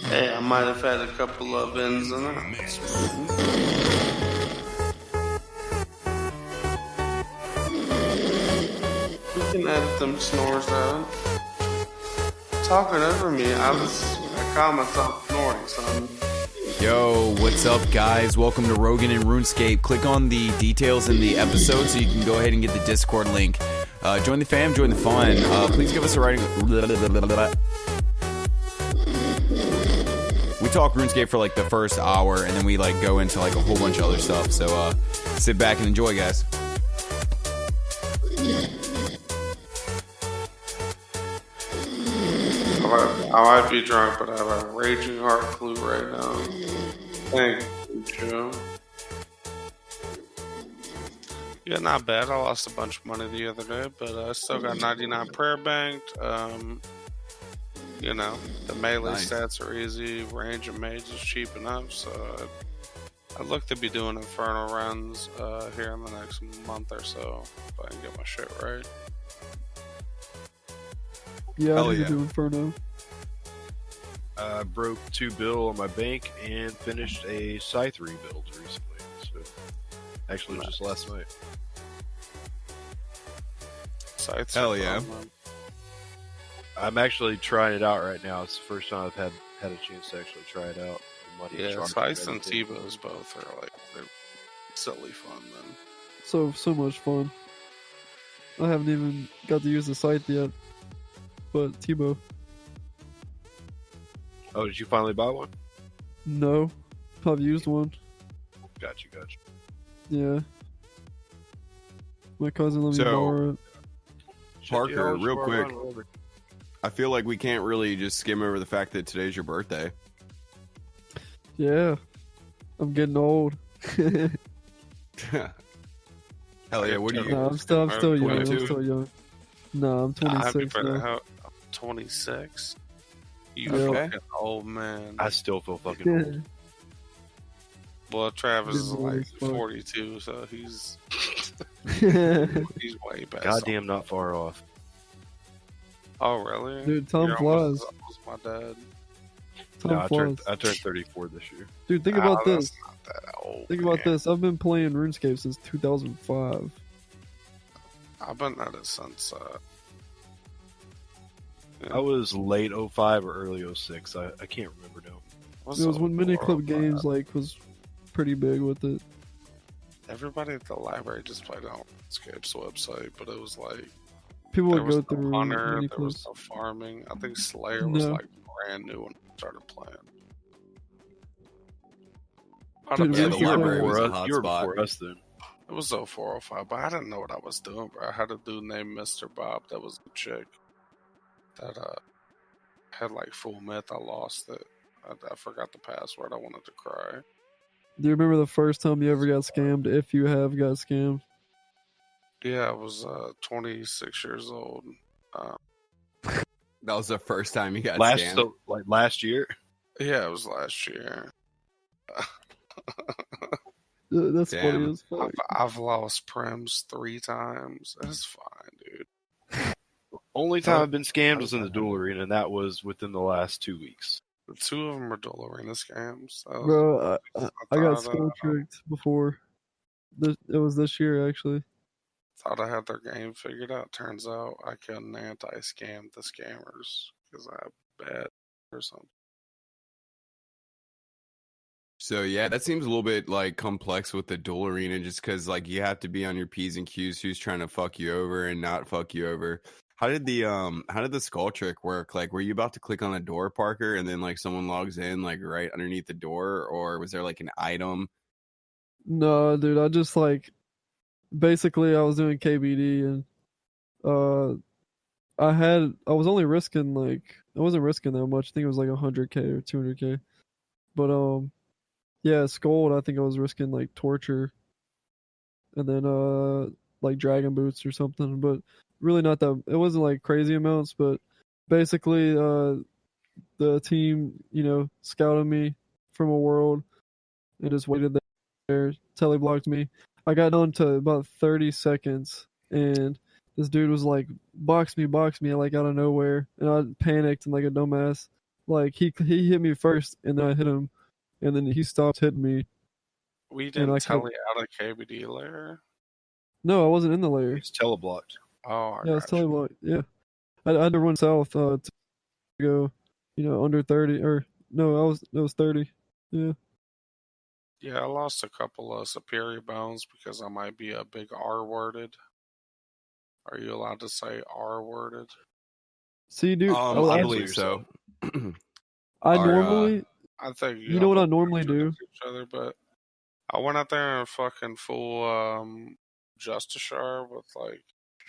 Hey, I might have had a couple of ins and outs. We can edit them snores out. Talking over me, I call myself snoring, son. Yo, what's up, guys? Welcome to Rogan and Runescape. Click on the details in the episode so you can go ahead and get the Discord link. Join the fam, join the fun. Please give us a rating. We talk RuneScape for like the first hour, and then we like go into like a whole bunch of other stuff. So sit back and enjoy, guys. I might be drunk, but I have a raging heart flu right now. Thank you, Joe. Yeah, not bad. I lost a bunch of money the other day, but I still got 99 prayer banked. You know, the melee stats are easy. Range of mage is cheap enough, so I look to be doing Inferno runs here in the next month or so if I can get my shit right. Yeah, I need to do Inferno. I broke 2 bill on my bank and finished a Scythe rebuild recently. So, actually, just last night. Scythe's hell yeah! fun, I'm actually trying it out right now. It's the first time I've had a chance to actually try it out. Yeah, Scythe and T-Bows both are like they're silly fun, man. So much fun. I haven't even got to use the Scythe yet, but T-Bow. Oh, did you finally buy one? No, I've used one. Gotcha. Yeah. My cousin let me borrow it. Parker, real quick. I feel like we can't really just skim over the fact that today's your birthday. Yeah. I'm getting old. Hell yeah, what do you... No, I'm still young. No, I'm 26 now. 26? You fucking old man. I still feel fucking old. Well, Travis is like 42, so he's way past. Goddamn, not far off. Oh, really? Dude, Tom flies. My dad. I turned 34 this year. Dude, think about this. Not that old, think about this. I've been playing RuneScape since 2005. I've been at it since... I was late 05 or early 06. I can't remember now. It was when Miniclip Games was pretty big with it. Everybody at the library just played on RuneScape's website, but it was like people would go through Hunter, there was no farming. I think Slayer was like brand new when I started playing. Dude, the library was a hot you were spot. before us then. It was 0405, but I didn't know what I was doing, bro. I had a dude named Mr. Bob that was a chick that had like full myth. I lost it. I forgot the password. I wanted to cry. Do you remember the first time you ever got scammed, if you have got scammed? Yeah, I was 26 years old. That was the first time you got scammed? So, like last year? Yeah, it was last year. That's Damn. funny as fuck. I've lost Prims 3 times. It's fine, dude. Only time I've been scammed was in the duel arena, and that was within the last 2 weeks. The 2 of them are dual arena scams. Bro, I got skull tricked before. It was this year, actually. Thought I had their game figured out. Turns out I couldn't anti-scam the scammers because I have bad or something. So yeah, that seems a little bit like complex with the duel arena, just because like you have to be on your P's and Q's who's trying to fuck you over and not fuck you over. How did the skull trick work? Like, were you about to click on a door, Parker, and then like someone logs in like right underneath the door, or was there like an item? No, dude, I just basically I was doing KBD and I was only risking I wasn't risking that much. I think it was like 100k or 200k. But yeah, Scold, I think I was risking like torture and then like dragon boots or something, but really not that. It wasn't like crazy amounts, but basically the team, scouted me from a world and just waited there, teleblocked me. I got down to about 30 seconds and this dude was like, box me, like out of nowhere. And I panicked and like a dumbass Like he hit me first, and then I hit him, and then he stopped hitting me. We I didn't kept- tele out of KBD layer. No, I wasn't in the layer. It's teleblocked. Oh, I Yeah, I was got telling you. you what. Yeah, I had to run south to go, under 30 or no, it was 30. Yeah. Yeah, I lost a couple of superior bones because I might be a big R-worded. Are you allowed to say R-worded? See, dude, I believe so. I Our, normally, I think you know what I normally do? each other, but I went out there in fucking full Justishire with like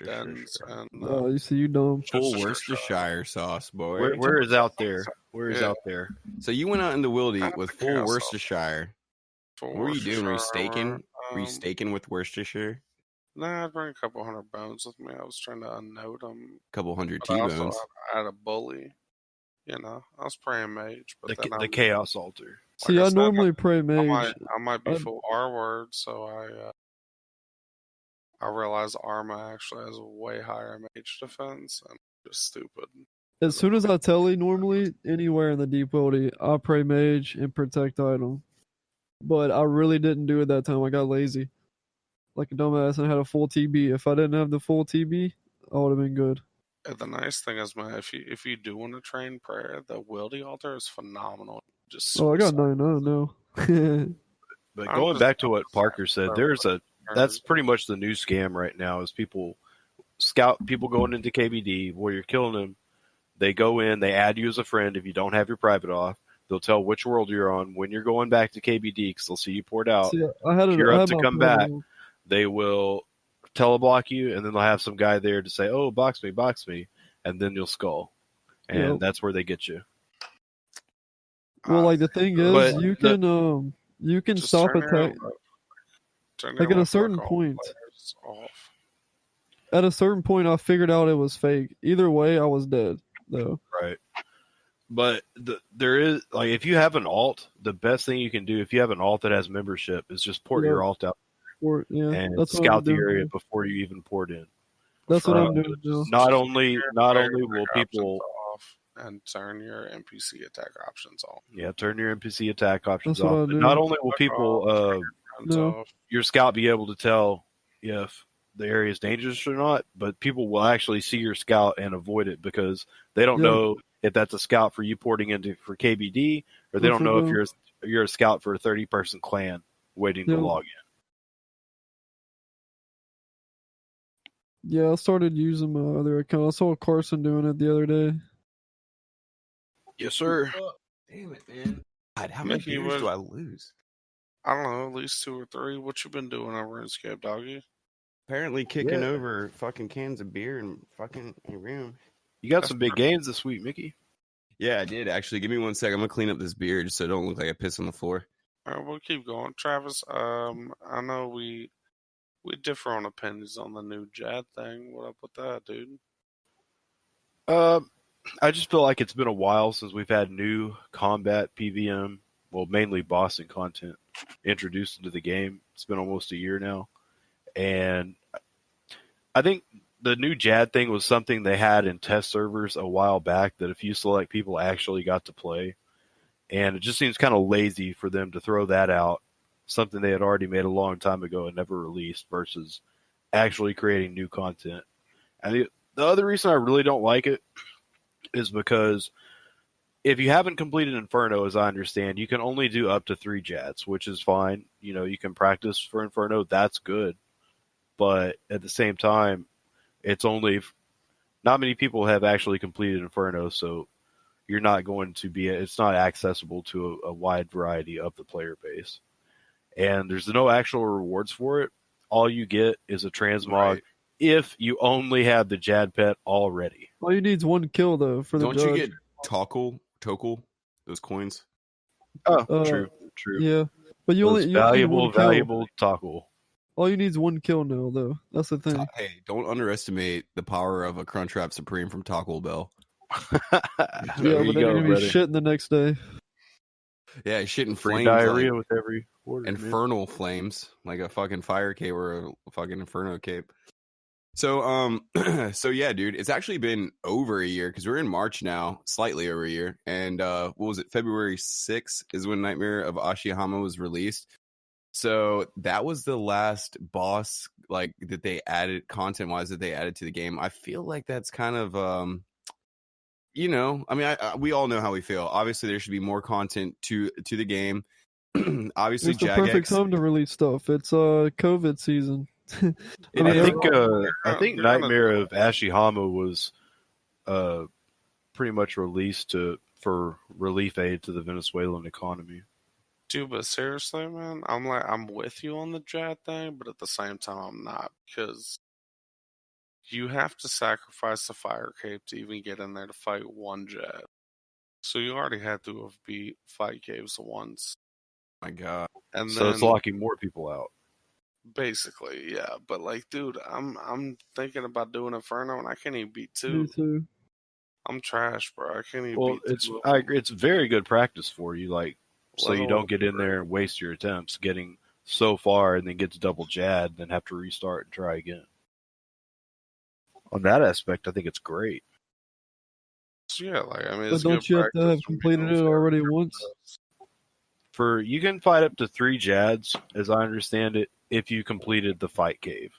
dens and You see, you dumb. full Worcestershire. Worcestershire sauce, boy. Where is out there? Where is Yeah. out there? So you went out in the wildy I with think full I saw Worcestershire. full What were you doing? Were you Worcestershire, staking? Were you staking with Worcestershire? Nah, I'd bring a couple hundred bones with me. I was trying to unnote them. Couple hundred But I also T-bones. had a bully. I was praying mage, but then The Chaos Altar. See, I I said, normally pray mage. I might be I'd- full R word, so I realized Arma actually has a way higher mage defense, and I'm just stupid. As soon as I tele, normally anywhere in the deep wildy, I pray mage and protect item. But I really didn't do it that time. I got lazy, like a dumbass, and I had a full TB. If I didn't have the full TB, I would have been good. And the nice thing is, man, if you do want to train prayer, the Wildy altar is phenomenal. Just Oh, I got suicide. 9 now. But I'm going just- back to what Parker said, that's pretty much the new scam right now is people scout people going into KBD where you're killing them. They go in, they add you as a friend. If you don't have your private off, they'll tell which world you're on when you're going back to KBD because they'll see you poured out. See, I had You're I up had to my come private back. on. They will teleblock you, and then they'll have some guy there to say, "Oh, box me," and then you'll skull, and Yep. that's where they get you. Well, like the thing is, But you can Just stop turn your- attack. turn Like your at a left certain hook all point. players off. At a certain point, I figured out it was fake. Either way, I was dead though. Right. But there is like if you have an alt, the best thing you can do if you have an alt that has membership is just port your alt out Or yeah, and that's what I'm scout the doing. area before you even port in. That's what I'm Bro, doing now. Not only Player will attack people options off and turn your NPC attack options on. turn your NPC attack options That's what off. I But do. not only will people Guns No. off. your scout be able to tell if the area is dangerous or not, but people will actually see your scout and avoid it because they don't Yeah. know if that's a scout for you porting into for KBD, or they Good don't for know if them. you're a scout for a 30-person clan waiting to Yeah. log in. Yeah, I started using my other account. I saw Carson doing it the other day. Yes, sir. Damn it, man. God, how many Mickey, beers what- do I lose? I don't know, at least 2 or 3. What you been doing over Runescape, doggy? Apparently kicking Yeah. over fucking cans of beer and fucking in a room. You got some big gains this week, Mickey. Yeah, I did actually. Give me 1 second. I'm gonna clean up this beer just so it don't look like I piss on the floor. All right, we'll keep going. Travis, I know we differ on opinions on the new Jad thing. What up with that, dude? I just feel like it's been a while since we've had new combat PVM, well, mainly bossing content introduced into the game. It's been almost a year now. And I think the new Jad thing was something they had in test servers a while back that a few select people actually got to play. And it just seems kind of lazy for them to throw that out, something they had already made a long time ago and never released, versus actually creating new content. And the other reason I really don't like it is because if you haven't completed Inferno, as I understand, you can only do up to 3 Jads, which is fine. You know, you can practice for Inferno. That's good. But at the same time, it's only not many people have actually completed Inferno, so you're not going to be, it's not accessible to a wide variety of the player base. And there's no actual rewards for it. All you get is a transmog Right. if you only have the Jad pet already. All you need is 1 kill though for the Don't judge. you get Tokul, those coins? Oh, true. Yeah, but you only Those you only need valuable, 1 kill. valuable toggle. All you need is 1 kill now though. That's the thing. Hey, don't underestimate the power of a Crunchwrap Supreme from Tokul Bell. Yeah, There but you then you're go, gonna be brother. shitting the next day. Yeah, shitting Free flames diarrhea like with every order. man. infernal flames, like a fucking fire cape or a fucking inferno cape. So so yeah, dude, it's actually been over a year because we're in March now, slightly over a year. And what was it? February 6th is when Nightmare of Ashihama was released. So that was the last boss like that they added content wise that they added to the game. I feel like that's kind of you know, I mean, we all know how we feel. Obviously, there should be more content to the game. Obviously, It's the perfect Jagex. time to release stuff. It's COVID season. It I is. think Nightmare of Ashihama was pretty much released for relief aid to the Venezuelan economy. Dude, but seriously, man, I'm with you on the Jad thing, but at the same time, I'm not, because you have to sacrifice the fire cape to even get in there to fight one Jad. So you already had to have beat fight caves once. My God. And So then, it's locking more people out. basically, yeah. But like, dude, I'm thinking about doing Inferno, and I can't even beat Me two. too. I'm trash, bro. I can't even Well, beat it's two. it's very good practice for you, like so you Let don't get in there and waste your attempts getting so far and then get to double Jad, then have to restart and try again. On that aspect, I think it's great. Yeah, like, I mean, But it's don't good you have to practice have when completed doing it fair already contests. once? You can fight up to 3 Jads, as I understand it, if you completed the fight cave.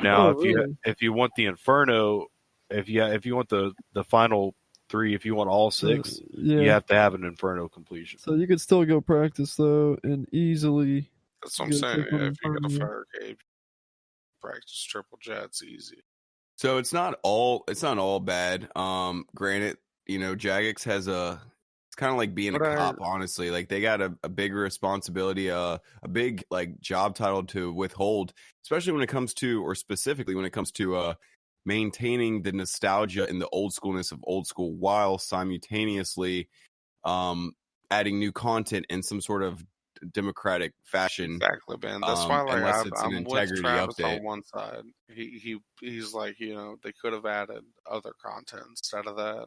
Now, Oh, really? if you want the Inferno, if you want the final 3, if you want all 6, Yeah. you have to have an Inferno completion. So you could still go practice though, and easily. That's what I'm Get saying. click on Yeah, if you get a Inferno. fire cave, practice triple Jad's easy. So it's not all bad. Granted, you know, Jagex has it's kind of like being But a cop, honestly. Like they got a big responsibility, a big like job title to withhold, especially when it comes to, or specifically when it comes to maintaining the nostalgia and the old schoolness of old school while simultaneously adding new content in some sort of democratic fashion. Exactly, man. That's why, like, Unless it's an I'm with integrity Travis update. on one side. He's like, you know, they could have added other content instead of that.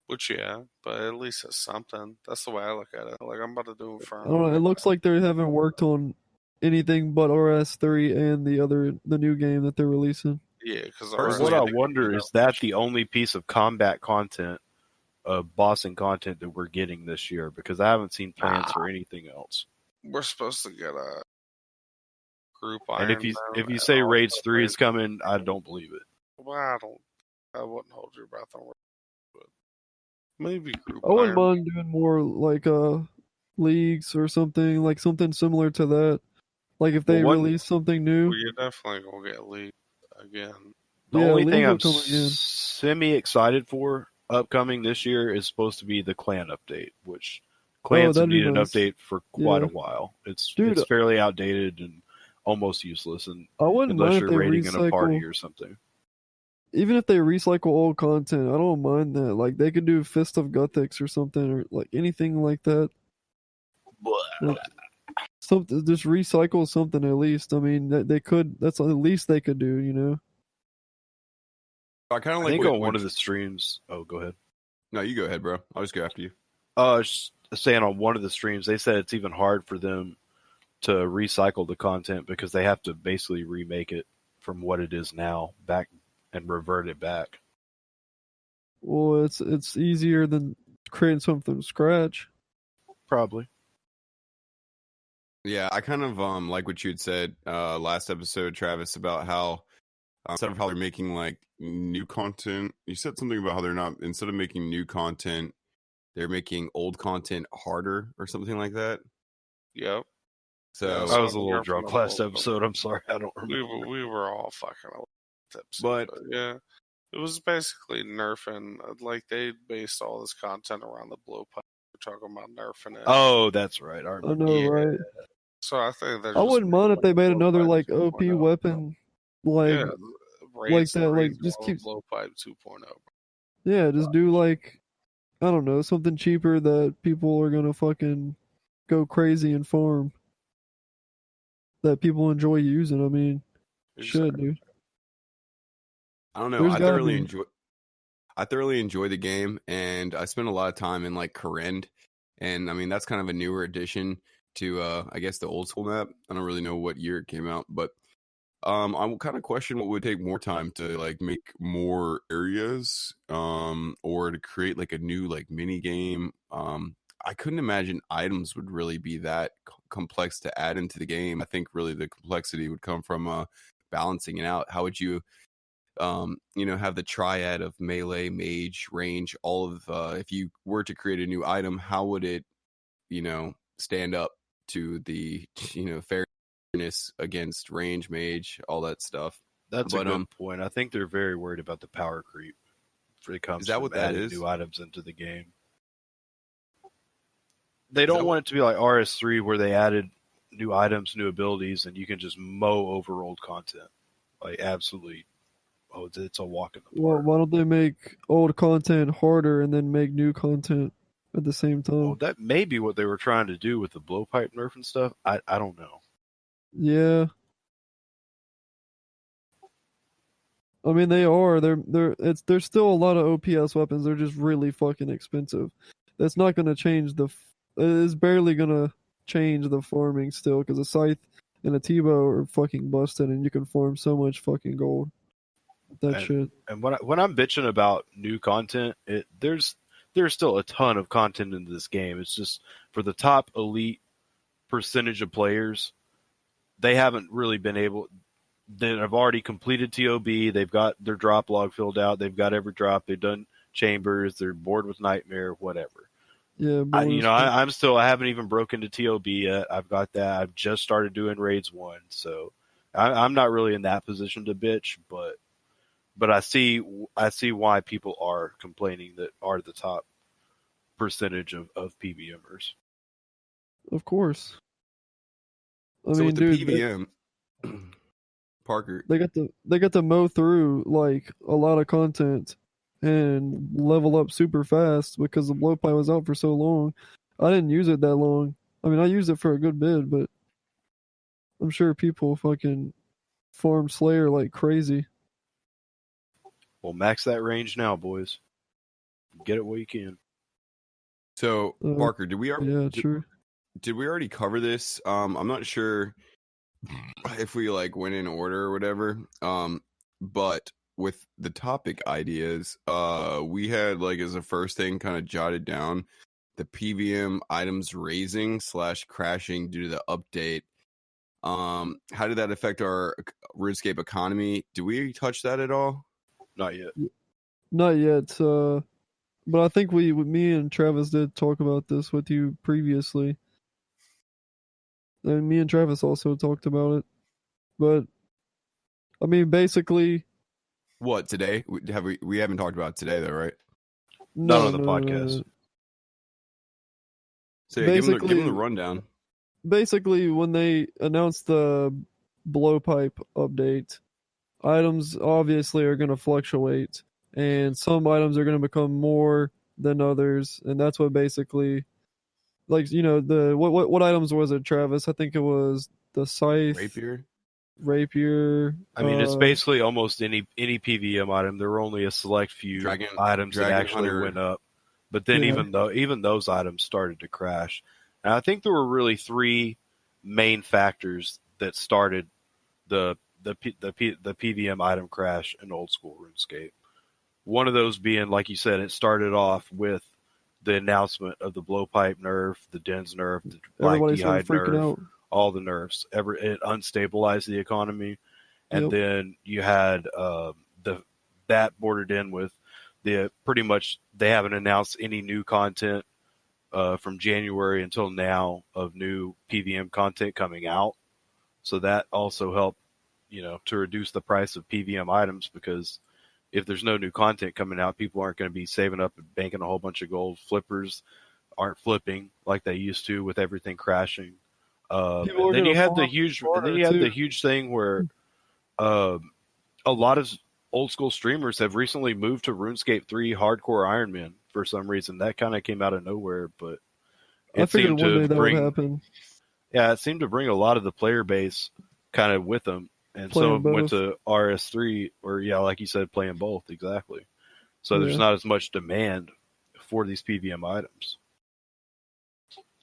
Which, yeah, but at least it's something. That's the way I look at it. Like, I'm about to do I Inferno. don't know. It looks like they haven't worked on anything but RS3 and the new game that they're releasing. Yeah, because What I wonder is that the only piece of combat content, bossing content that we're getting this year, because I haven't seen plans for anything else. we're supposed to get a group And Iron if you Man say and Raids also 3 is coming, I don't believe it. Well, I wouldn't hold your breath on it. Maybe group I wouldn't Iron mind doing more like leagues or something, like something similar to that. Like if they Well, release something new. Well, you're definitely gonna get league again. The Yeah, only thing League will I'm come again. semi-excited for upcoming this year is supposed to be the clan update, which clans have that'd be needed an nice. update for quite Yeah. a while. It's Dude, fairly outdated and almost useless, and I wouldn't unless mind you're if they raiding in a party recycle. or something. Even if they recycle old content, I don't mind that. Like they could do Fist of Gothics or something, or like anything like that. Like, something, just recycle something at least. I mean, they could. That's the least they could do, you know. I kind of I like think what- on one what- of the streams. Oh, go ahead. No, you go ahead, bro. I'll just go after you. Just saying on one of the streams, they said it's even hard for them to recycle the content because they have to basically remake it from what it is now back and revert it back. Well, it's easier than creating something from scratch. Probably. Yeah, I kind of like what you had said last episode, Travis, about how instead of how they're making like new content, you said something about how they're not, instead of making new content, they're making old content harder or something like that. Yep. So Yeah, I was a so little we're drunk from the last whole- episode. I'm sorry, I don't We remember. were all fucking tipsy. But- Yeah, it was basically nerfing. Like they based all this content around the blowpipe. We're talking about nerfing it. Oh, that's right. I I remember. know, Yeah. right? So I think they're I just wouldn't mind if they made another blowpipe like 2.0. OP weapon, like Yeah, raids that, like, 3 just or keeps- blowpipe 2.0. yeah, just do like I don't know, something cheaper that people are gonna fucking go crazy and farm. That people enjoy using. I mean, should dude. I don't know. There's I gotta thoroughly enjoy the game, and I spend a lot of time in like Corrend, and I mean that's kind of a newer addition to I guess the old school map. I don't really know what year it came out, but I would kind of question what would take more time to like make more areas, or to create like a new like mini game. I couldn't imagine items would really be that complex to add into the game. I think really the complexity would come from balancing it out. How would you, have the triad of melee, mage, range, all of, if you were to create a new item, how would it, stand up to the, fairness against range, mage, all that stuff? That's a good point. I think they're very worried about the power creep when it comes to adding new items into the game. They don't want it to be like RS3 where they added new items, new abilities, and you can just mow over old content. Like, absolutely. Oh, it's a walk in the park. Well, why don't they make old content harder and then make new content at the same time? Well, that may be what they were trying to do with the blowpipe nerf and stuff. I don't know. Yeah. I mean, they are. There's still a lot of OPS weapons. They're just really fucking expensive. That's not going to change it's barely going to change the farming still, because a scythe and a T-bow are fucking busted, and you can farm so much fucking gold. Shit. And when I'm bitching about new content, there's still a ton of content in this game. It's just for the top elite percentage of players, they haven't really been able. They have already completed TOB. They've got their drop log filled out. They've got every drop. They've done chambers. They're bored with Nightmare, whatever. Yeah, I haven't even broken to TOB yet. I've got that. I've just started doing raids 1, so I'm not really in that position to bitch, but I see why people are complaining that are the top percentage of PVMers. Of course. I mean, with the PVM, Parker, they got to mow through like a lot of content and level up super fast because the blowpipe was out for so long. I didn't use it that long. I mean, I used it for a good bit, but I'm sure people fucking farm Slayer like crazy. Well, max that range now, boys. Get it while you can. So, Parker, did we already cover this? I'm not sure if we like went in order or whatever. But with the topic ideas, we had like as a first thing kind of jotted down the PVM items raising / crashing due to the update. How did that affect our RuneScape economy? Do we touch that at all? Not yet. Not yet. But I think me and Travis did talk about this with you previously. And me and Travis also talked about it. But I mean, basically, what today? We haven't talked about it today though, right? Not on the podcast. No. So yeah, give them the rundown. Basically, when they announced the blowpipe update, items obviously are going to fluctuate, and some items are going to become more than others, and that's what basically, like, the what items was it, Travis? I think it was the scythe, rapier. I mean, it's basically almost any PVM item. There were only a select few items that actually went up, but then even those items started to crash. And I think there were really 3 main factors that started the PVM item crash in old school RuneScape. One of those being, like you said, it started off with the announcement of the blowpipe nerf, the dens nerf, the black d'hide nerf, all the nerfs. It unstabilized the economy, and then you had that bordered in with pretty much they haven't announced any new content from January until now of new PVM content coming out. So that also helped, to reduce the price of PVM items, because if there's no new content coming out, people aren't going to be saving up and banking a whole bunch of gold. Flippers aren't flipping like they used to with everything crashing. And then you had the huge thing where a lot of old school streamers have recently moved to RuneScape 3 Hardcore Iron Man for some reason. That kind of came out of nowhere, but I figured one day that would happen. Yeah, it seemed to bring a lot of the player base kind of with them. And some of them went to RS3, or like you said, playing both, exactly. So there's not as much demand for these PVM items.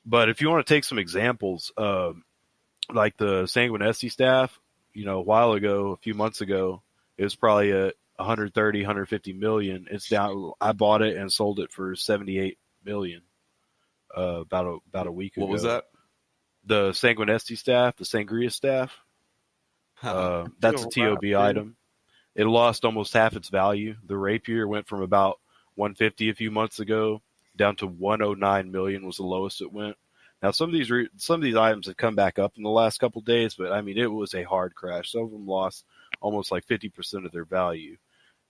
But if you want to take some examples, like the Sanguinesti staff, a while ago, a few months ago, it was probably at 130, 150 million. It's down. I bought it and sold it for 78 million about a week ago. What was that? The Sanguinesti staff, the Sangria staff. That's a TOB item. It lost almost half its value. The rapier went from about 150 a few months ago down to 109 million was the lowest it went. Now some of these items have come back up in the last couple of days, but I mean it was a hard crash. Some of them lost almost like 50% of their value.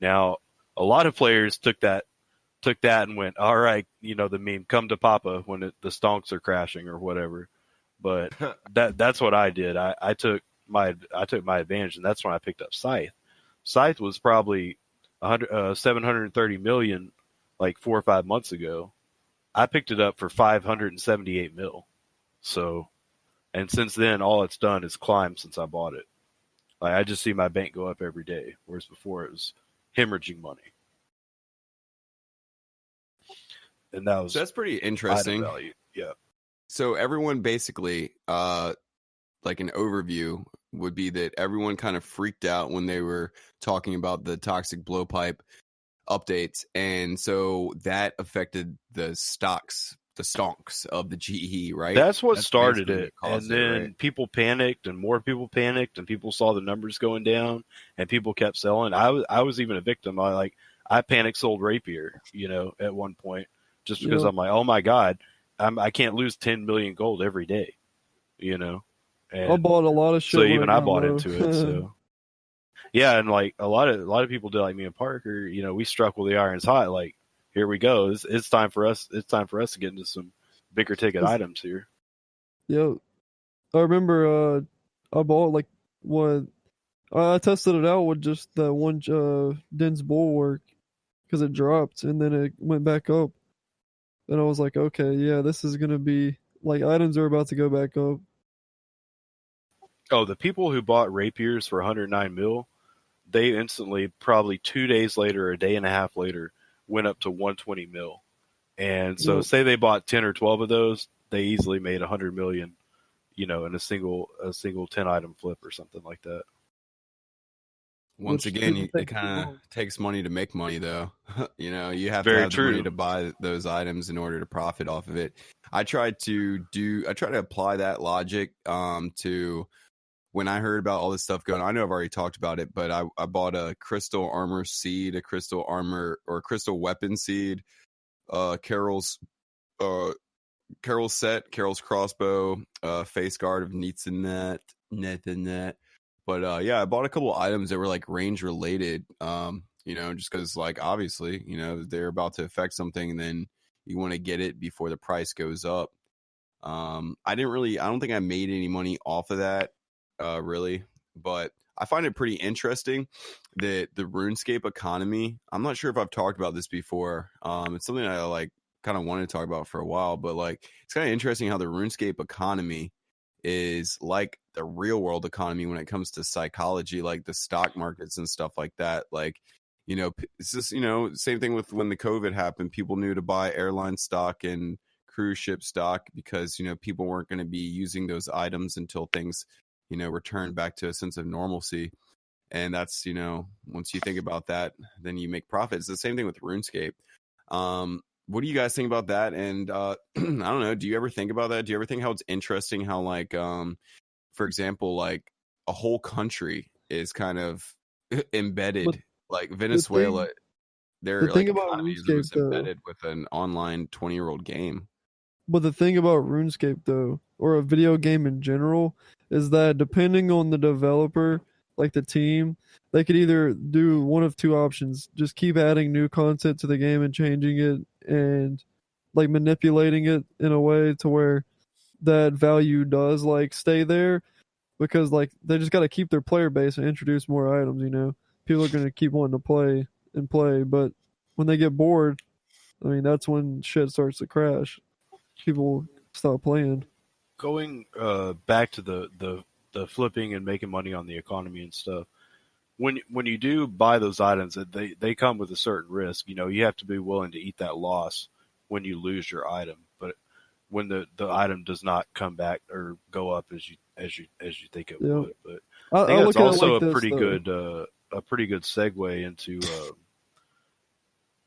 Now a lot of players took that and went, all right, the meme, come to Papa when the stonks are crashing or whatever. But that's what I did. I took my advantage, and that's when I picked up Scythe. Scythe was probably 730 million like 4 or 5 months ago. I picked it up for 578 mil. So, and since then, all it's done is climb since I bought it. Like, I just see my bank go up every day, whereas before it was hemorrhaging money. And that's pretty interesting. Value. Yeah. So everyone basically, like an overview would be that everyone kind of freaked out when they were talking about the toxic blowpipe updates, and so that affected the stonks of the GE, right? That's what started it, and then right? People panicked, and more people panicked, and people saw the numbers going down, and people kept selling. I was even a victim. I panic sold Rapier, at one point, just because I'm like, oh my god, I can't lose 10 million gold every day, And I bought a lot of shit. So even I bought into it. So yeah, and like a lot of people did, like me and Parker. We struck while the iron's hot. Like, here we go. It's time for us. It's time for us to get into some bigger ticket items here. Yeah, I remember. I bought I tested it out with just that one dense bulwark because it dropped and then it went back up, and I was like, okay, yeah, this is gonna be like items are about to go back up. Oh, the people who bought rapiers for 109 mil, they instantly, probably 2 days later, or a day and a half later, went up to 120 mil. And so say they bought 10 or 12 of those, they easily made 100 million, in a single 10 item flip or something like that. Once again, it kind of takes money to make money, though. You have to have the money to buy those items in order to profit off of it. I try to apply that logic to when I heard about all this stuff going on. I know I've already talked about it, but I bought a crystal armor seed, a crystal armor or crystal weapon seed, Carol's set, Carol's crossbow, face guard of Net. But yeah, I bought a couple of items that were like range related, just because like obviously, they're about to affect something, and then you want to get it before the price goes up. I don't think I made any money off of that. Really, but I find it pretty interesting that the RuneScape economy. I'm not sure if I've talked about this before. It's something I like kind of wanted to talk about for a while, but like it's kind of interesting how the RuneScape economy is like the real world economy when it comes to psychology, like the stock markets and stuff like that. Like, it's just same thing with when the COVID happened. People knew to buy airline stock and cruise ship stock because people weren't going to be using those items until things return back to a sense of normalcy. And that's, once you think about that, then you make profits. It's the same thing with RuneScape. What do you guys think about that? And I don't know, do you ever think about that? Do you ever think how it's interesting how like, for example, like a whole country is kind of embedded, like Venezuela, their thing like, about RuneScape is embedded with an online 20-year-old game. But the thing about RuneScape, though, or a video game in general, is that depending on the developer, like the team, they could either do one of two options. Just keep adding new content to the game and changing it and like manipulating it in a way to where that value does like stay there, because like they just got to keep their player base and introduce more items, People are going to keep wanting to play, but when they get bored, I mean, that's when shit starts to crash. People stop playing. Going back to the flipping and making money on the economy and stuff, when you do buy those items, they come with a certain risk. You have to be willing to eat that loss when you lose your item. But when the item does not come back or go up as you think it would. But I think that's look at it also like a this, pretty though. good segue into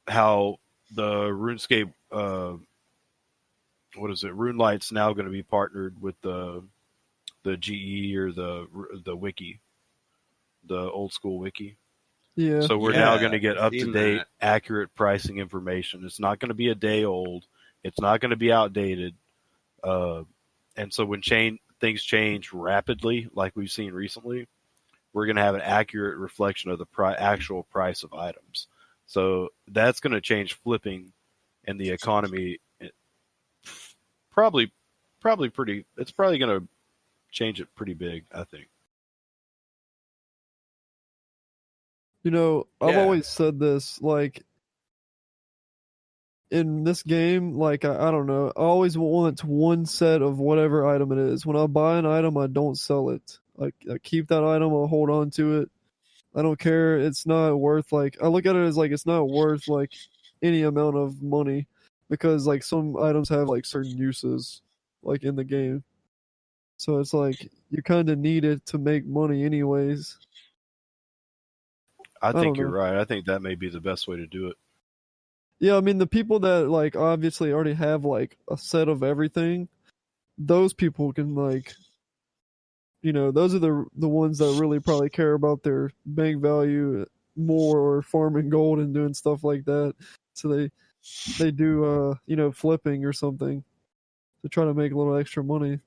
how the RuneScape, RuneLight's now going to be partnered with the GE or the wiki, the old school wiki. Yeah. So we're now going to Yeah, get I've up to seen date, that. accurate pricing information. It's not going to be a day old. It's not going to be outdated. And so when things change rapidly, like we've seen recently, we're going to have an accurate reflection of the actual price of items. So that's going to change flipping and the economy. Probably pretty. It's probably going to change it pretty big, I think. You know, I've Yeah. always said this, like, in this game, like, I don't know, I always want one set of whatever item it is. When I buy an item, I don't sell it. Like, I keep that item, I'll hold on to it. I don't care. It's not worth, like, I look at it as, like, it's not worth, like, any amount of money. Because, like, some items have, like, certain uses, like, in the game. So it's like, you kind of need it to make money anyways. I don't think you're know. right. I think that may be the best way to do it. Yeah, I mean, the people that, like, obviously already have, like, a set of everything, those people can, like, you know, those are the ones that really probably care about their bank value more, or farming gold and doing stuff like that. So they do you know, flipping or something to try to make a little extra money.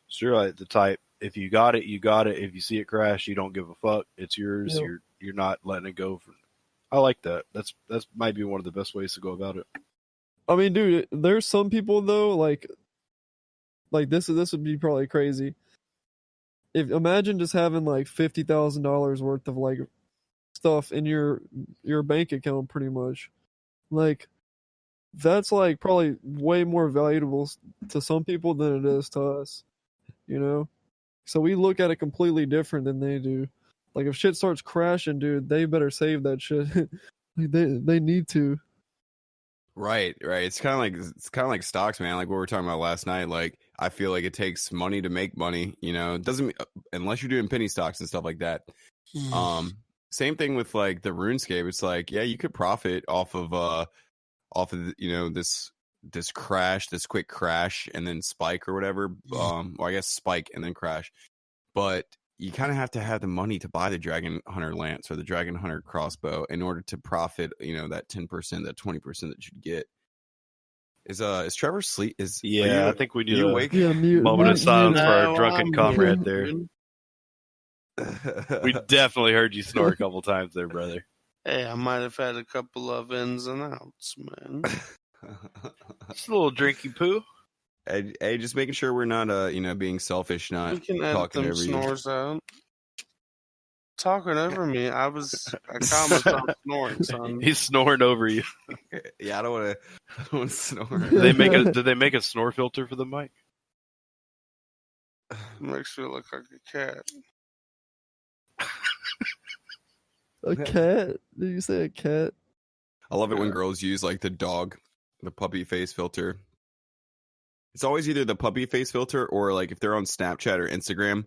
So you're like the type, if you got it, you got it. If you see it crash, you don't give a fuck. It's yours. Yeah. You're not letting it go. I like that. That's might be one of the best ways to go about it. I mean, dude, there's some people though, like this would be probably crazy. If imagine just having like $50,000 worth of like stuff in your bank account, pretty much. Like, that's like probably way more valuable to some people than it is to us, you know? So we look at it completely different than they do. Like, if shit starts crashing, dude, they better save that shit. Like, they need to. Right. It's kind of like stocks, man. Like what we were talking about last night. Like I feel like it takes money to make money. You know, it doesn't unless you're doing penny stocks and stuff like that. Same thing with like the RuneScape. It's like, yeah, you could profit off of you know, this crash, this quick crash, and then spike or whatever. Or I guess spike and then crash. But you kind of have to have the money to buy the Dragon Hunter Lance or the Dragon Hunter crossbow in order to profit, you know, that 10%, that 20% that you'd get. Is Trevor sleep? I think we need a awake? Yeah, moment of silence for our No, drunken I'm comrade here, there. dude. We definitely heard you snore a couple times there, brother. Hey, I might have had a couple of ins and outs, man. Just a little drinky poo. Hey, just making sure we're not, you know, being selfish, We not can edit talking them over you. snores out. Talking over me, I caught myself snoring, son. He's snoring over you. Yeah, I don't want to snore. Did they make a snore filter for the mic? Makes me look like a cat. A cat? Did you say a cat? I love it when Yeah. girls use like the puppy face filter. It's always either the puppy face filter or like if they're on Snapchat or Instagram,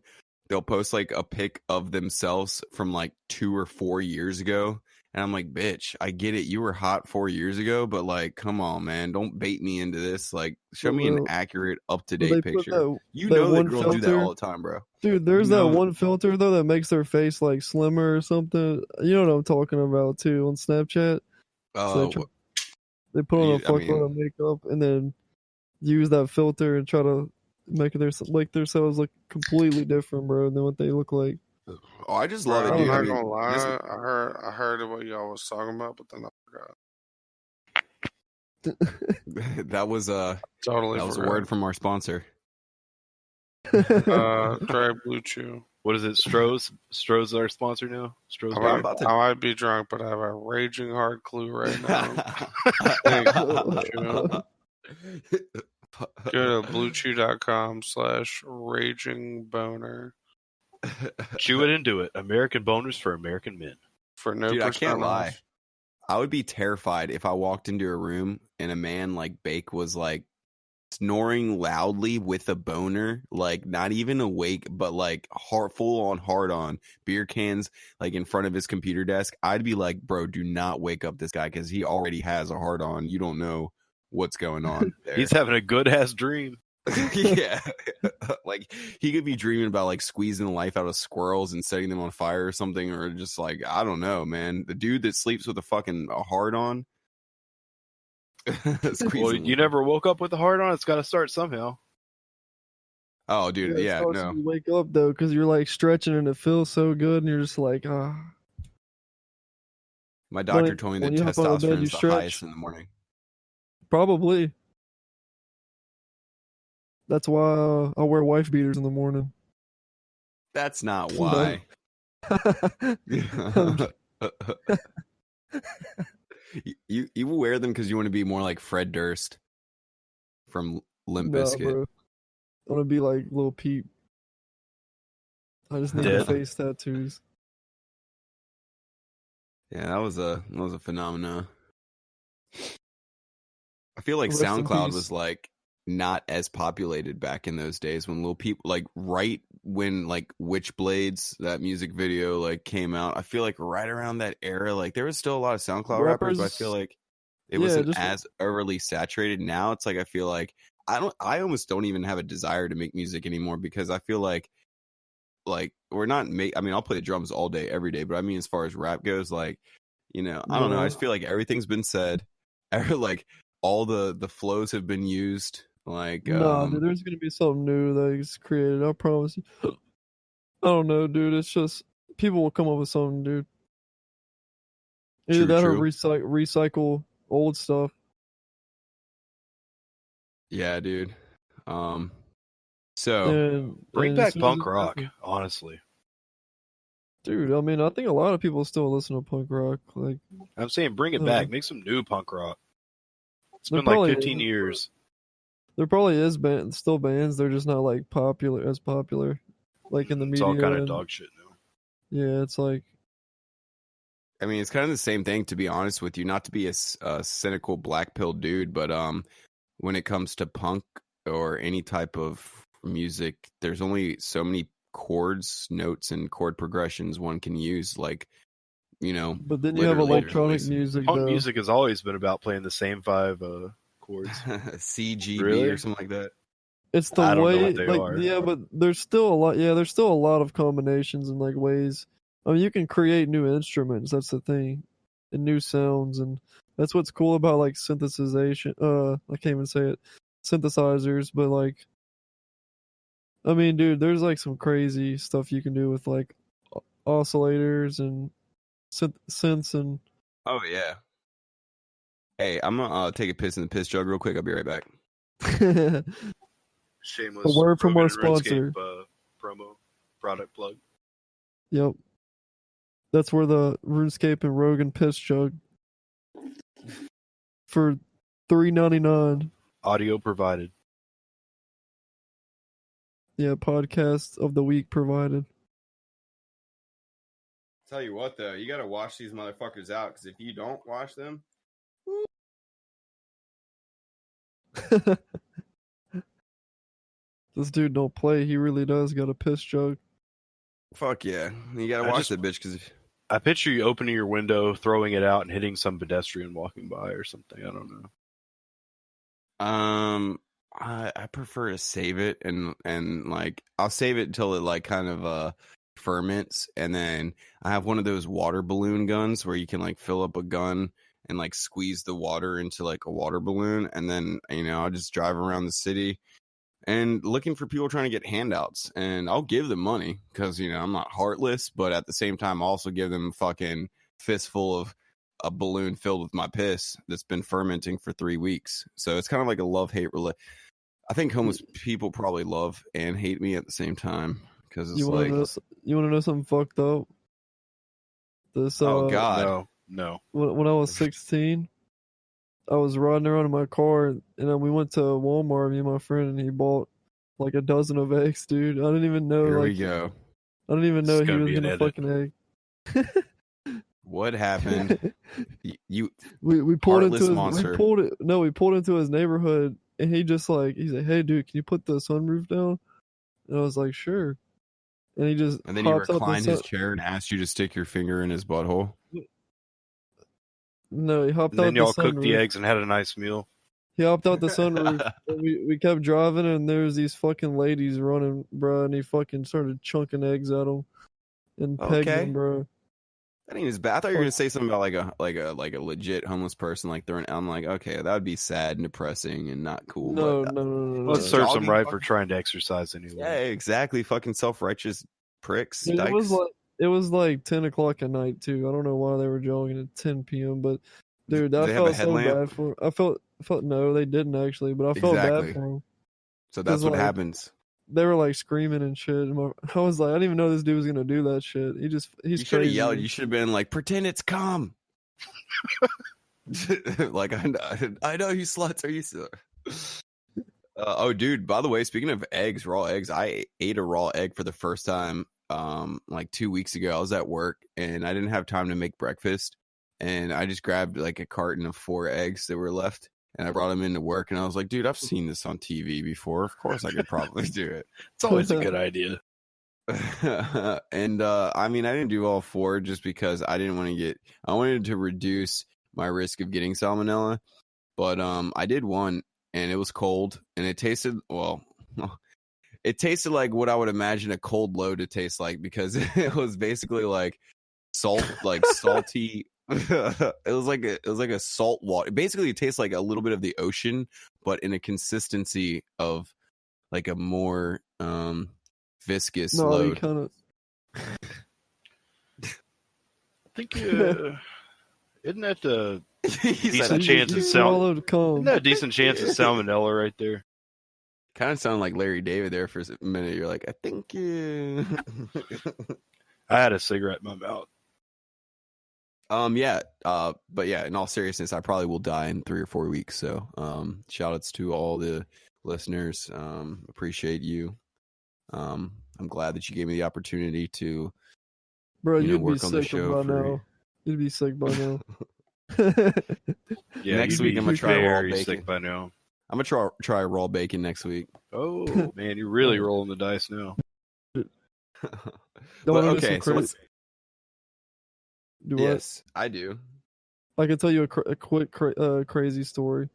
they'll post like a pic of themselves from like 2 or 4 years ago. And I'm like, bitch, I get it. You were hot 4 years ago, but like, come on, man. Don't bait me into this. Like, show me an accurate, up-to-date picture. You know that girls do that all the time, bro. Dude, there's that one filter, though, that makes their face, like, slimmer or something. You know what I'm talking about, too, on Snapchat. So they put on a fuckload of makeup and then use that filter and try to make themselves look completely different, bro, than what they look like. Oh, I just love it, I'm dude. not gonna lie. I heard of what y'all was talking about, but then I forgot. that was Totally that was a forgot. word from our sponsor. Drag Blue Chew. What is it? Stroh's? Stroh's our sponsor now? Stroh's I might be drunk, but I have a raging hard clue right now. Thank you, Blue Chew. Go to bluechew.com/ragingboner. Chew it and do it. American boners for American men. For no Dude, I percent can't lie. off. I would be terrified if I walked into a room and a man like Bake was like snoring loudly with a boner, like not even awake, but like full on hard on beer cans, like in front of his computer desk, I'd be like, bro, do not wake up this guy because he already has a hard on. You don't know what's going on there. He's having a good ass dream. Yeah. Like he could be dreaming about like squeezing the life out of squirrels and setting them on fire or something, or just like, I don't know, man. The dude that sleeps with a hard on. Well, you never woke up with a hard on. It's got to start somehow. Oh, dude, yeah, no. You wake up though, because you're like stretching and it feels so good, and you're just like, ah. My doctor told me that testosterone is the highest in the morning. Probably. That's why I wear wife beaters in the morning. That's not why. You wear them because you want to be more like Fred Durst from Limp Bizkit. Bro. I want to be like Lil Peep. I just need face tattoos. Yeah, that was a phenomenon. I feel like SoundCloud was like not as populated back in those days when Lil Peep, like right when like Witchblades, that music video like came out. I feel like right around that era, like there was still a lot of SoundCloud rappers, but I feel like it wasn't as overly saturated. Now it's like I feel like I almost don't even have a desire to make music anymore because I feel like we're not I mean, I'll play the drums all day, every day, but I mean, as far as rap goes, like, you know, I don't know. I just feel like everything's been said. Like all the flows have been used. Like, dude, there's gonna be something new that is created. I promise you. I don't know, dude. It's just people will come up with something, dude. Either that or recycle old stuff. Yeah, dude. So bring back punk rock, honestly. Dude, I mean, I think a lot of people still listen to punk rock. Like, I'm saying, bring it back. Make some new punk rock. It's been like 15 years. There probably is still bands. They're just not like as popular, like in the media. It's all kind of dog shit now. Yeah, it's like. I mean, it's kind of the same thing, to be honest with you. Not to be a cynical black pill dude, but when it comes to punk or any type of music, there's only so many chords, notes, and chord progressions one can use. Like, you know. But then you have electronic music. Punk music has always been about playing the same 5 chords. CGB really? Or something like that. It's the way, like, yeah, but there's still a lot. Yeah, there's still a lot of combinations and like ways. I mean, you can create new instruments. That's the thing, and new sounds, and that's what's cool about like synthesization. I can't even say it. Synthesizers, but like, I mean, dude, there's like some crazy stuff you can do with like oscillators and synths and. Oh yeah. Hey, I'm gonna take a piss in the piss jug real quick. I'll be right back. Shameless. A word from Rogan our sponsor. Promo product plug. Yep. That's where the RuneScape and Rogan piss jug for $3.99. Audio provided. Yeah, podcast of the week provided. Tell you what, though, you gotta wash these motherfuckers out, because if you don't wash them. This dude don't play. He really does got a piss jug. Fuck yeah. You gotta wash that bitch, because I picture you opening your window, throwing it out, and hitting some pedestrian walking by or something. I don't know. I prefer to save it and like I'll save it until it like kind of ferments, and then I have one of those water balloon guns where you can like fill up a gun and like squeeze the water into like a water balloon, and then, you know, I'll just drive around the city and looking for people trying to get handouts, and I'll give them money because, you know, I'm not heartless, but at the same time I'll also give them a fucking fistful of a balloon filled with my piss that's been fermenting for 3 weeks. So it's kind of like a love-hate relationship. I think homeless people probably love and hate me at the same time, because it's you like, you want to know something fucked up? This oh god, no. When I was 16, I was riding around in my car, and then we went to Walmart, me and my friend, and he bought like a dozen of eggs, dude. I didn't even know. Here we go. I didn't even know he was gonna fucking egg. What happened? We pulled into his monster. We pulled into his neighborhood, and he's like, hey dude, can you put the sunroof down? And I was like, sure. And he just And then he hops out the reclined his chair and asked you to stick your finger in his butthole. No, he hopped And out then the y'all cooked the sunroof. eggs and had a nice meal. He hopped out the sunroof. And we kept driving, and there was these fucking ladies running, bro, and he fucking started chunking eggs at them and pegged Okay. them, bro. That ain't as bad. I thought you were gonna say something about like a legit homeless person like throwing. I'm like, okay, that would be sad and depressing and not cool. No, but, no, no, no, no. Well, it no. serves them Jogging right fucking- for trying to exercise anyway. Yeah, exactly. Fucking self-righteous pricks. Dude, dykes. it was like 10 o'clock at night too. I don't know why they were jogging at 10 p.m. But dude, Do I they have a felt so headlamp? bad for. I felt no, they didn't actually, but I felt Exactly. bad for them. So that's It's what like- happens. They were like screaming and shit. And I was like, I didn't even know this dude was gonna do that shit. He's You should have crazy. yelled. You should have been like, "Pretend it's calm." Like I know you sluts. Are you still? Oh, dude. By the way, speaking of eggs, raw eggs, I ate a raw egg for the first time like 2 weeks ago. I was at work and I didn't have time to make breakfast, and I just grabbed like a carton of 4 eggs that were left, and I brought them into work. And I was like, dude, I've seen this on TV before. Of course, I could probably do it. It's always a good idea. And I mean, I didn't do all 4 just because I wanted to reduce my risk of getting salmonella, but I did one, and it was cold, and it tasted like what I would imagine a cold load to taste like, because it was basically like salt, like salty. It was like a salt water. Basically, it tastes like a little bit of the ocean, but in a consistency of like a more viscous No, he load. kind of. I think isn't that the He decent said, chance of swallowed cum. isn't that a decent chance of salmonella right there? kind of sounded like Larry David there for a minute. You're like, I think I had a cigarette in my mouth. but yeah, in all seriousness, I probably will die in 3 or 4 weeks. So shout outs to all the listeners. Appreciate you. I'm glad that you gave me the opportunity to Bro, you know, you'd be work on the sick show by for- now. You'd be sick by now. Yeah, Next you'd week be I'm gonna try raw very bacon. sick by now. I'm gonna try raw bacon next week. Oh man, you're really rolling the dice now. Don't But wanna do okay, some so crazy- Do what? yes, I do. I can tell you a quick crazy story.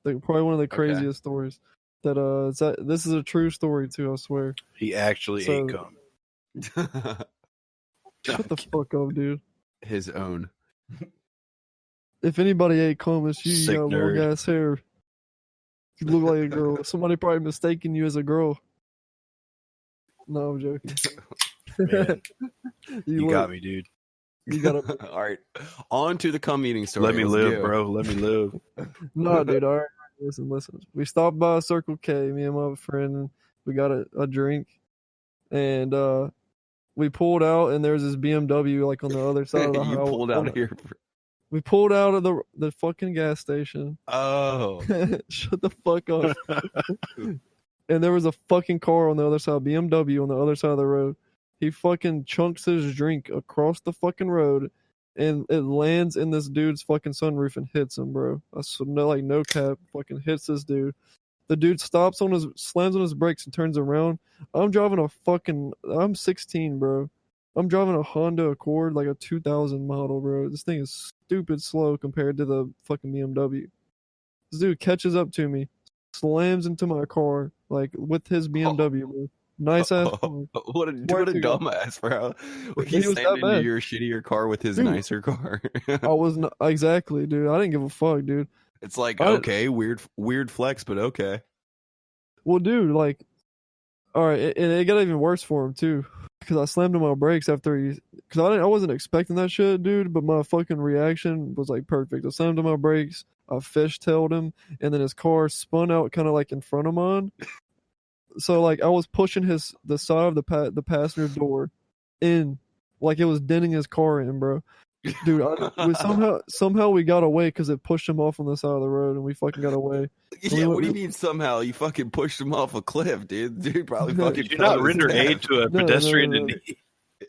Like probably one of the Okay. craziest stories. This is a true story too. I swear. He actually So- ate cum. Shut the fuck up, dude. His own. If anybody ate cum, it's you. You Sick got long nerd. ass hair. You look like a girl. Somebody probably mistaken you as a girl. No, I'm joking. Man, you got me, dude. You gotta. All right, on to the cum eating story. Let me Let's live, go. bro. Let me live. No, dude. All right. Listen. We stopped by Circle K, me and my friend, and we got a drink, and we pulled out, and there was this BMW like on the other side of the You highway. pulled out of here. We pulled out of the fucking gas station. Oh, Shut the fuck up. And there was a fucking car on the other side, BMW on the other side of the road. He fucking chunks his drink across the fucking road, and it lands in this dude's fucking sunroof and hits him, bro. No cap, fucking hits this dude. The dude slams on his brakes and turns around. I'm 16, bro. I'm driving a Honda Accord, like a 2000 model, bro. This thing is stupid slow compared to the fucking BMW. This dude catches up to me, slams into my car, like with his BMW, bro. Nice ass car. what a dumbass, bro. He He was slammed that into bad. your shittier car with his Dude. nicer car. I was not exactly, dude. I didn't give a fuck, dude. It's like, I- okay, weird flex, but okay. Well, dude, like, all right, and it got even worse for him too, because I slammed on my brakes because I wasn't expecting that shit, dude. But my fucking reaction was like perfect. I slammed on my brakes, I fishtailed him, and then his car spun out kind of like in front of mine. So like I was pushing the side of the passenger door in, like it was denting his car in, bro. Dude, somehow we got away because it pushed him off on the side of the road, and we fucking got away. Yeah, what do you mean somehow? You fucking pushed him off a cliff, dude. Dude probably No, fucking Did you fell not to his render death. aid to a No, pedestrian no, in no. need?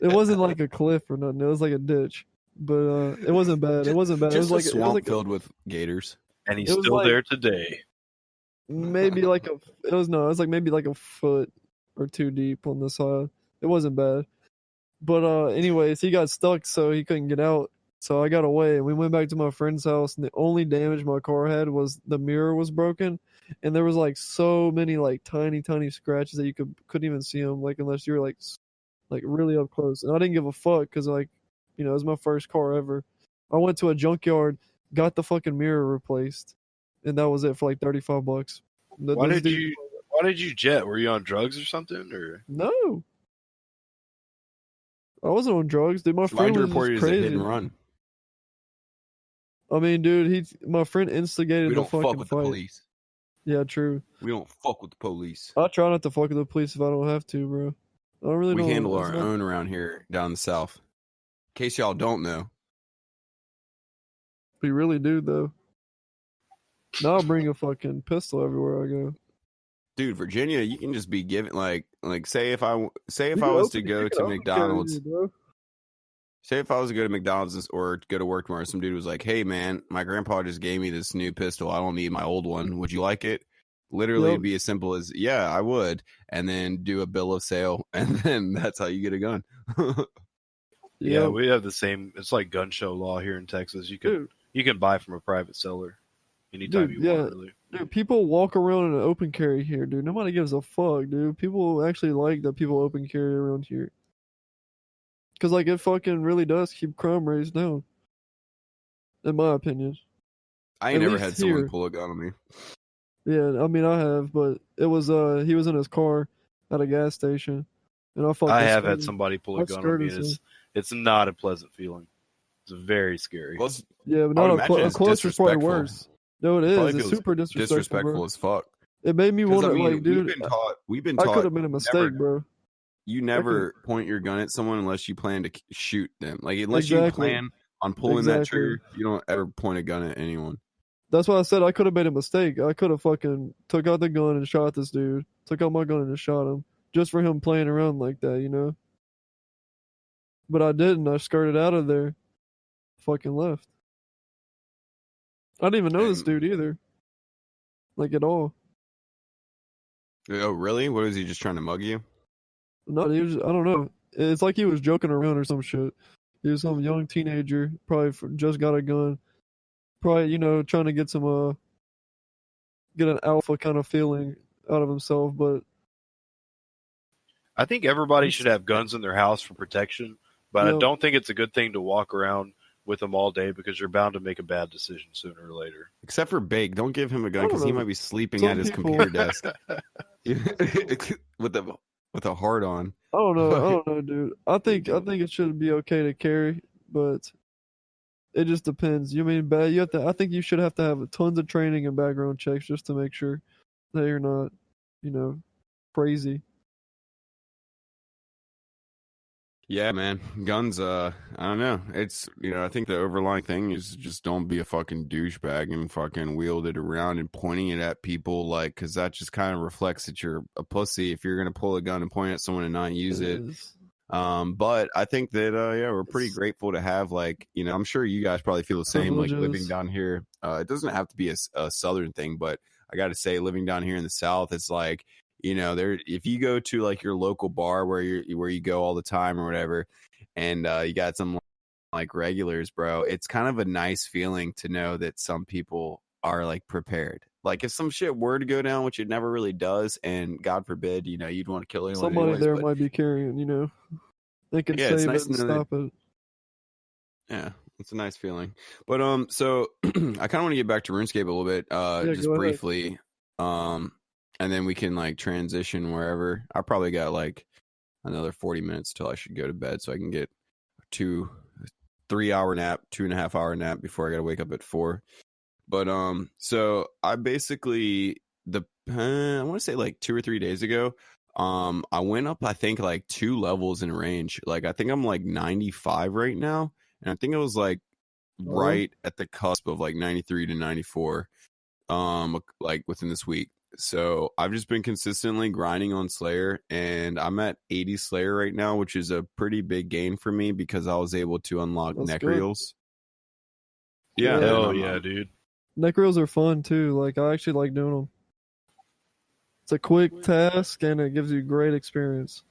It wasn't like a cliff or nothing. It was like a ditch, but it wasn't bad. It wasn't bad. It Just was like a swamp filled with gators. And he's It was still like- there today. maybe like it was like maybe like a foot or two deep on the side. It wasn't bad. But anyways, he got stuck, so he couldn't get out. So I got away, and we went back to my friend's house. And the only damage my car had was the mirror was broken, and there was like so many like tiny scratches that you couldn't even see them, like unless you were like really up close. And I didn't give a fuck because like it was my first car ever. I went to a junkyard, got the fucking mirror replaced, and that was it for like $35. Why did you jet? Were you on drugs or something? Or No. I wasn't on drugs, dude. My friend was reported just as a hit crazy. and run. I mean, dude, my friend instigated We the don't fucking fuck with fight. the police. Yeah, true. We don't fuck with the police. I try not to fuck with the police if I don't have to, bro. I don't really We know. handle our own around here down the south. In case y'all don't know. We really do, though. Now I'll bring a fucking pistol everywhere I go. Dude, Virginia, you can just be given like say if I You was can to go you to can open carry McDonald's. me, bro. Say if I was to go to McDonald's or go to work tomorrow, some dude was like, "Hey man, my grandpa just gave me this new pistol. I don't need my old one. Would you like it?" Literally, it'd be as simple as, "Yeah, I would," and then do a bill of sale, and then that's how you get a gun. yeah, we have the same. It's like gun show law here in Texas. You can buy from a private seller anytime you want. Really. Dude, people walk around in an open carry here, dude. Nobody gives a fuck, dude. People actually like that people open carry around here. Because, like, it fucking really does keep crime rates down. In my opinion. I ain't At never least had someone here. pull a gun on me. Yeah, I mean, I have, but it was, he was in his car at a gas station. And I have had somebody pull a gun on me, and it's not a pleasant feeling. It's very scary. Well, yeah, but not a close is probably worse. No, it is. It's super disrespectful, as fuck. It made me want to, like, dude. We've been taught. I could have been a mistake, bro. You never point your gun at someone unless you plan to shoot them. Like, unless you plan on pulling that trigger, you don't ever point a gun at anyone. That's why I said I could have made a mistake. I could have fucking took out the gun and shot this dude. Took out my gun and just shot him. Just for him playing around like that, But I didn't. I skirted out of there. Fucking left. I didn't even know this dude either. Like, at all. Oh, really? What, was he just trying to mug you? No, he was, I don't know. It's like he was joking around or some shit. He was some young teenager, probably just got a gun. Probably, trying to get some, get an alpha kind of feeling out of himself, but. I think everybody should have guns in their house for protection, but I don't think it's a good thing to walk around with them all day because you're bound to make a bad decision sooner or later. Except for Bake. Don't give him a gun because he might be sleeping at his computer desk. With a heart on. I don't know, dude. I think it should be okay to carry, but it just depends. You mean bad? I think you should have to have tons of training and background checks just to make sure that you're not, crazy. Yeah, man. Guns, I don't know. It's, I think the overlying thing is just don't be a fucking douchebag and fucking wield it around and pointing it at people, like, because that just kind of reflects that you're a pussy if you're going to pull a gun and point at someone and not use it. But I think that, we're pretty grateful to have, like, I'm sure you guys probably feel the same, like, living down here. It doesn't have to be a southern thing, but I got to say, living down here in the South, it's like, if you go to like your local bar where you go all the time or whatever, and you got some like regulars, bro, it's kind of a nice feeling to know that some people are like prepared. Like if some shit were to go down, which it never really does, and God forbid, you'd want to kill anyone. Somebody anyways, there might be carrying, they can save it and stop it. Yeah, it's a nice feeling. But so I kind of want to get back to RuneScape a little bit, just briefly. And then we can like transition wherever. I probably got like another 40 minutes till I should go to bed, so I can get 2-3 hour nap, 2.5 hour nap before I got to wake up at 4. But so I basically I want to say like 2 or 3 days ago, I went up I think like 2 levels in range. Like I think I'm like 95 right now, and I think it was like right at the cusp of like 93 to 94, like within this week. So I've just been consistently grinding on Slayer, and I'm at 80 Slayer right now, which is a pretty big gain for me because I was able to unlock neck reels. Yeah, hell yeah, dude. Neck reels are fun too. Like I actually like doing them. It's a quick task and it gives you great experience.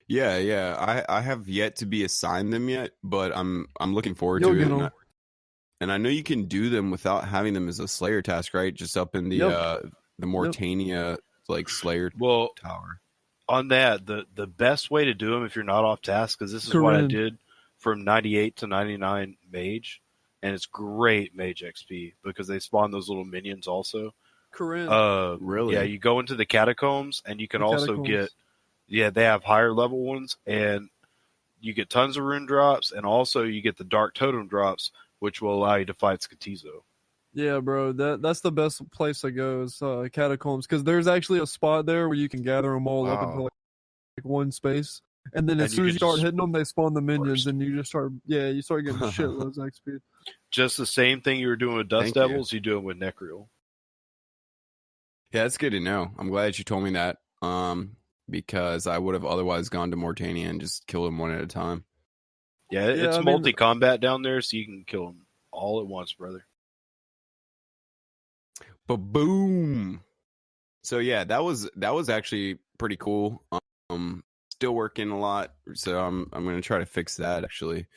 Yeah. I have yet to be assigned them yet, but I'm looking forward You'll to get it. them. And I know you can do them without having them as a Slayer task, right? Just up in the Mortania like Slayer tower. On that, the best way to do them if you're not off task, because this is what I did from 98 to 99 mage, and it's great mage XP because they spawn those little minions also. Corinne. Really? Yeah, you go into the catacombs, and you can also get, they have higher level ones, and you get tons of rune drops, and also you get the dark totem drops, which will allow you to fight Skatizo. Yeah, bro, that's the best place to go is catacombs, because there's actually a spot there where you can gather them all up into like one space, and then as soon as you start hitting them, they spawn the minions, and you just start getting shitloads of XP. Just the same thing you were doing with Dust Devils, you do it with Necreal. Yeah, that's good to know. I'm glad that you told me that, because I would have otherwise gone to Mortania and just killed them one at a time. Yeah, it's multi-combat down there, so you can kill them all at once, brother. But boom. So yeah, that was actually pretty cool. Still working a lot, so I'm gonna try to fix that actually,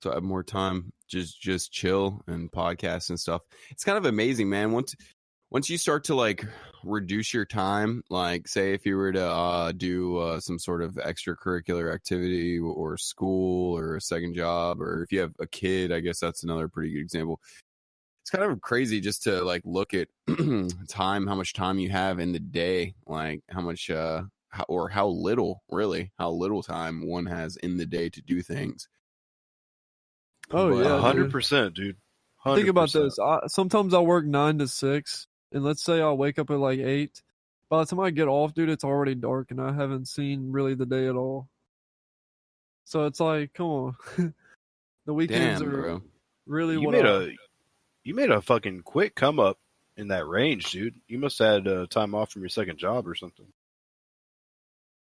so I have more time, just chill and podcast and stuff. It's kind of amazing, man. Once you start to like reduce your time, like say if you were to do some sort of extracurricular activity or school or a second job, or if you have a kid, I guess that's another pretty good example. It's kind of crazy just to like look at time, how much time you have in the day, like how much how little time one has in the day to do things. Oh yeah, 100%, dude. 100%. Think about this. Sometimes I work 9 to 6, and let's say I'll wake up at like 8. By the time I get off, dude, it's already dark, and I haven't seen really the day at all. So it's like, come on, the weekends are really You made a fucking quick come up in that range, dude. You must have had time off from your second job or something.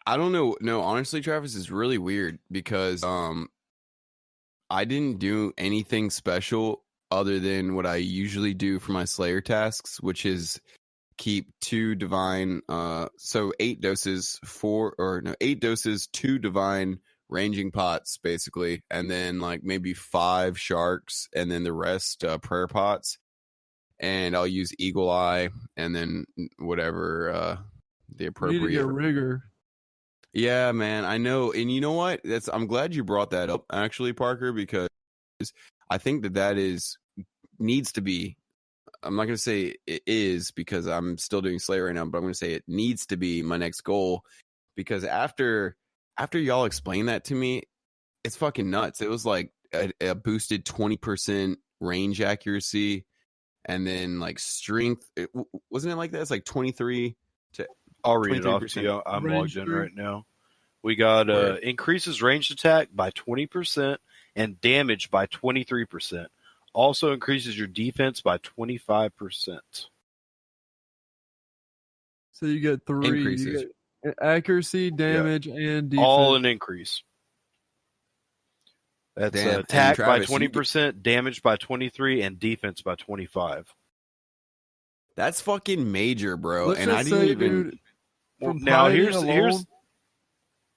I don't know. No, honestly, Travis, is really weird because I didn't do anything special other than what I usually do for my Slayer tasks, which is keep 2 divine, so 8 doses, 8 doses, 2 divine ranging pots, basically, and then like maybe 5 sharks, and then the rest prayer pots. And I'll use Eagle Eye, and then whatever the appropriate. You need to get rigor. Yeah, man, I know. And you know what? I'm glad you brought that up, actually, Parker, because I think that needs to be. I'm not going to say it is because I'm still doing Slayer right now, but I'm going to say it needs to be my next goal, because after y'all explained that to me, it's fucking nuts. It was like a boosted 20% range accuracy, and then like strength. Wasn't it like that? It's like 23 to. I'll read it off to you. I'm logged in right now. We got increases ranged attack by 20% and damage by 23%. Also increases your defense by 25%. So you get 3 increases. You get accuracy, damage, and defense. All an increase. That's attack Travis, by 20%, damage by 23%, and defense by 25%. That's fucking major, bro. Let's and I didn't even. Dude, from now here's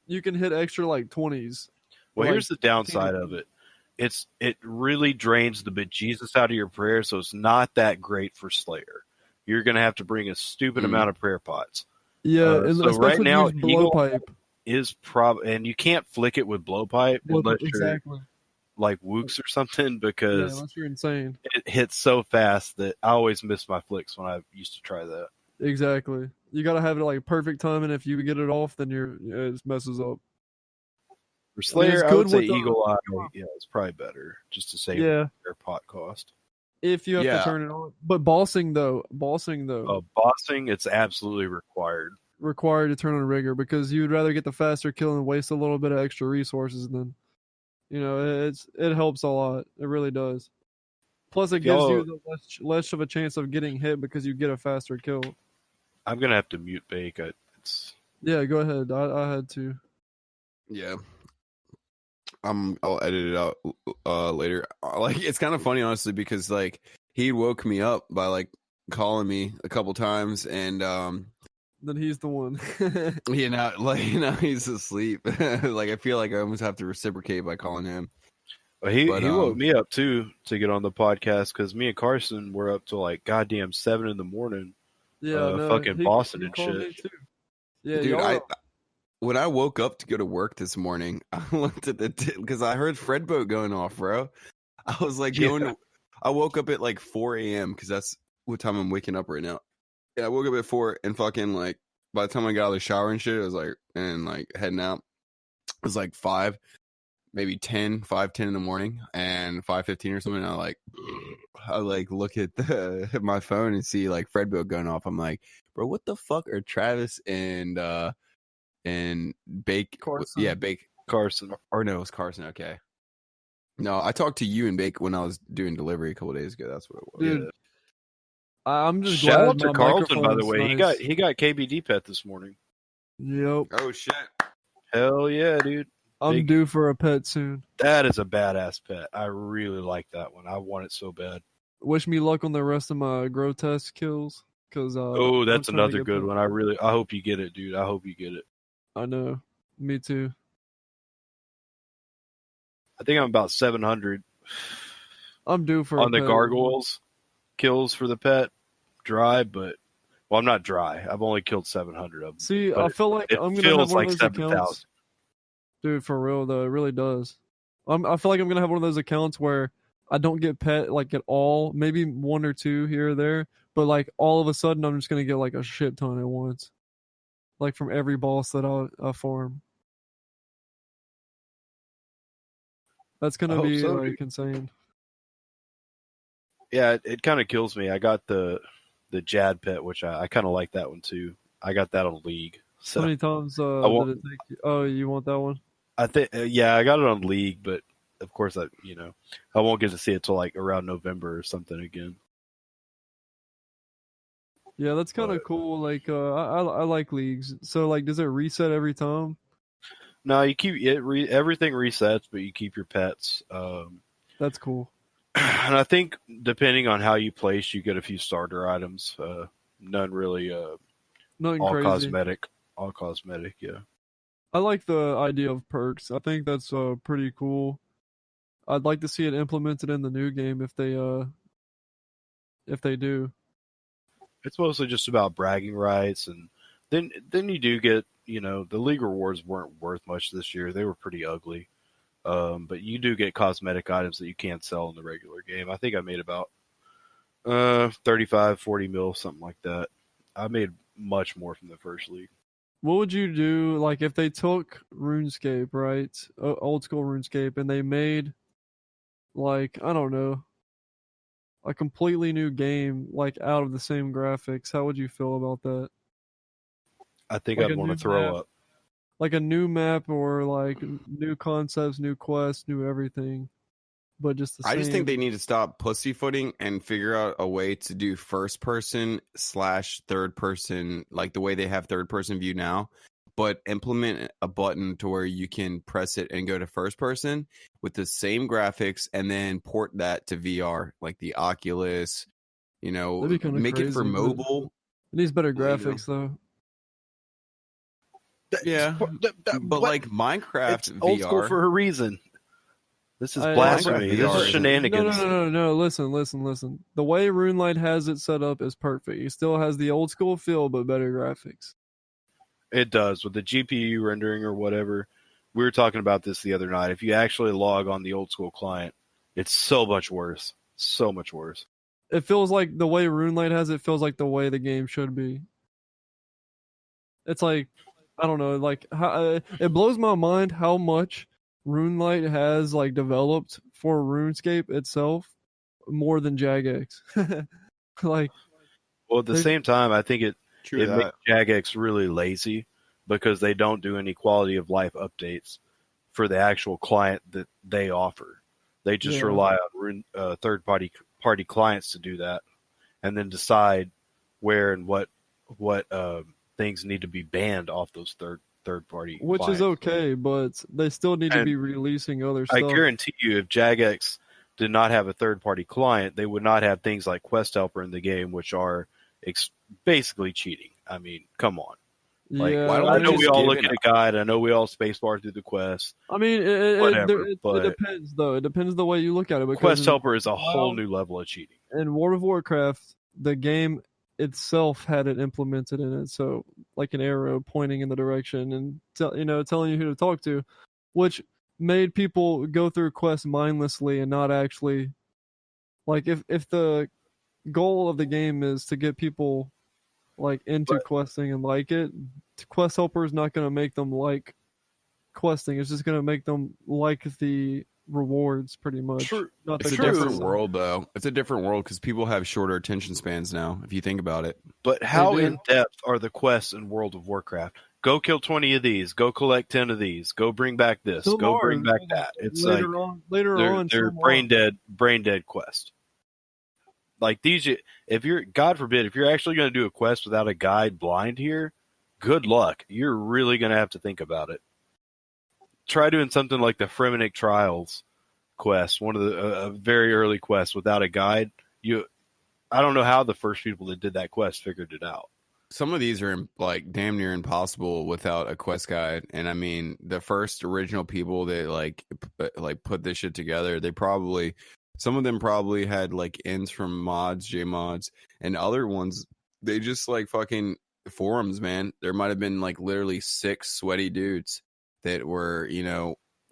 you can hit extra like 20s. Well, here's the downside of it. It really drains the bejesus out of your prayer, so it's not that great for Slayer. You're gonna have to bring a stupid amount of prayer pots. Yeah, and so right now blowpipe is and you can't flick it with blowpipe unless you're like Wooks or something, because unless you're insane. It hits so fast that I always miss my flicks when I used to try that. Exactly. You gotta have it like perfect time, and if you get it off, then it messes up. For Slayer, I would say Eagle Eye. Yeah, it's probably better just to save their pot cost. If you have to turn it on. But bossing though. Bossing, it's absolutely required. Required to turn on rigor, because you'd rather get the faster kill and waste a little bit of extra resources than, it helps a lot. It really does. Plus, it gives you the less of a chance of getting hit because you get a faster kill. I'm gonna have to mute Bake. Yeah, go ahead. I had to. Yeah. I'll edit it out later. Like, it's kind of funny, honestly, because like he woke me up by like calling me a couple times, and Then he's the one. he's asleep. Like I feel like I almost have to reciprocate by calling him. But he woke me up too to get on the podcast because me and Carson were up till like goddamn 7 a.m. Fucking Boston and shit. Yeah, dude, when I woke up to go to work this morning, I looked at because I heard Fred boat going off, bro. I was like I woke up at like 4 a.m. because that's what time I'm waking up right now. Yeah, I woke up at 4 and fucking like by the time I got out of the shower and shit, it was like and like heading out. It was like 5, maybe 10 in the morning and 5:15 or something. And I look at my phone and see like Fred boat going off. I'm like, bro, what the fuck are Travis and Bake Carson? Yeah, Bake Carson. Or no, it was Carson. Okay. No, I talked to you and Bake when I was doing delivery a couple days ago. That's what it was. Dude, I'm just shout glad out to my Carlton, by the microphone's way. nice. He got KBD pet this morning. Yep. Oh shit. Hell yeah, dude. I'm due for a pet soon. That is a badass pet. I really like that one. I want it so bad. Wish me luck on the rest of my grotesque kills. Cause oh, that's I'm trying to another get good pet. one. I hope you get it, dude. I hope you get it. I know. Me too. I think I'm about 700 I'm due for on a the pet. gargoyles kills for the pet. Dry, but I'm not dry. I've only killed 700 of them. See, but I feel like it I'm gonna feels have one like of those 7,000. accounts. Dude, for real though, it really does. I feel like I'm gonna have one of those accounts where I don't get pet like at all, maybe one or two here or there, but like all of a sudden I'm just gonna get like a shit ton at once, like from every boss that I farm. That's I gonna hope be so, like dude. insane. Yeah, it kind of kills me. I got the Jad pet, which I kind of like that one too. I got that on League. So How many times want- did it take you? Oh, you want that one? I think yeah, I got it on League, but of course I won't get to see it till like around November or something again. Yeah, that's kind of cool. Like I like leagues. So like, does it reset every time? No, you keep it. Everything resets, but you keep your pets. That's cool. And I think depending on how you place, you get a few starter items. None really. Nothing All crazy. cosmetic. All cosmetic. Yeah. I like the idea of perks. I think that's pretty cool. I'd like to see it implemented in the new game if they do. It's mostly just about bragging rights, and then you do get the league rewards weren't worth much this year. They were pretty ugly. But you do get cosmetic items that you can't sell in the regular game. I think I made about 35, 40 mil, something like that. I made much more from the first league. What would you do like if they took RuneScape, right? Old school RuneScape, and they made like, I don't know, a completely new game like out of the same graphics? How would you feel about that? I think Like I'd a want to new throw map. up. Like a new map or like new concepts, new quests, new everything, but just the same. I just think they need to stop pussyfooting and figure out a way to do first person / third person, like the way they have third person view now, but implement a button to where you can press it and go to first person with the same graphics and then port that to VR, like the Oculus, That'd be kinda make it for crazy, but mobile. It needs better Well, graphics though. Yeah, but like Minecraft it's VR. old school for a reason. This is I- blasphemy. Minecraft This VR is isn't- shenanigans. No. Listen. The way RuneLight has it set up is perfect. It still has the old school feel, but better graphics. It does with the GPU rendering or whatever. We were talking about this the other night. If you actually log on the old school client, it's so much worse. So much worse. It feels like the way RuneLight has it feels like the way the game should be. It's like, I don't know, like how, it blows my mind how much RuneLight has like developed for RuneScape itself more than Jagex. Like, Well, at the There's- same time, I think it True that. makes Jagex really lazy because they don't do any quality of life updates for the actual client that they offer. They just Yeah. rely on third party clients to do that, and then decide where and what things need to be banned off those third party. which is clients. okay, but they still need to And be releasing other stuff. I guarantee you, if Jagex did not have a third-party client, they would not have things like Quest Helper in the game, which are basically cheating. I mean, come on. Like, Yeah, why don't I they know just we all give look it at a guide. I know we all spacebar through the quest. I mean, Whatever, it but depends though. It depends the way you look at it. Because Quest in Helper is a whole WoW, new level of cheating. in World of Warcraft, the game itself had it implemented in it, so like an arrow pointing in the direction and telling you who to talk to, which made people go through quests mindlessly and not actually like if the goal of the game is to get people like into questing and like it, Quest Helper is not going to make them like questing. It's just going to make them like the rewards pretty much. True. Not It's the a different quests. world, though. It's a different world because people have shorter attention spans now, if you think about it. But how do. in depth are the quests in World of Warcraft? Go kill 20 of these. Go collect 10 of these. Go bring back this. Some Go are. bring back that. It's later like on, they're some brain are. dead quest. Like these, if you're, God forbid, if you're actually going to do a quest without a guide blind here, good luck. You're really going to have to think about it. Try doing something like the Fremenic Trials quest, one of the a very early quest without a guide. I don't know how the first people that did that quest figured it out. Some of these are like damn near impossible without a quest guide. And I mean, the first original people that like put this shit together, some of them probably had like ends from JMods, and other ones, they just like fucking forums, man. There might have been like literally 6 sweaty dudes that were,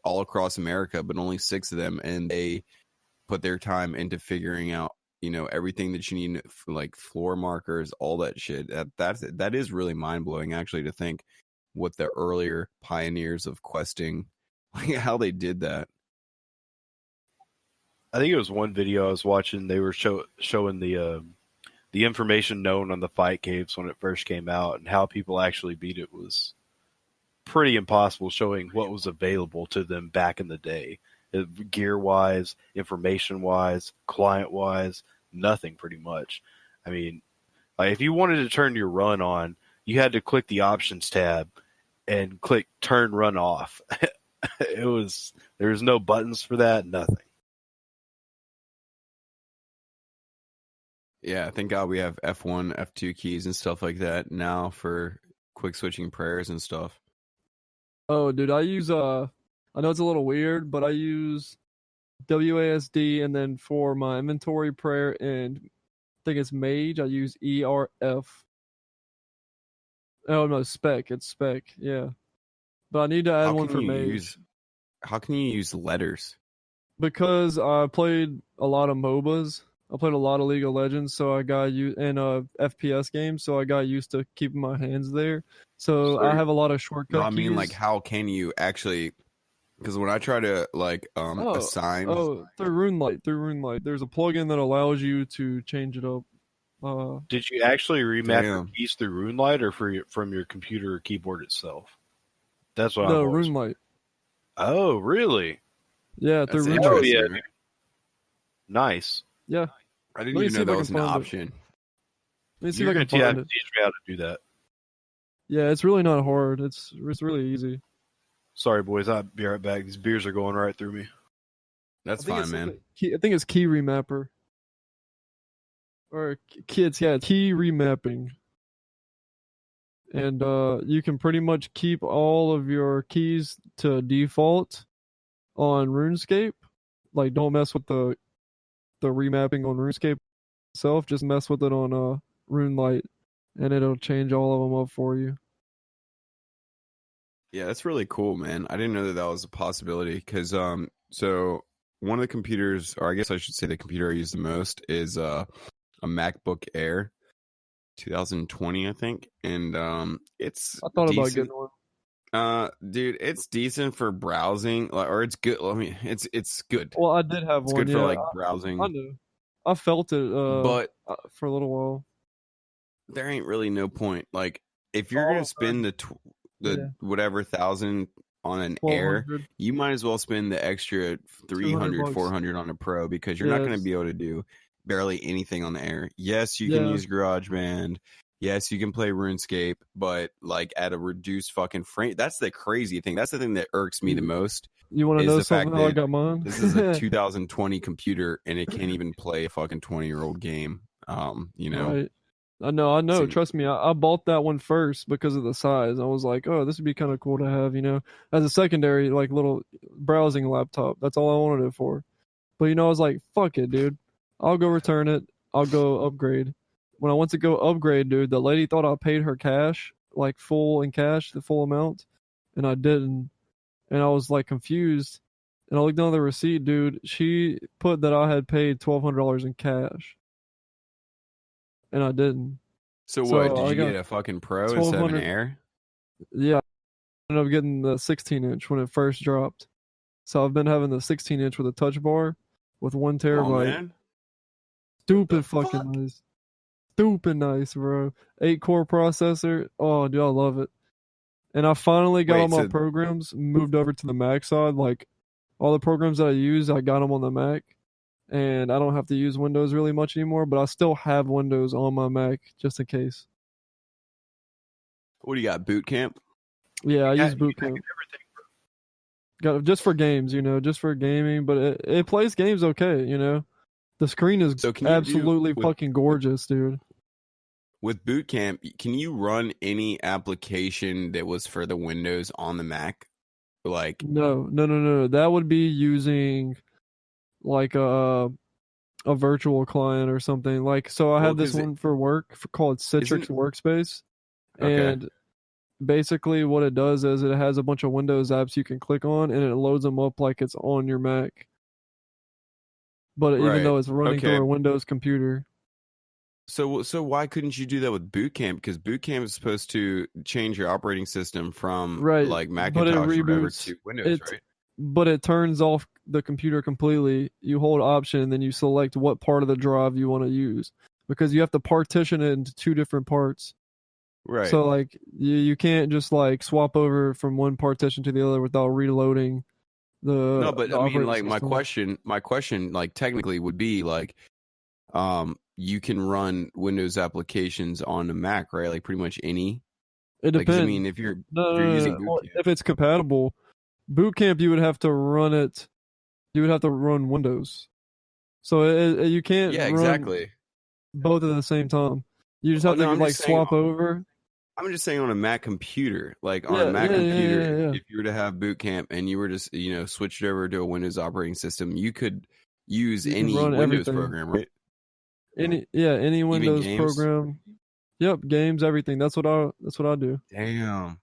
all across America, but only 6 of them. And they put their time into figuring out, everything that you need, like floor markers, all that shit. That is really mind blowing, actually, to think what the earlier pioneers of questing, like how they did that. I think it was one video I was watching. They were showing the information known on the fight caves when it first came out and how people actually beat it was pretty impossible, showing what was available to them back in the day. Gear wise, information wise, client wise, nothing pretty much. I mean, like if you wanted to turn your run on, you had to click the options tab and click turn run off. There was no buttons for that, nothing. Yeah, thank God we have F1, F2 keys and stuff like that now for quick switching prayers and stuff. Oh, dude, I use I know it's a little weird, but I use WASD, and then for my inventory prayer and I think it's mage, I use ERF. Oh no, spec. It's spec. Yeah, but I need to add one for mage. How can you use letters? Because I played a lot of MOBAs. I played a lot of League of Legends, so I got used in FPS games, so I got used to keeping my hands there. So I have a lot of shortcut I mean, keys. like, how can you actually? Because when I try to assign, through RuneLight, there's a plugin that allows you to change it up. Did you actually remap your keys through RuneLight or from your computer or keyboard itself? That's what No, RuneLight. Oh, really? Yeah, through That's RuneLight. Oh, yeah. Nice. Yeah. I didn't even know that was an option. Let me see You're if I going can to find teach it. me how to do that. Yeah, it's really not hard. It's really easy. Sorry, boys. I'll be right back. These beers are going right through me. That's fine, man. I think it's key remapper. Or key remapping. And you can pretty much keep all of your keys to default on RuneScape. Like, don't mess with the remapping on RuneScape itself. Just mess with it on RuneLight, and it'll change all of them up for you. Yeah, that's really cool, man. I didn't know that was a possibility because so one of the computers, or I guess I should say the computer I use the most is a MacBook Air 2020, I think, and it's I thought decent. about getting one. Dude, it's decent for browsing, or it's good. I mean, it's good. Well, I did have It's one. good for like browsing. I knew. I felt it, but for a little while. There ain't really no point. Like, if you're gonna spend the whatever 1,000 on an Air, you might as well spend the extra 300, 400 on a Pro because you're not gonna be able to do barely anything on the Air. Yes, you can use GarageBand. Yes, you can play RuneScape, but like at a reduced fucking frame. That's the crazy thing. That's the thing that irks me the most. You want to Is know the fact something? How I that got mine? this is a 2020 computer and it can't even play a fucking 20-year-old game. You know. Right. I know. Seem- Trust me, I bought that one first because of the size. I was like, oh, this would be kind of cool to have, as a secondary, like little browsing laptop. That's all I wanted it for. But I was like, fuck it, dude. I'll go return it. I'll go upgrade. When I went to go upgrade, dude, the lady thought I paid her cash, like full in cash, the full amount, and I didn't. And I was like confused. And I looked down the receipt, dude. She put that I had paid $1,200 in cash. And I didn't. So what? So I Did you got get a fucking Pro instead of an 1,200 Air? Yeah, I ended up getting the 16-inch when it first dropped. So I've been having the 16-inch with a touch bar with 1 Come on, terabyte. man. Stupid What the fucking fuck? nice. Stupid nice, bro. 8-core processor. Oh, dude, I love it. And I finally got Wait, all my so- programs moved over to the Mac side. Like, all the programs that I use, I got them on the Mac. And I don't have to use Windows really much anymore, but I still have Windows on my Mac just in case. What do you got? Boot Camp? Yeah, I Yeah, use Boot Camp. Got it just for games, just for gaming, but it plays games okay, The screen is So can you do absolutely with- fucking gorgeous, dude. With Boot Camp, can you run any application that was for the Windows on the Mac? Like, No. That would be using like a virtual client or something. Like, so I Well, have this 'cause one for work called Citrix Isn't- Workspace. Okay. And basically what it does is it has a bunch of Windows apps you can click on and it loads them up like it's on your Mac. But even Right. though it's running through Okay. a Windows computer. So why couldn't you do that with Boot Camp? Because Boot Camp is supposed to change your operating system from Right, like but it Macintosh or whatever reboots. to Windows, right? But it turns off the computer completely. You hold Option and then you select what part of the drive you want to use because you have to partition it into 2 different parts. Right. So like you can't just like swap over from one partition to the other without reloading the. No, but the I mean, operating like system. my question, like technically would be like, you can run Windows applications on a Mac, right? Like pretty much any. It Like, 'cause, depends. I mean, if you're No. using Boot Well, Camp, if it's compatible, Boot Camp you would have to run it. You would have to run Windows. So you can't yeah, run exactly. both at the same time. You just Oh, have to no, I'm like just saying- swap over. I'm just saying on a Mac computer, like on Yeah, a Mac yeah, computer, yeah. if you were to have Boot Camp and you were just, switched over to a Windows operating system, you could use You can any run Windows everything. program, right? Any Windows games? program. Yep, games, everything. That's what I do. Damn.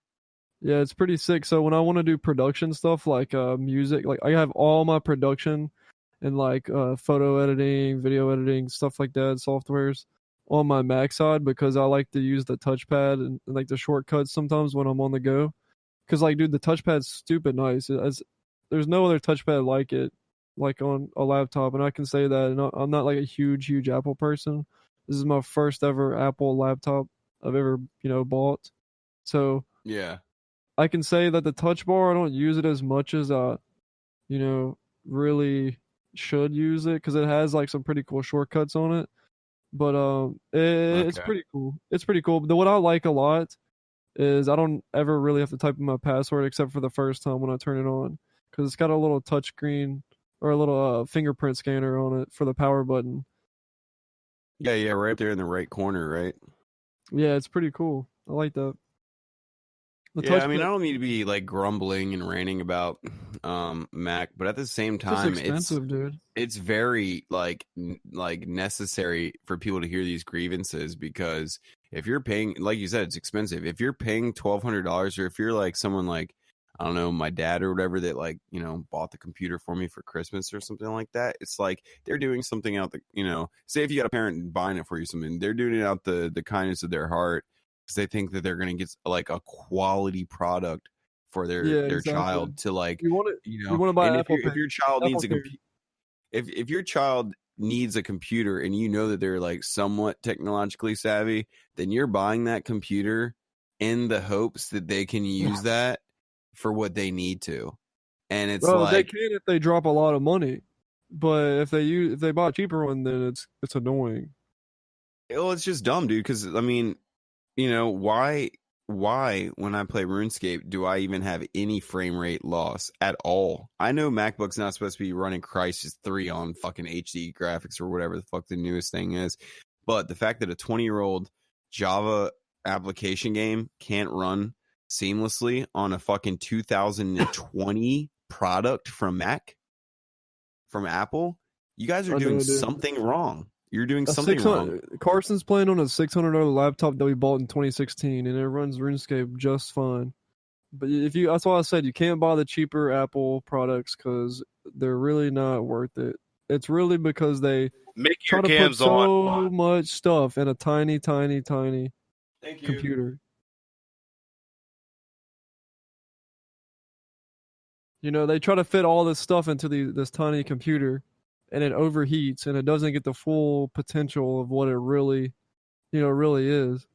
Yeah, it's pretty sick. So when I want to do production stuff like music, like I have all my production and like photo editing, video editing, stuff like that, softwares on my Mac side because I like to use the touchpad and like the shortcuts sometimes when I'm on the go. Cause like, dude, the touchpad's stupid nice. There's no other touchpad like it, like on a laptop, and I can say that. And I'm not like a huge Apple person. This is my first ever Apple laptop I've ever bought. So Yeah. I can say that the touch bar, I don't use it as much as I, really should use it because it has like some pretty cool shortcuts on it. But it's Okay. pretty cool. It's pretty cool. But what I like a lot is I don't ever really have to type in my password except for the first time when I turn it on because it's got a little touch screen or a little fingerprint scanner on it for the power button. Yeah, right up there in the right corner, right? Yeah, it's pretty cool. I like that. The Yeah, I touchpad- mean, I don't need to be like grumbling and ranting about Mac, but at the same it's time, expensive, dude. it's very like necessary for people to hear these grievances because if you're paying, like you said, it's expensive. If you're paying $1,200, or if you're like someone like, I don't know, my dad or whatever that like, bought the computer for me for Christmas or something like that, it's like they're doing something out the, say if you got a parent buying it for you, something, they're doing it out the kindness of their heart because they think that they're going to get like a quality product for their exactly. child to like, You want to buy and Apple if your child Apple needs a Care. computer, if your child needs a computer and you know that they're like somewhat technologically savvy, then you're buying that computer in the hopes that they can use that for what they need to. And it's Well, they like, can if they drop a lot of money, but if they buy a cheaper one, then it's annoying. well, it's just dumb, dude. Because I mean, you know, why when I play RuneScape do I even have any frame rate loss at all? I know MacBook's not supposed to be running Crysis 3 on fucking HD graphics or whatever the fuck the newest thing is, but the fact that a 20-year-old Java application game can't run seamlessly on a fucking 2020 product from Apple, you guys are doing something wrong. You're doing something wrong. Carson's playing on a $600 laptop that we bought in 2016, and it runs RuneScape just fine. But that's why I said you can't buy the cheaper Apple products because they're really not worth it. It's really because they try to put so much stuff in a tiny, tiny, tiny computer. You know, they try to fit all this stuff into this tiny computer, and it overheats, and it doesn't get the full potential of what it really is.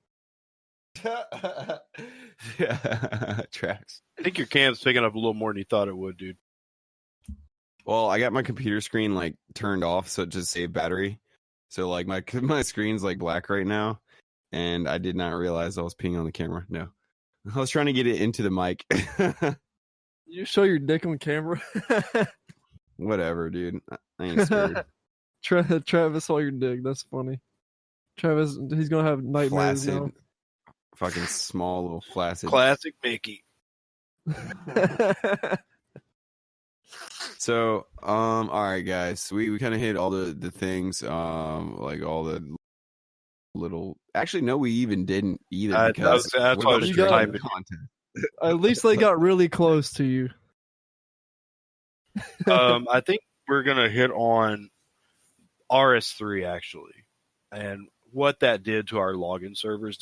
Yeah, tracks. I think your cam's picking up a little more than you thought it would, dude. Well, I got my computer screen like turned off, so it just saved battery. So like my screen's like black right now, and I did not realize I was peeing on the camera. No, I was trying to get it into the mic. You show your dick on camera. Whatever, dude. I ain't scared. Travis saw your dick. That's funny. Travis, he's gonna have nightmares flaccid, now. Fucking small little flaccid. Classic Mickey. So, all right, guys. We kind of hit all the things, like all the little. Actually, no, we even didn't either. Because that's why I was typing content. At least they got really close to you. I think we're gonna hit on RS3 actually, and what that did to our login servers.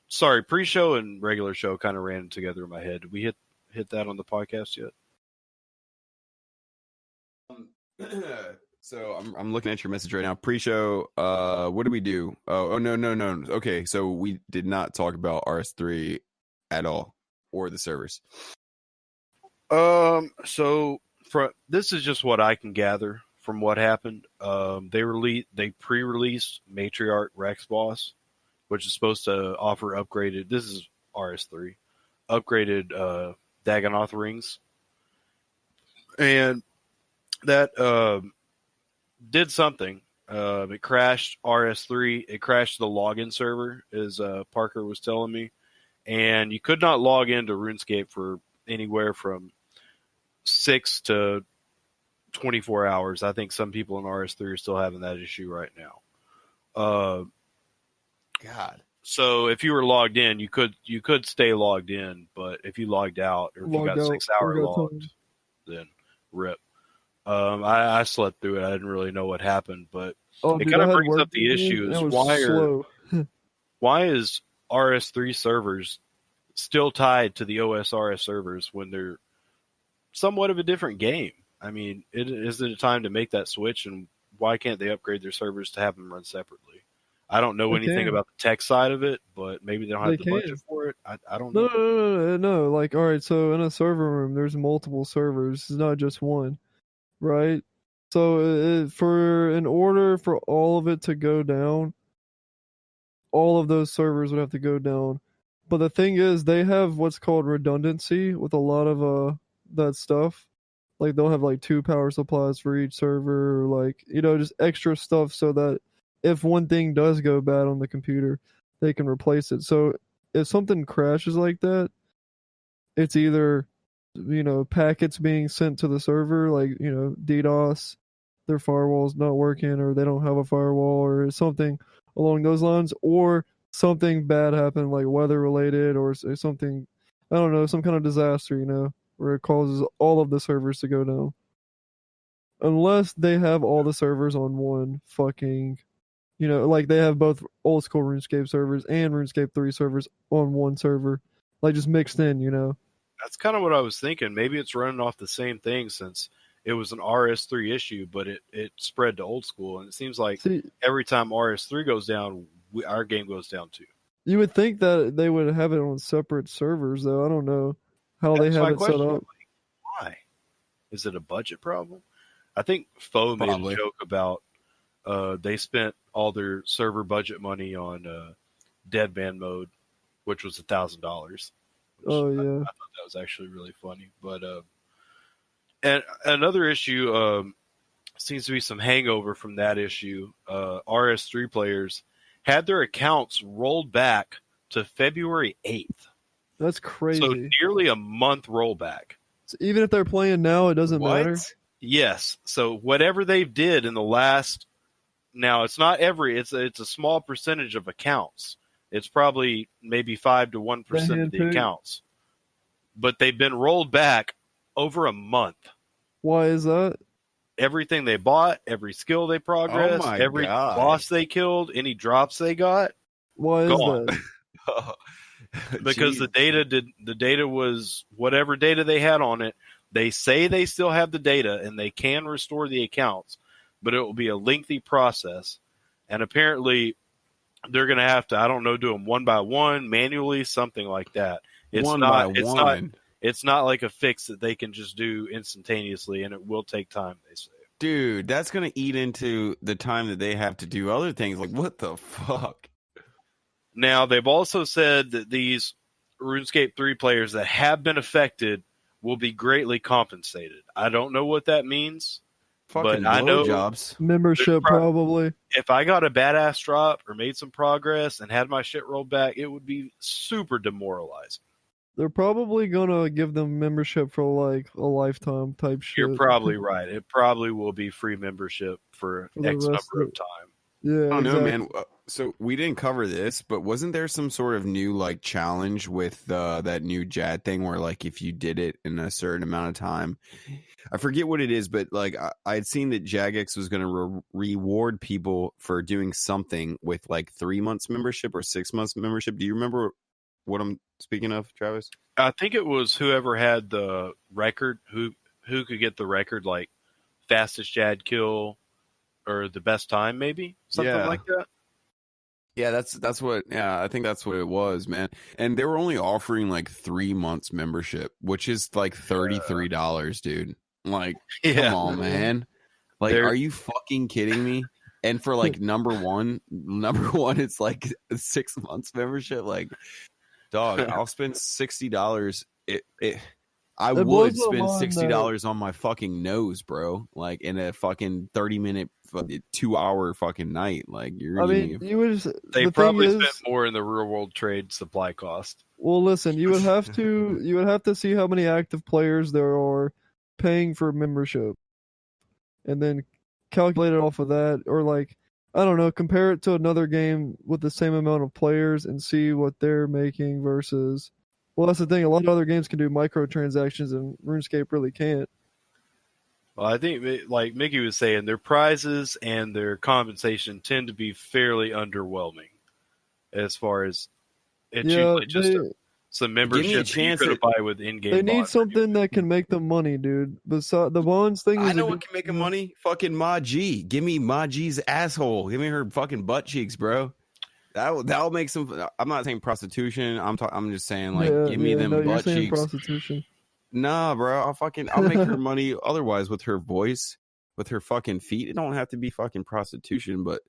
Sorry, pre-show and regular show kind of ran together in my head. Did we hit that on the podcast yet? So I'm looking at your message right now. Pre-show. What did we do? Oh no. Okay, so we did not talk about RS3 at all or the servers. So this is just what I can gather from what happened. They pre-released Matriarch Rex Boss, which is supposed to offer upgraded. This is RS3, upgraded Dagonoth rings, and that did something. It crashed RS3. It crashed the login server, as Parker was telling me, and you could not log into RuneScape for anywhere from 6 to 24 hours. I think some people in RS3 are still having that issue right now. God. So if you were logged in, you could stay logged in, but if you logged out or if you got 6 hour logged, then rip. I slept through it. I didn't really know what happened, but it kind of brings up the issue is why is RS3 servers still tied to the OSRS servers when they're somewhat of a different game? I mean, is it a time to make that switch, and why can't they upgrade their servers to have them run separately? I don't know anything about the tech side of it, but maybe they don't have the budget for it. I don't know. No. Like, all right, so in a server room, there's multiple servers. It's not just one, right? So in order for all of it to go down, all of those servers would have to go down. But the thing is, they have what's called redundancy with a lot of that stuff. Like, they'll have like 2 power supplies for each server, or like, just extra stuff so that if one thing does go bad on the computer, they can replace it. So if something crashes like that, it's either, packets being sent to the server, like, DDoS, their firewall's not working, or they don't have a firewall, or something along those lines, or something bad happened, like weather related, or something, I don't know, some kind of disaster, where it causes all of the servers to go down. Unless they have all the servers on one fucking, like they have both old school RuneScape servers and RuneScape 3 servers on one server, like just mixed in, That's kind of what I was thinking. Maybe it's running off the same thing, since it was an RS3 issue, but it spread to old school, and it seems like every time RS3 goes down, our game goes down too. You would think that they would have it on separate servers, though. I don't know how they have it set up. Why? Is it a budget problem? I think Foe made a joke about they spent all their server budget money on Deadman mode, which was $1,000. Oh I yeah. thought that was actually really funny. But and another issue seems to be some hangover from that issue. RS3 players had their accounts rolled back to February 8th. That's crazy. So nearly a month rollback. So even if they're playing now, it doesn't matter. Yes. So whatever they did in the last, now it's not it's a small percentage of accounts. It's probably maybe 5 to 1% of the accounts, but they've been rolled back over a month. Why is that? Everything they bought, every skill they progressed, every boss they killed, any drops they got. Why is that? Because the data was whatever data they had on it. They say they still have the data and they can restore the accounts, but it will be a lengthy process. And apparently they're going to have to, I don't know, do them one by one, manually, something like that. It's not like a fix that they can just do instantaneously, and it will take time, they say. Dude, that's going to eat into the time that they have to do other things. Like, what the fuck? Now, they've also said that these RuneScape 3 players that have been affected will be greatly compensated. I don't know what that means. Fucking but I know jobs. Membership, probably. If I got a badass drop or made some progress and had my shit rolled back, it would be super demoralizing. They're probably gonna give them membership for like a lifetime type shit. You're probably right. It probably will be free membership for X number of time. Yeah, I don't know, exactly. man. So we didn't cover this, but wasn't there some sort of new like challenge with that new JAD thing where like if you did it in a certain amount of time, I forget what it is, but like I had seen that Jagex was going to reward people for doing something with like 3 months membership or 6 months membership. Do you remember what I'm speaking of, Travis? I think it was whoever had the record, who could get the record, like fastest JAD kill or the best time, maybe something like that. Yeah, that's what. Yeah, I think that's what it was, man. And they were only offering like 3 months membership, which is like $33, dude. Like, come on, man. Like, are you fucking kidding me? And for like number one, it's like 6 months membership. Like, dog, I'll spend $60. I would spend $60 on my fucking nose, bro. Like in a fucking 30-minute, 2-hour fucking night. Like they probably spent more in the real world trade supply cost. Well, listen, you would have to see how many active players there are paying for membership, and then calculate it off of that, or like I don't know, compare it to another game with the same amount of players and see what they're making versus. Well, that's the thing. A lot of other games can do microtransactions, and RuneScape really can't. Well, I think, like Mickey was saying, their prizes and their compensation tend to be fairly underwhelming as far as it's usually just some membership you could buy with in-game. They need something that can make them money, dude. Besides the bonds thing, I know what can make them money. Fucking Ma G. Give me Ma G's asshole. Give me her fucking butt cheeks, bro. That'll make some. I'm not saying prostitution. I'm just saying like give me them butt cheeks. Prostitution. Nah, bro. I'll make her money otherwise with her voice, with her fucking feet. It don't have to be fucking prostitution, but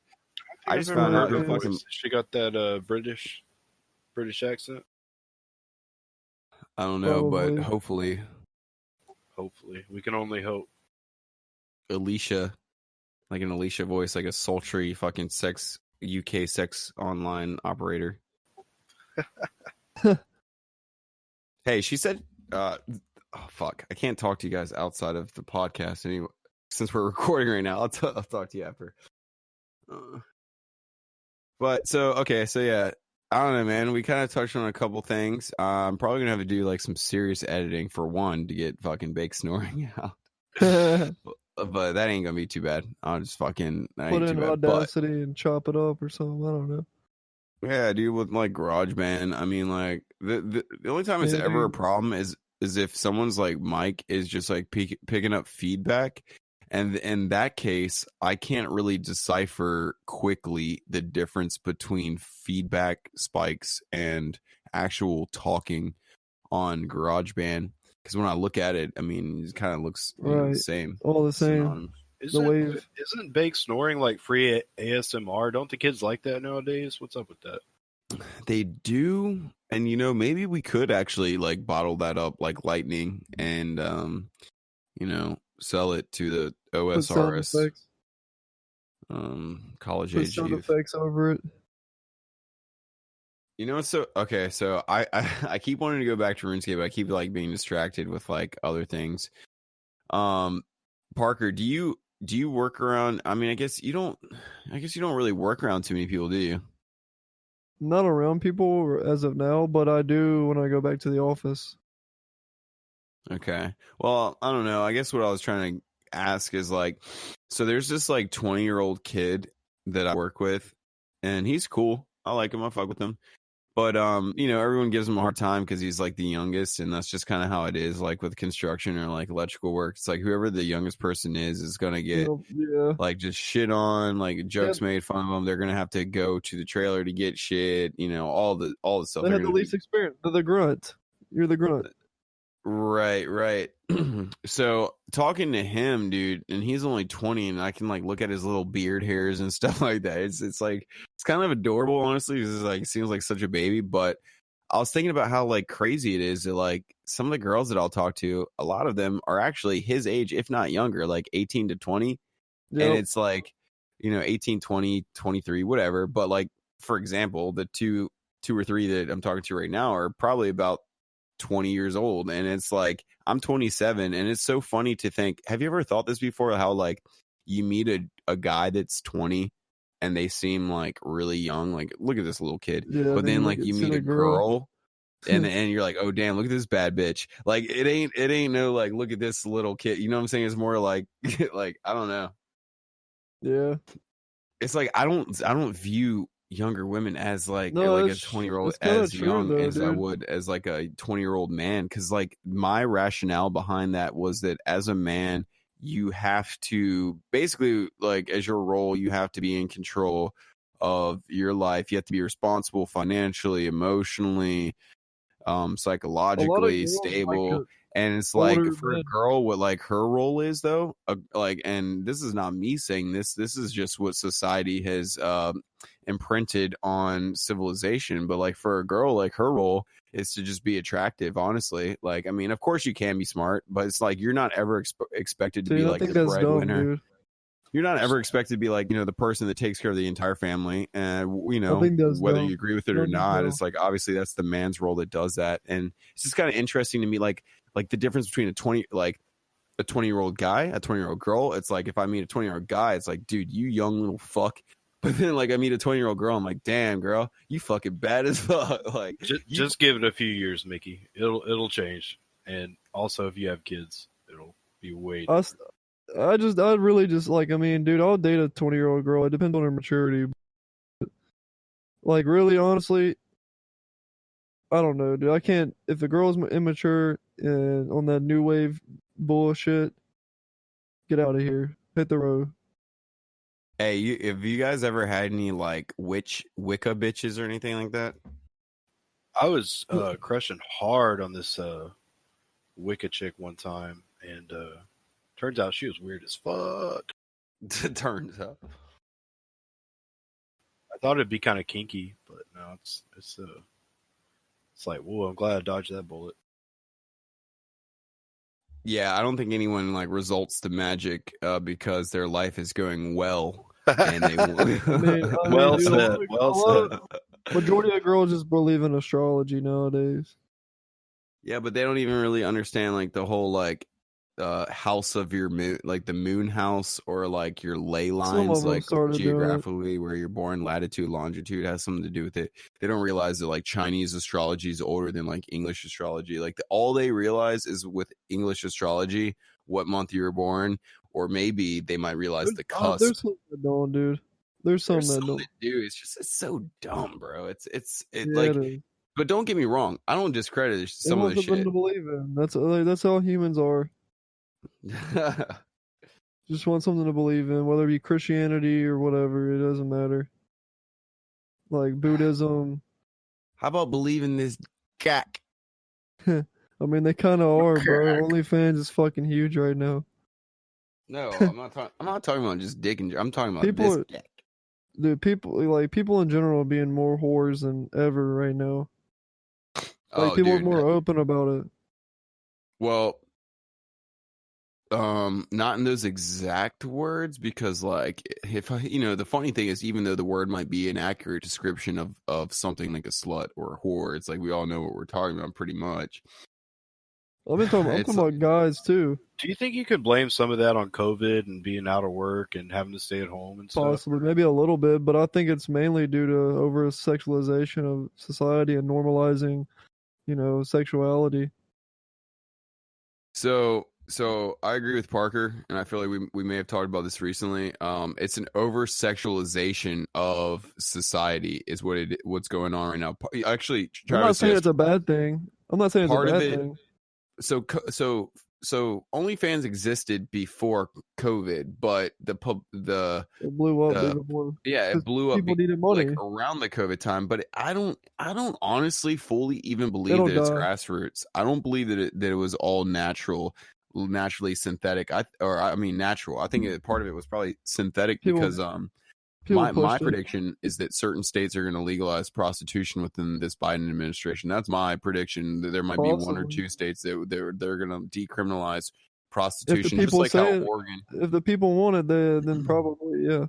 I just found out her fucking. She got that British accent. I don't know, but hopefully we can only hope. Alicia, like an Alicia voice, like a sultry fucking UK sex online operator. Hey, she said, oh fuck, I can't talk to you guys outside of the podcast anyway. Since we're recording right now, I'll talk to you after. But so yeah, I don't know, man. We kind of touched on a couple things. I'm probably gonna have to do like some serious editing for one to get fucking Bake snoring out. But that ain't gonna be too bad. I'll just fucking put in Audacity and chop it up or something. I don't know. Yeah, dude, with like GarageBand, I mean, like the only time it's ever a problem is if someone's like mic is just like picking up feedback, and in that case, I can't really decipher quickly the difference between feedback spikes and actual talking on GarageBand. Because when I look at it, I mean, it kind of looks the same. All the same. Isn't Bake snoring like free ASMR? Don't the kids like that nowadays? What's up with that? They do, and maybe we could actually like bottle that up like lightning and sell it to the Put sound OSRS, effects. college Put age sound youth. effects over it. So I keep wanting to go back to RuneScape. I keep like being distracted with like other things. Parker, do you work around? I mean, I guess you don't really work around too many people, do you? Not around people as of now, but I do when I go back to the office. Okay. Well, I don't know. I guess what I was trying to ask is like, so there's this like 20-year-old kid that I work with, and he's cool. I like him. I fuck with him. But everyone gives him a hard time because he's like the youngest, and that's just kind of how it is. Like with construction or like electrical work, it's like whoever the youngest person is gonna get like just shit on, like jokes made fun of them. They're gonna have to go to the trailer to get shit. All the stuff. They had the least experience. They're the grunt. You're the grunt. Right. So talking to him, dude, and he's only 20, and I can like look at his little beard hairs and stuff like that. It's like it's kind of adorable, honestly. It's like seems like such a baby, but I was thinking about how like crazy it is that like some of the girls that I'll talk to, a lot of them are actually his age, if not younger, like 18 to 20. Yep. And it's like 18, 20, 23, whatever. But like for example, the two or three that I'm talking to right now are probably about 20 years old, and it's like I'm 27, and it's so funny to think, have you ever thought this before, how like you meet a guy that's 20 and they seem like really young, like look at this little kid, but then like you meet a girl and you're like, oh damn, look at this bad bitch. Like it ain't no like look at this little kid, you know what I'm saying? It's more like like I don't know. Yeah, it's like I don't view younger women as like a 20-year-old as young as I would as like a 20-year-old man, because like my rationale behind that was that as a man you have to basically, like as your role, you have to be in control of your life. You have to be responsible financially, emotionally, psychologically stable. And it's like for a girl, what like her role is though, like, and this is not me saying this is just what society has imprinted on civilization. But like for a girl, like her role is to just be attractive, honestly. Like, I mean, of course you can be smart, but it's like you're not ever expected to be like the breadwinner. You're not ever expected to be like, the person that takes care of the entire family. And, whether you agree with it or not, it's like, obviously that's the man's role that does that. And it's just kind of interesting to me, like the difference between a 20-year-old guy, a 20-year-old girl. It's like, if I meet a 20-year-old guy, it's like, dude, you young little fuck. But then like I meet a 20-year-old girl, I'm like, damn girl, you fucking bad as fuck. Like just give it a few years, Mickey. It'll change. And also if you have kids, it'll be way different. I really just like, I mean, dude, I'll date a 20-year-old girl. It depends on her maturity. Like, really, honestly, I don't know, dude. I can't, if the girl's immature and on that new wave bullshit, get out of here. Hit the road. Hey, have you guys ever had any, like, Wicca bitches or anything like that? I was crushing hard on this Wicca chick one time, and turns out she was weird as fuck. Turns out. I thought it'd be kind of kinky, but no, it's like, whoa, I'm glad I dodged that bullet. Yeah, I don't think anyone like resorts to magic because their life is going well. And they well said. Majority of girls just believe in astrology nowadays. Yeah, but they don't even really understand like the whole like house of your moon, like the moon house, or like your ley lines, like geographically where you're born, latitude, longitude has something to do with it. They don't realize that like Chinese astrology is older than like English astrology. Like all they realize is with English astrology what month you were born, or maybe they might realize the cusp. There's something that don't, dude. There's something that don't. Dude, it's so dumb, bro. It's like. But don't get me wrong, I don't discredit some of the shit. To believe in. That's how humans are. Just want something to believe in, whether it be Christianity or whatever. It doesn't matter. Like Buddhism. How about believing this cack? I mean, they kind of are, bro. OnlyFans is fucking huge right now. No, I'm not talking about just dick and I'm talking about this cack. Dude, people in general are being more whores than ever right now. Like people are more open about it. Well, not in those exact words, because like if I, the funny thing is, even though the word might be an accurate description of something like a slut or a whore, it's like we all know what we're talking about pretty much. I'm talking about guys too. Do you think you could blame some of that on COVID and being out of work and having to stay at home and stuff? Possibly, maybe a little bit, but I think it's mainly due to over sexualization of society and normalizing, sexuality. So I agree with Parker, and I feel like we may have talked about this recently. It's an over sexualization of society is what's going on right now. Actually, I'm not saying it's a bad thing. I'm not saying it's a bad thing. So OnlyFans existed before COVID, but it blew up before. Yeah, it blew up. People needed money around the COVID time, but I don't honestly fully even believe that it's grassroots. I don't believe that it was all naturally synthetic. Natural. I think part of it was probably synthetic because my prediction is that certain states are going to legalize prostitution within this Biden administration. That's my prediction. There might be one or two states that they're going to decriminalize prostitution, just like how Oregon. If the people want it, then probably, yeah.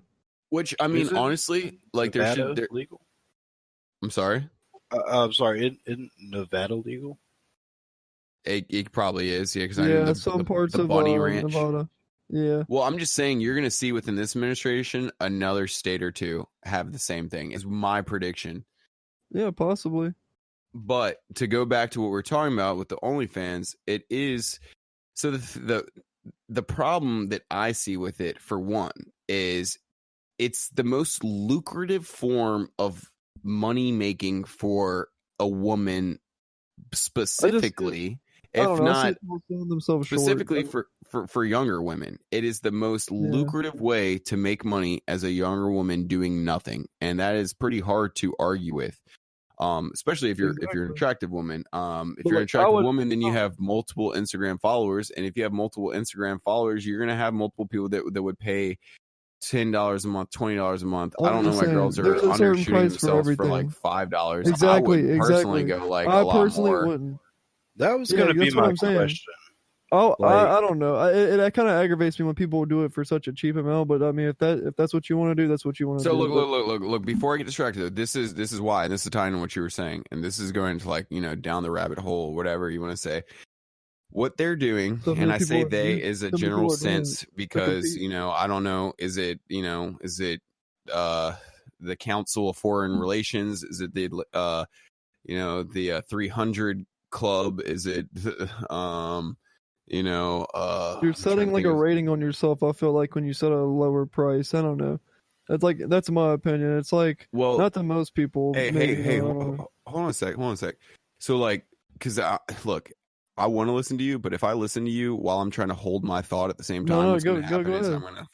Which I mean, honestly, like they're legal. I'm sorry. I'm sorry. Isn't Nevada legal? It probably is, yeah. Because some parts of Bunny Ranch. Nevada. Yeah. Well, I'm just saying you're going to see within this administration another state or two have the same thing. Is my prediction. Yeah, possibly. But to go back to what we're talking about with the OnlyFans, it is so the problem that I see with it, for one, is it's the most lucrative form of money making for a woman specifically. Specifically for younger women, it is the most lucrative way to make money as a younger woman doing nothing, and that is pretty hard to argue with. Especially if you're an attractive woman. If you're an attractive woman, then you have multiple Instagram followers, and if you have multiple Instagram followers, you're gonna have multiple people that would pay $10 a month, $20 a month. I don't know why girls are undershooting themselves for like $5. Exactly. I would personally go like a lot more. Wouldn't. That was going to be my question. Oh, I don't know. It kind of aggravates me when people do it for such a cheap amount. But I mean, if that's what you want to do, that's what you want to do. So look. Before I get distracted, though, this is why, and this is tying to what you were saying, and this is going to down the rabbit hole, whatever you want to say. What they're doing, and I say they is a general sense because I don't know. Is it the Council of Foreign Relations? Is it the 300 Club? Is it you're setting like a rating on yourself, I feel like, when you set a lower price. I don't know. That's my opinion. It's like, well, not to most people. Hey, hold on a sec. So like, because look, I want to listen to you, but if I listen to you while I'm trying to hold my thought at the same time, what's going to happen is I'm going to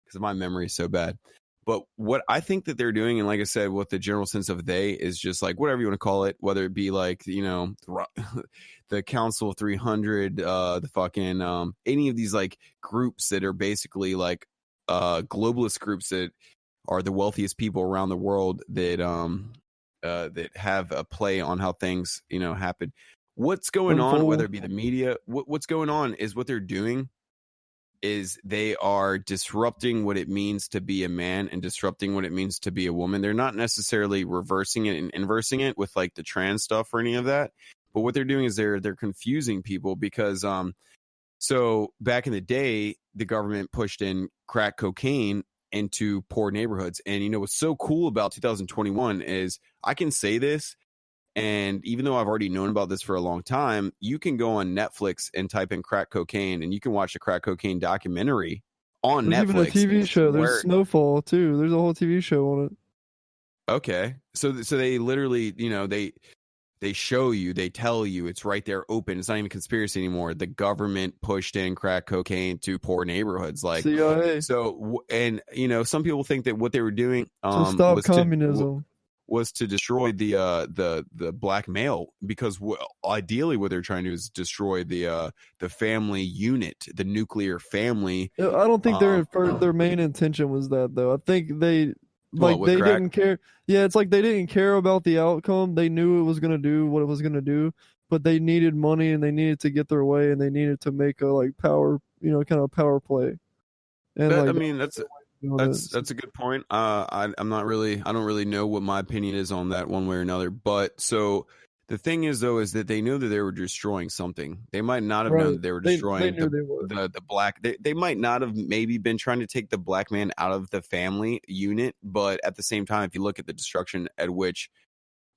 because my memory is so bad. But what I think that they're doing, and like I said, what the general sense of they is just like whatever you want to call it, whether it be like, the Council of 300, the fucking any of these like groups that are basically like globalist groups that are the wealthiest people around the world that have a play on how things happen. What's going on, whether it be the media, what's going on is what they're doing is they are disrupting what it means to be a man and disrupting what it means to be a woman. They're not necessarily reversing it and inversing it with like the trans stuff or any of that. But what they're doing is they're confusing people because so back in the day, the government pushed in crack cocaine into poor neighborhoods. And what's so cool about 2021 is I can say this, and even though I've already known about this for a long time, you can go on Netflix and type in crack cocaine, and you can watch a crack cocaine documentary on Netflix. There's even a TV show. There's Snowfall too. There's a whole TV show on it. Okay, so they literally, they show you, they tell you, it's right there, open. It's not even conspiracy anymore. The government pushed in crack cocaine to poor neighborhoods, like CIA. So, and some people think that what they were doing to stop communism. Was to destroy the black male, because ideally what they're trying to do is destroy the family unit, the nuclear family. I don't think their main intention was that, though. I think they like with they crack? didn't care. Yeah, it's like they didn't care about the outcome. They knew it was gonna do what it was gonna do, but they needed money and they needed to get their way and they needed to make a like power, kind of power play. And That, like I mean, that's doing that's a good point. I'm not really, I don't really know what my opinion is on that one way or another. But so the thing is, though, is that they knew that they were destroying something. They might not have known Right. that they were They destroying knew they would. the black. They might not have maybe been trying to take the black man out of the family unit, but at the same time, if you look at the destruction at which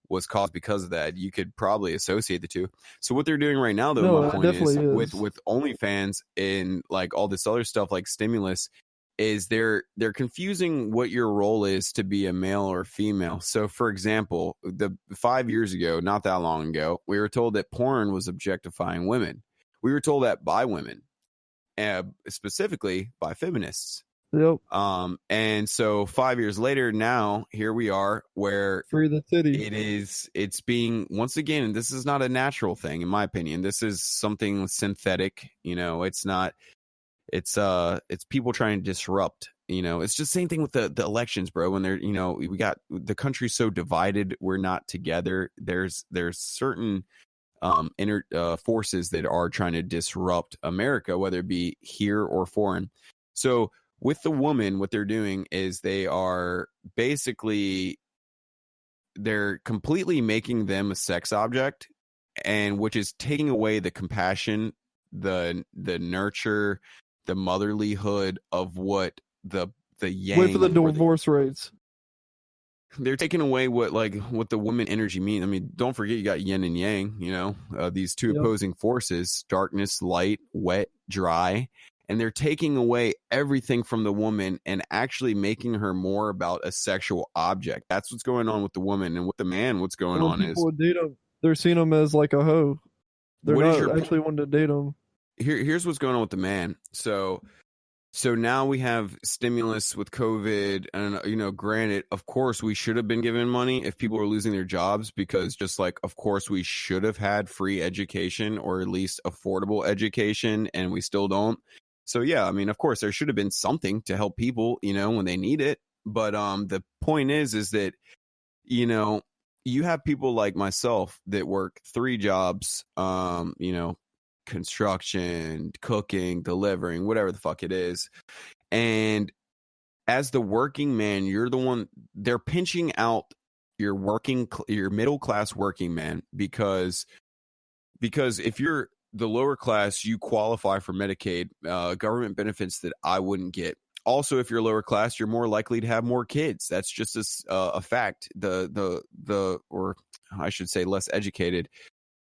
was caused because of that, you could probably associate the two. So what they're doing right now, though, No, my it point is definitely is. with OnlyFans and like all this other stuff like stimulus, is they're confusing what your role is to be a male or female. So for example, the 5 years ago, not that long ago, we were told that porn was objectifying women. We were told that by women, specifically by feminists. Yep. And so 5 years later, now here we are where Free the titty. it's being, once again, and this is not a natural thing in my opinion. This is something synthetic. It's not. It's people trying to disrupt. It's just the same thing with the elections, bro. When they're, we got the country so divided, we're not together. There's certain inner forces that are trying to disrupt America, whether it be here or foreign. So with the woman, what they're doing is they are basically, they're completely making them a sex object, and which is taking away the compassion, the nurture, the motherlyhood of what the yang. Wait for the divorce rates. They're taking away what the woman energy means. I mean, don't forget you got yin and yang. These two opposing forces: darkness, light, wet, dry. And they're taking away everything from the woman and actually making her more about a sexual object. That's what's going on with the woman. And with the man, what's going on is they're seeing him as like a hoe. They're not actually wanting to date him. Here's what's going on with the man. So now we have stimulus with COVID, and granted, of course we should have been given money if people were losing their jobs, because just like, of course we should have had free education or at least affordable education, and we still don't. So yeah, I mean, of course there should have been something to help people, when they need it. But the point is that, you have people like myself that work 3 jobs, construction, cooking, delivering, whatever the fuck it is. And as the working man, you're the one, they're pinching out your middle class working man, because if you're the lower class, you qualify for Medicaid, government benefits that I wouldn't get. Also, if you're lower class, you're more likely to have more kids. That's just a fact. Or I should say less educated.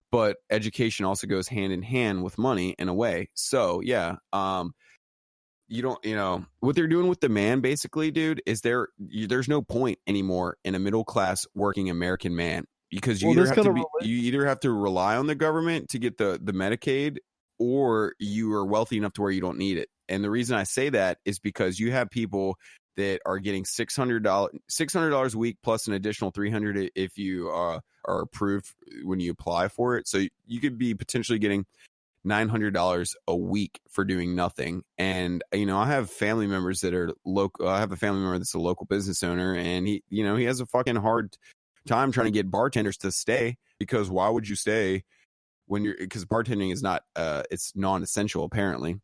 But education also goes hand in hand with money in a way. So yeah, you don't, what they're doing with the man basically, dude, is there's no point anymore in a middle class working American man, because you either have to rely on the government to get the Medicaid, or you are wealthy enough to where you don't need it. And the reason I say that is because you have people that are getting $600 a week plus an additional $300 if you are approved when you apply for it. So you could be potentially getting $900 a week for doing nothing. And I have family members that are local. I have a family member that's a local business owner, and he has a fucking hard time trying to get bartenders to stay, because why would you stay because bartending is not it's non-essential apparently.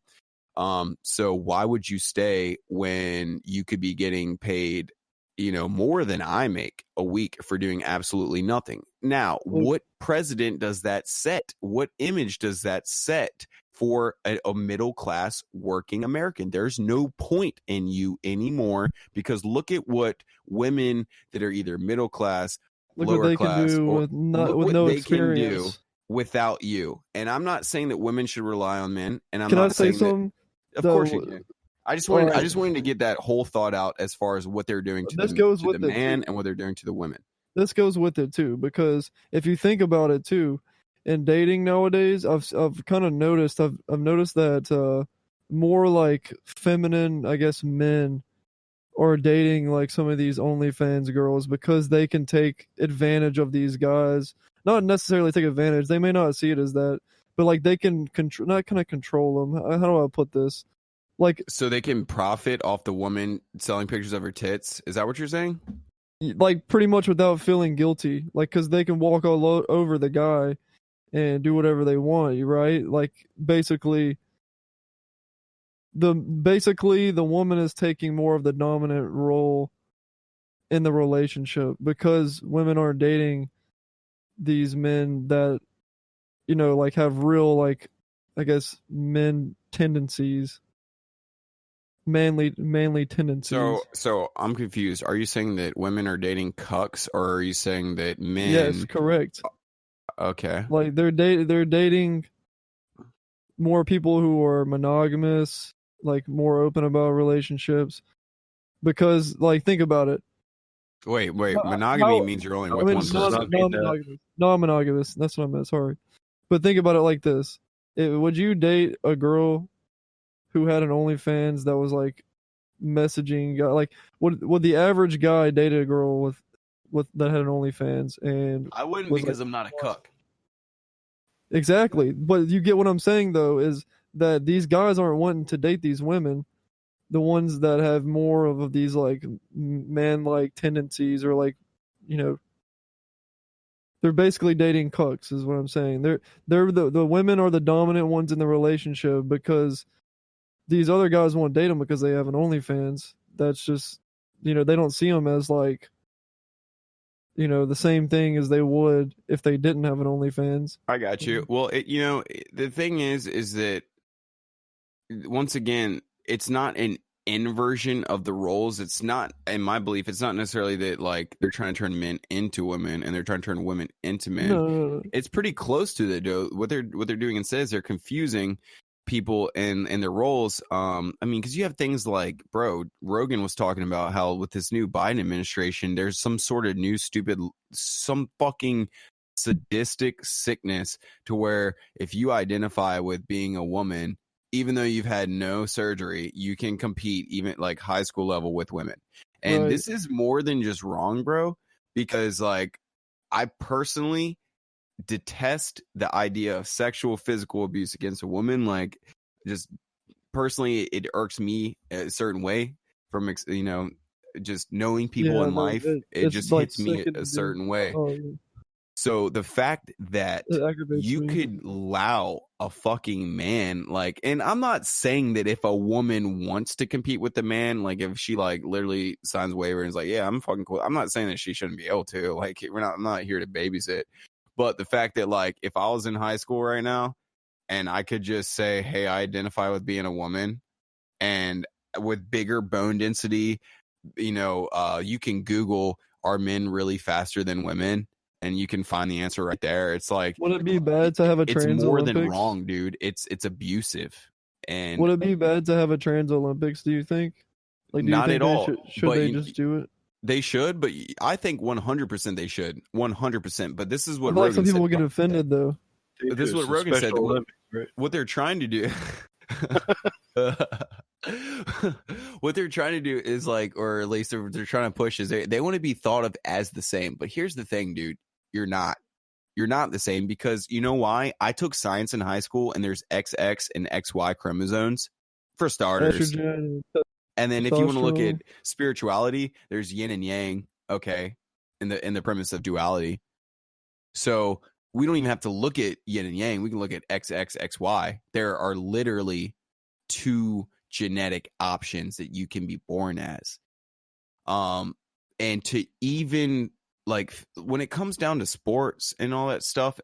So why would you stay when you could be getting paid, more than I make a week for doing absolutely nothing? Now, what precedent does that set? What image does that set for a middle class working American? There's no point in you anymore, because look at what women that are either middle class, lower class, can do with no experience. can do without you. And I'm not saying that women should rely on men. And I'm Can not I say saying something? Of course you can. I just wanted to get that whole thought out as far as what they're doing to the man and what they're doing to the women. This goes with it too, because if you think about it too, in dating nowadays, I've kind of noticed I've noticed that more like feminine, I guess, men are dating like some of these OnlyFans girls, because they can take advantage of these guys. Not necessarily take advantage. They may not see it as that, but like they can not kind of control them. How do I put this? Like So they can profit off the woman selling pictures of her tits. Is that what you're saying? pretty much without feeling guilty, like because they can walk over the guy and do whatever they want, right? Like basically the woman is taking more of the dominant role in the relationship because women aren't dating these men that like have real, like, I guess, men tendencies, manly tendencies. So I'm confused. Are you saying that women are dating cucks, or are you saying that men? Yes, correct. Okay. Like they're dating more people who are monogamous, like more open about relationships, because like think about it. Wait. Monogamy means you're only with one person. Non-monogamous. That's what I meant. Sorry, but think about it like this: would you date a girl who had an OnlyFans that was like messaging? Like, would the average guy date a girl with that had an OnlyFans? And I wouldn't, was because like, I'm not a cuck. Exactly, but you get what I'm saying though, is that these guys aren't wanting to date these women, the ones that have more of these like man-like tendencies, or like, they're basically dating cucks, is what I'm saying. They're the women are the dominant ones in the relationship because these other guys won't date them because they have an OnlyFans. That's just, they don't see them as like, the same thing as they would if they didn't have an OnlyFans. I got you. Well, the thing is that, once again, it's not an inversion of the roles. It's not, in my belief, it's not necessarily that like they're trying to turn men into women and they're trying to turn women into men. No. It's pretty close to that. What they're doing instead is they're confusing people and their roles. I mean, because you have things like, bro, Rogan was talking about how with this new Biden administration, there's some sort of new some fucking sadistic sickness to where if you identify with being a woman, even though you've had no surgery, you can compete even like high school level with women. And This is more than just wrong, bro, because like I personally detest the idea of sexual physical abuse against a woman. Like, just personally, it irks me a certain way from just knowing people in life. It just like hits me a certain way. So the fact that you could allow a fucking man, like, and I'm not saying that if a woman wants to compete with the man, like if she like literally signs a waiver and is like, yeah, I'm fucking cool, I'm not saying that she shouldn't be able to. Like, I'm not here to babysit. But the fact that, like, if I was in high school right now and I could just say, hey, I identify with being a woman, and with bigger bone density, you can Google, are men really faster than women? And you can find the answer right there. It's like, would it be bad to have a trans It's more Olympics? than wrong, dude. It's abusive. And would it be bad to have a trans Olympics, do you think? Like, not at all. Should they just do it? They should, but I think 100% they should. 100%. But this is what Rogan some people will get offended, though. This is what Rogan said. Olympics, right? What they're trying to do... what they're trying to do is like, or at least they're trying to push, is they want to be thought of as the same. But here's the thing, dude. You're not the same, because you know why? I took science in high school, and there's XX and XY chromosomes for starters. Estrogen, and then if you want to look at spirituality, there's yin and yang, okay, in the premise of duality. So we don't even have to look at yin and yang. We can look at XX, XY. There are literally 2 genetic options that you can be born as. And to even, like, when it comes down to sports and all that stuff,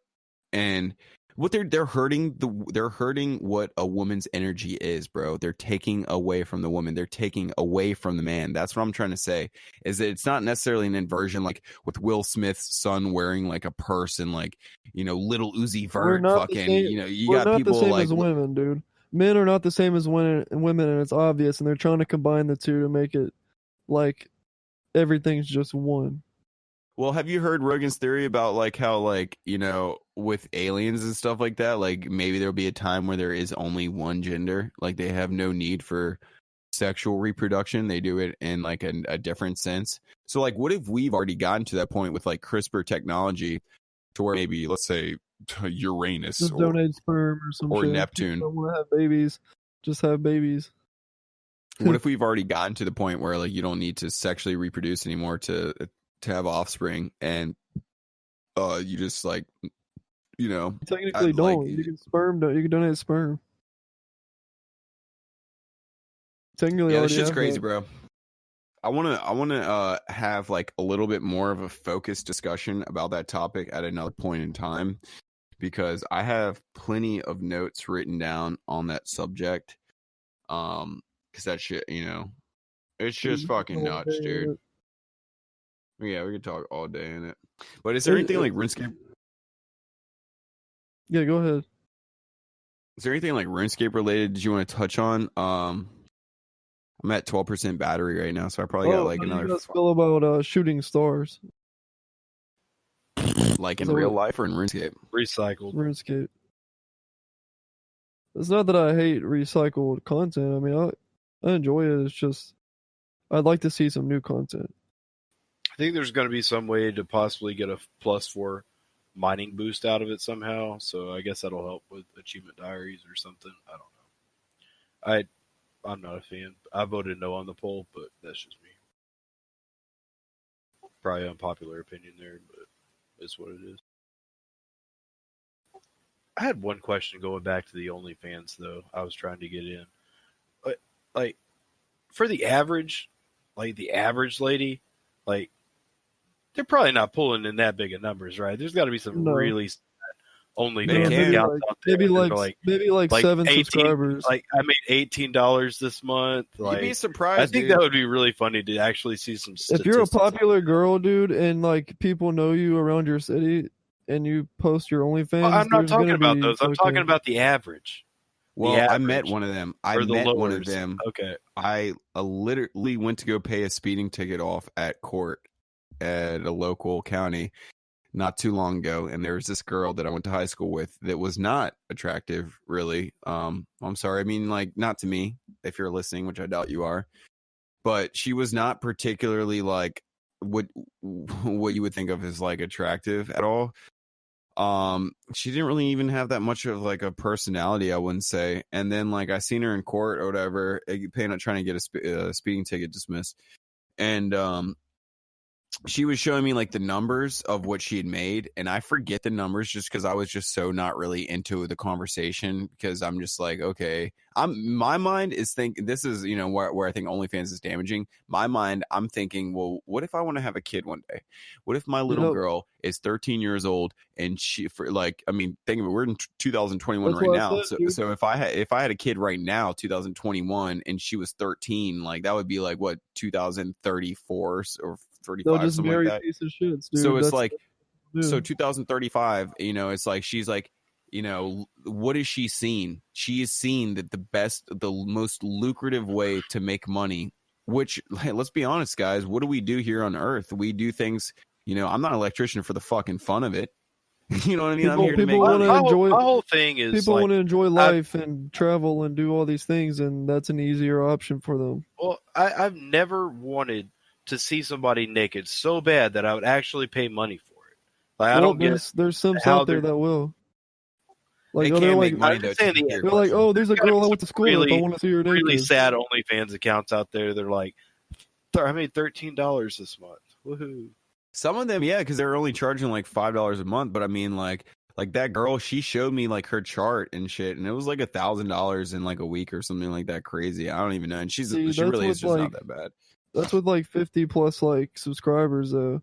and what they're hurting what a woman's energy is, bro. They're taking away from the woman. They're taking away from the man. That's what I'm trying to say, is that it's not necessarily an inversion, like with Will Smith's son wearing like a purse and like, little Uzi Vert fucking, you got people the same like as women, dude. Men are not the same as women, and it's obvious, and they're trying to combine the two to make it like everything's just one. Well, have you heard Rogan's theory about like how, like, with aliens and stuff like that, like maybe there'll be a time where there is only one gender, like they have no need for sexual reproduction, they do it in like a different sense. So like, what if we've already gotten to that point with like CRISPR technology to where maybe, let's say, Uranus just donate sperm or some or shit. Neptune Don't want to have babies, just have babies. What if we've already gotten to the point where like you don't need to sexually reproduce anymore to have offspring, and you just like, you know, Technically, don't. You can donate sperm. Technically, yeah, this already shit's have crazy, that. bro. I want to have like a little bit more of a focused discussion about that topic at another point in time, because I have plenty of notes written down on that subject. Because that shit, you know, it's just fucking nuts, dude. Yeah, we could talk all day in it. But is there anything like RuneScape? Yeah, go ahead. Is there anything like RuneScape related did you want to touch on? I'm at 12% battery right now, so I probably got like how do another. you guys feel about shooting stars? Like in real life or in RuneScape? Recycled. RuneScape. It's not that I hate recycled content. I mean, I enjoy it. It's just I'd like to see some new content. I think there's going to be some way to possibly get a +4 mining boost out of it somehow. So I guess that'll help with achievement diaries or something. I don't know. I'm not a fan. I voted no on the poll, but that's just me. Probably unpopular opinion there, but it's what it is. I had one question going back to the OnlyFans though. I was trying to get in, but like for the average lady, like they're probably not pulling in that big of numbers, right? There's got to be some really sad OnlyFans accounts out there. Maybe like 7 subscribers. Like I made $18 this month. Like, you'd be surprised. I think that would be really funny to actually see some statistics. If you're a popular girl, dude, and like people know you around your city, and you post your OnlyFans, I'm not talking about those. I'm talking about the average. Well, I met one of them. Okay. I literally went to go pay a speeding ticket off at court at a local county not too long ago, and there was this girl that I went to high school with that was not attractive, really. I'm sorry. I mean, like, not to me, if you're listening, which I doubt you are, but she was not particularly like what you would think of as like attractive at all. She didn't really even have that much of like a personality, I wouldn't say. And then like I seen her in court or whatever, trying to get a speeding ticket dismissed, and she was showing me like the numbers of what she had made, and I forget the numbers just because I was just so not really into the conversation, because I'm just like, okay, my mind is thinking this is, you know, where I think OnlyFans is damaging my mind. I'm thinking, well, what if I want to have a kid one day? What if my little girl is 13 years old and think of it, we're in 2021 right now. So if I had a kid right now, 2021, and she was 13, like that would be like what, 2034 or 35, just something like that. Piece of shits, dude. So it's like, so 2035, you know, it's like she's like, you know, what is she seen? She is seen that the most lucrative way to make money, which, hey, let's be honest, guys, what do we do here on Earth? We do things, you know, I'm not an electrician for the fucking fun of it. You know what I mean? I'm here to make money. My whole thing is people want to enjoy life and travel and do all these things, and that's an easier option for them. Well, I've never wanted to see somebody naked so bad that I would actually pay money for it. Like, I don't get. There's simps out there that will. Like, they they're make money, they're like, oh, there's a girl I went to school with. I want to see her naked. Really sad OnlyFans accounts out there. They're like, I made $13 this month. Woohoo! Some of them, yeah, because they're only charging like $5 a month. But I mean, like that girl, she showed me like her chart and shit, and it was like $1,000 in like a week or something like that. Crazy. I don't even know. And she really is just not that bad. That's with like 50 plus like subscribers though.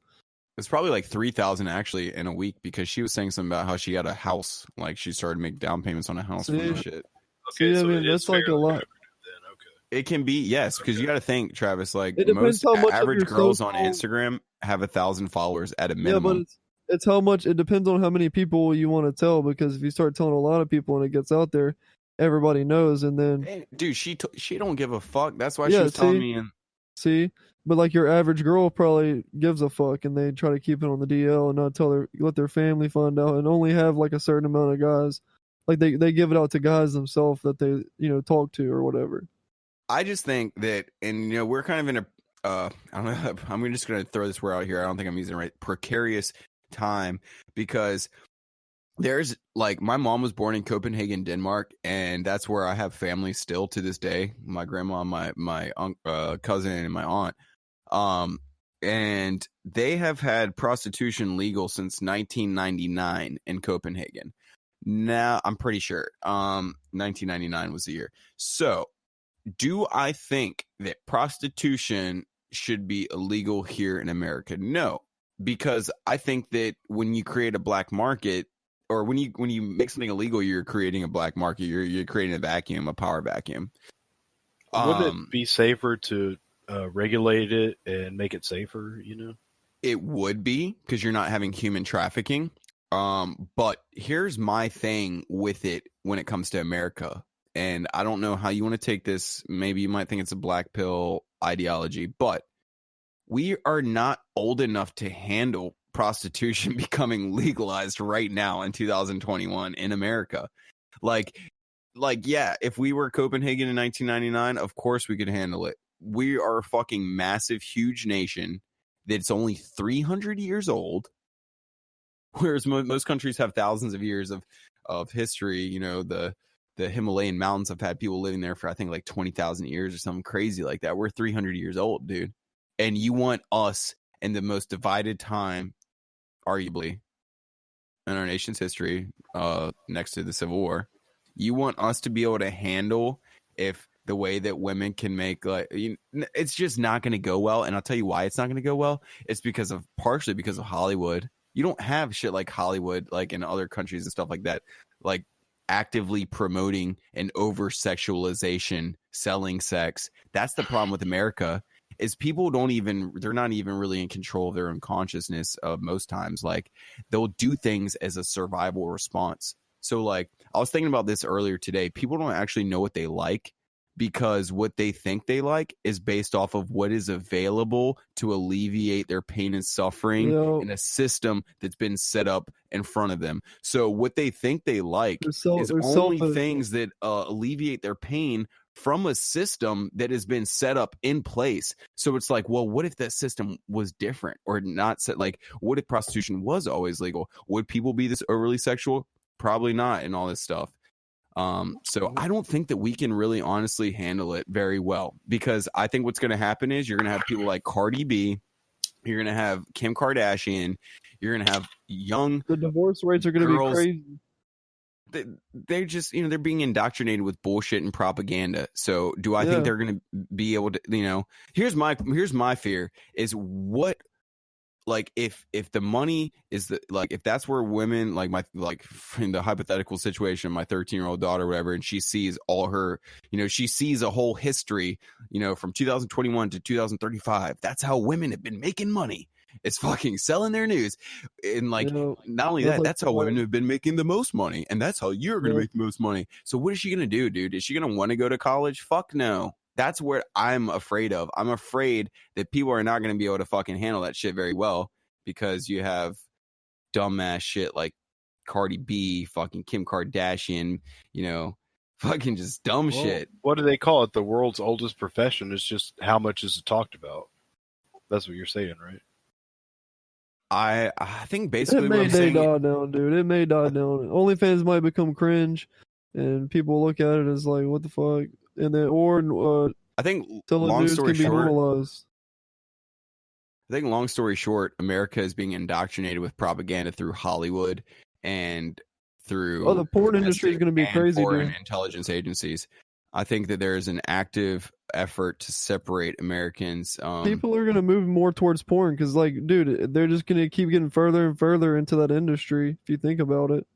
It's probably like 3,000 actually in a week, because she was saying something about how she had a house, like she started making down payments on a house from this shit. Okay, I mean, that's like a lot. It can be, yes, because you got to think, Travis, like most average girls on Instagram have 1,000 followers at a minimum. Yeah, but it's how much. It depends on how many people you want to tell, because if you start telling a lot of people and it gets out there, everybody knows, and then dude, she don't give a fuck. That's why she was telling me. See, but like your average girl probably gives a fuck, and they try to keep it on the DL and not let their family find out, and only have like a certain amount of guys. Like they give it out to guys themselves that they, you know, talk to or whatever. I just think that, and you know, we're kind of in a I don't know, I'm just going to throw this word out here. I don't think I'm using it right. Precarious time, because there's like, my mom was born in Copenhagen, Denmark, and that's where I have family still to this day. My grandma, my cousin, and my aunt. And they have had prostitution legal since 1999 in Copenhagen. Now, I'm pretty sure 1999 was the year. So, do I think that prostitution should be illegal here in America? No, because I think that when you create a black market, or when you make something illegal, you're creating a black market. You're creating a vacuum, a power vacuum. Wouldn't it be safer to regulate it and make it safer? You know, it would be, because you're not having human trafficking. But here's my thing with it when it comes to America, and I don't know how you want to take this. Maybe you might think it's a black pill ideology, but we are not old enough to handle prostitution becoming legalized right now in 2021 in America. Like, yeah, if we were Copenhagen in 1999, of course we could handle it. We are a fucking massive, huge nation that's only 300 years old, whereas most countries have thousands of years of history. You know, the Himalayan mountains have had people living there for, I think, like 20,000 years or something crazy like that. We're 300 years old, dude. And you want us in the most divided time, arguably, in our nation's history, next to the Civil War, you want us to be able to handle if the way that women can make, like, it's just not going to go well. And I'll tell you why it's not going to go well. It's partially because of Hollywood. You don't have shit like Hollywood, like in other countries and stuff like that, like actively promoting an over-sexualization, selling sex. That's the problem with America, is people they're not even really in control of their own consciousness most times. Like, they'll do things as a survival response. So, like, I was thinking about this earlier today. People don't actually know what they like, because what they think they like is based off of what is available to alleviate their pain and suffering in a system that's been set up in front of them. So what they think they like is only things that alleviate their pain from a system that has been set up in place. So it's like, well, what if that system was different or not set? Like, what if prostitution was always legal? Would people be this overly sexual? Probably not, and all this stuff. So I don't think that we can really honestly handle it very well, because I think what's going to happen is you're going to have people like Cardi B, you're going to have Kim Kardashian, you're going to have the divorce rates are going to be crazy. They're just, they're being indoctrinated with bullshit and propaganda. So do I think they're going to be able to, here's my fear is what, like, if the money is if that's where women, like in the hypothetical situation, my 13-year-old daughter or whatever, and she sees all her, she sees a whole history, from 2021 to 2035. That's how women have been making money. It's fucking selling their news. And not only that, that's how women have been making the most money. And that's how you're going to make the most money. So what is she going to do, dude? Is she going to want to go to college? Fuck no. That's what I'm afraid of. I'm afraid that people are not going to be able to fucking handle that shit very well, because you have dumbass shit like Cardi B, fucking Kim Kardashian, fucking just dumb shit. What do they call it? The world's oldest profession. Is just how much is it talked about. That's what you're saying, right? I think basically it may die down, dude. It may die down. OnlyFans might become cringe, and people look at it as like, what the fuck? And then, I think long story short, America is being indoctrinated with propaganda through Hollywood and through the porn industry is going to be crazy, foreign dude. Intelligence agencies. I think that there is an active effort to separate Americans. People are going to move more towards porn because, like, dude, they're just going to keep getting further and further into that industry, if you think about it.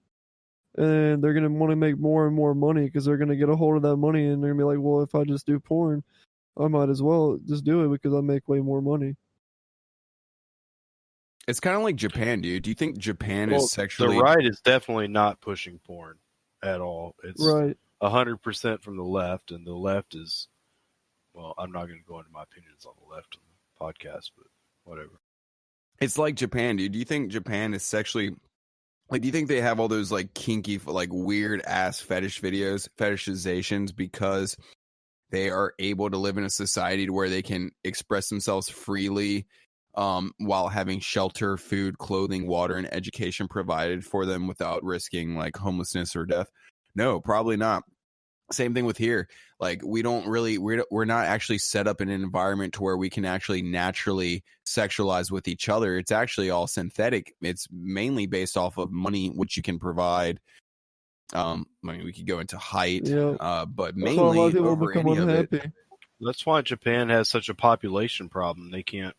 And they're going to want to make more and more money because they're going to get a hold of that money, and they're going to be like, well, if I just do porn, I might as well just do it because I make way more money. It's kind of like Japan, dude. Do you think Japan is sexually... The right is definitely not pushing porn at all. It's right. 100% from the left, and the left is... Well, I'm not going to go into my opinions on the left on the podcast, but whatever. It's like Japan, dude. Do you think Japan is sexually... Like, do you think they have all those, like, kinky, like, weird-ass fetishizations because they are able to live in a society where they can express themselves freely while having shelter, food, clothing, water, and education provided for them without risking like homelessness or death? No, probably not. Same thing with here. Like we're not actually set up in an environment to where we can actually naturally sexualize with each other. It's actually all synthetic. It's mainly based off of money, which you can provide. I mean, we could go into height, but mainly over any of it. That's why Japan has such a population problem. They can't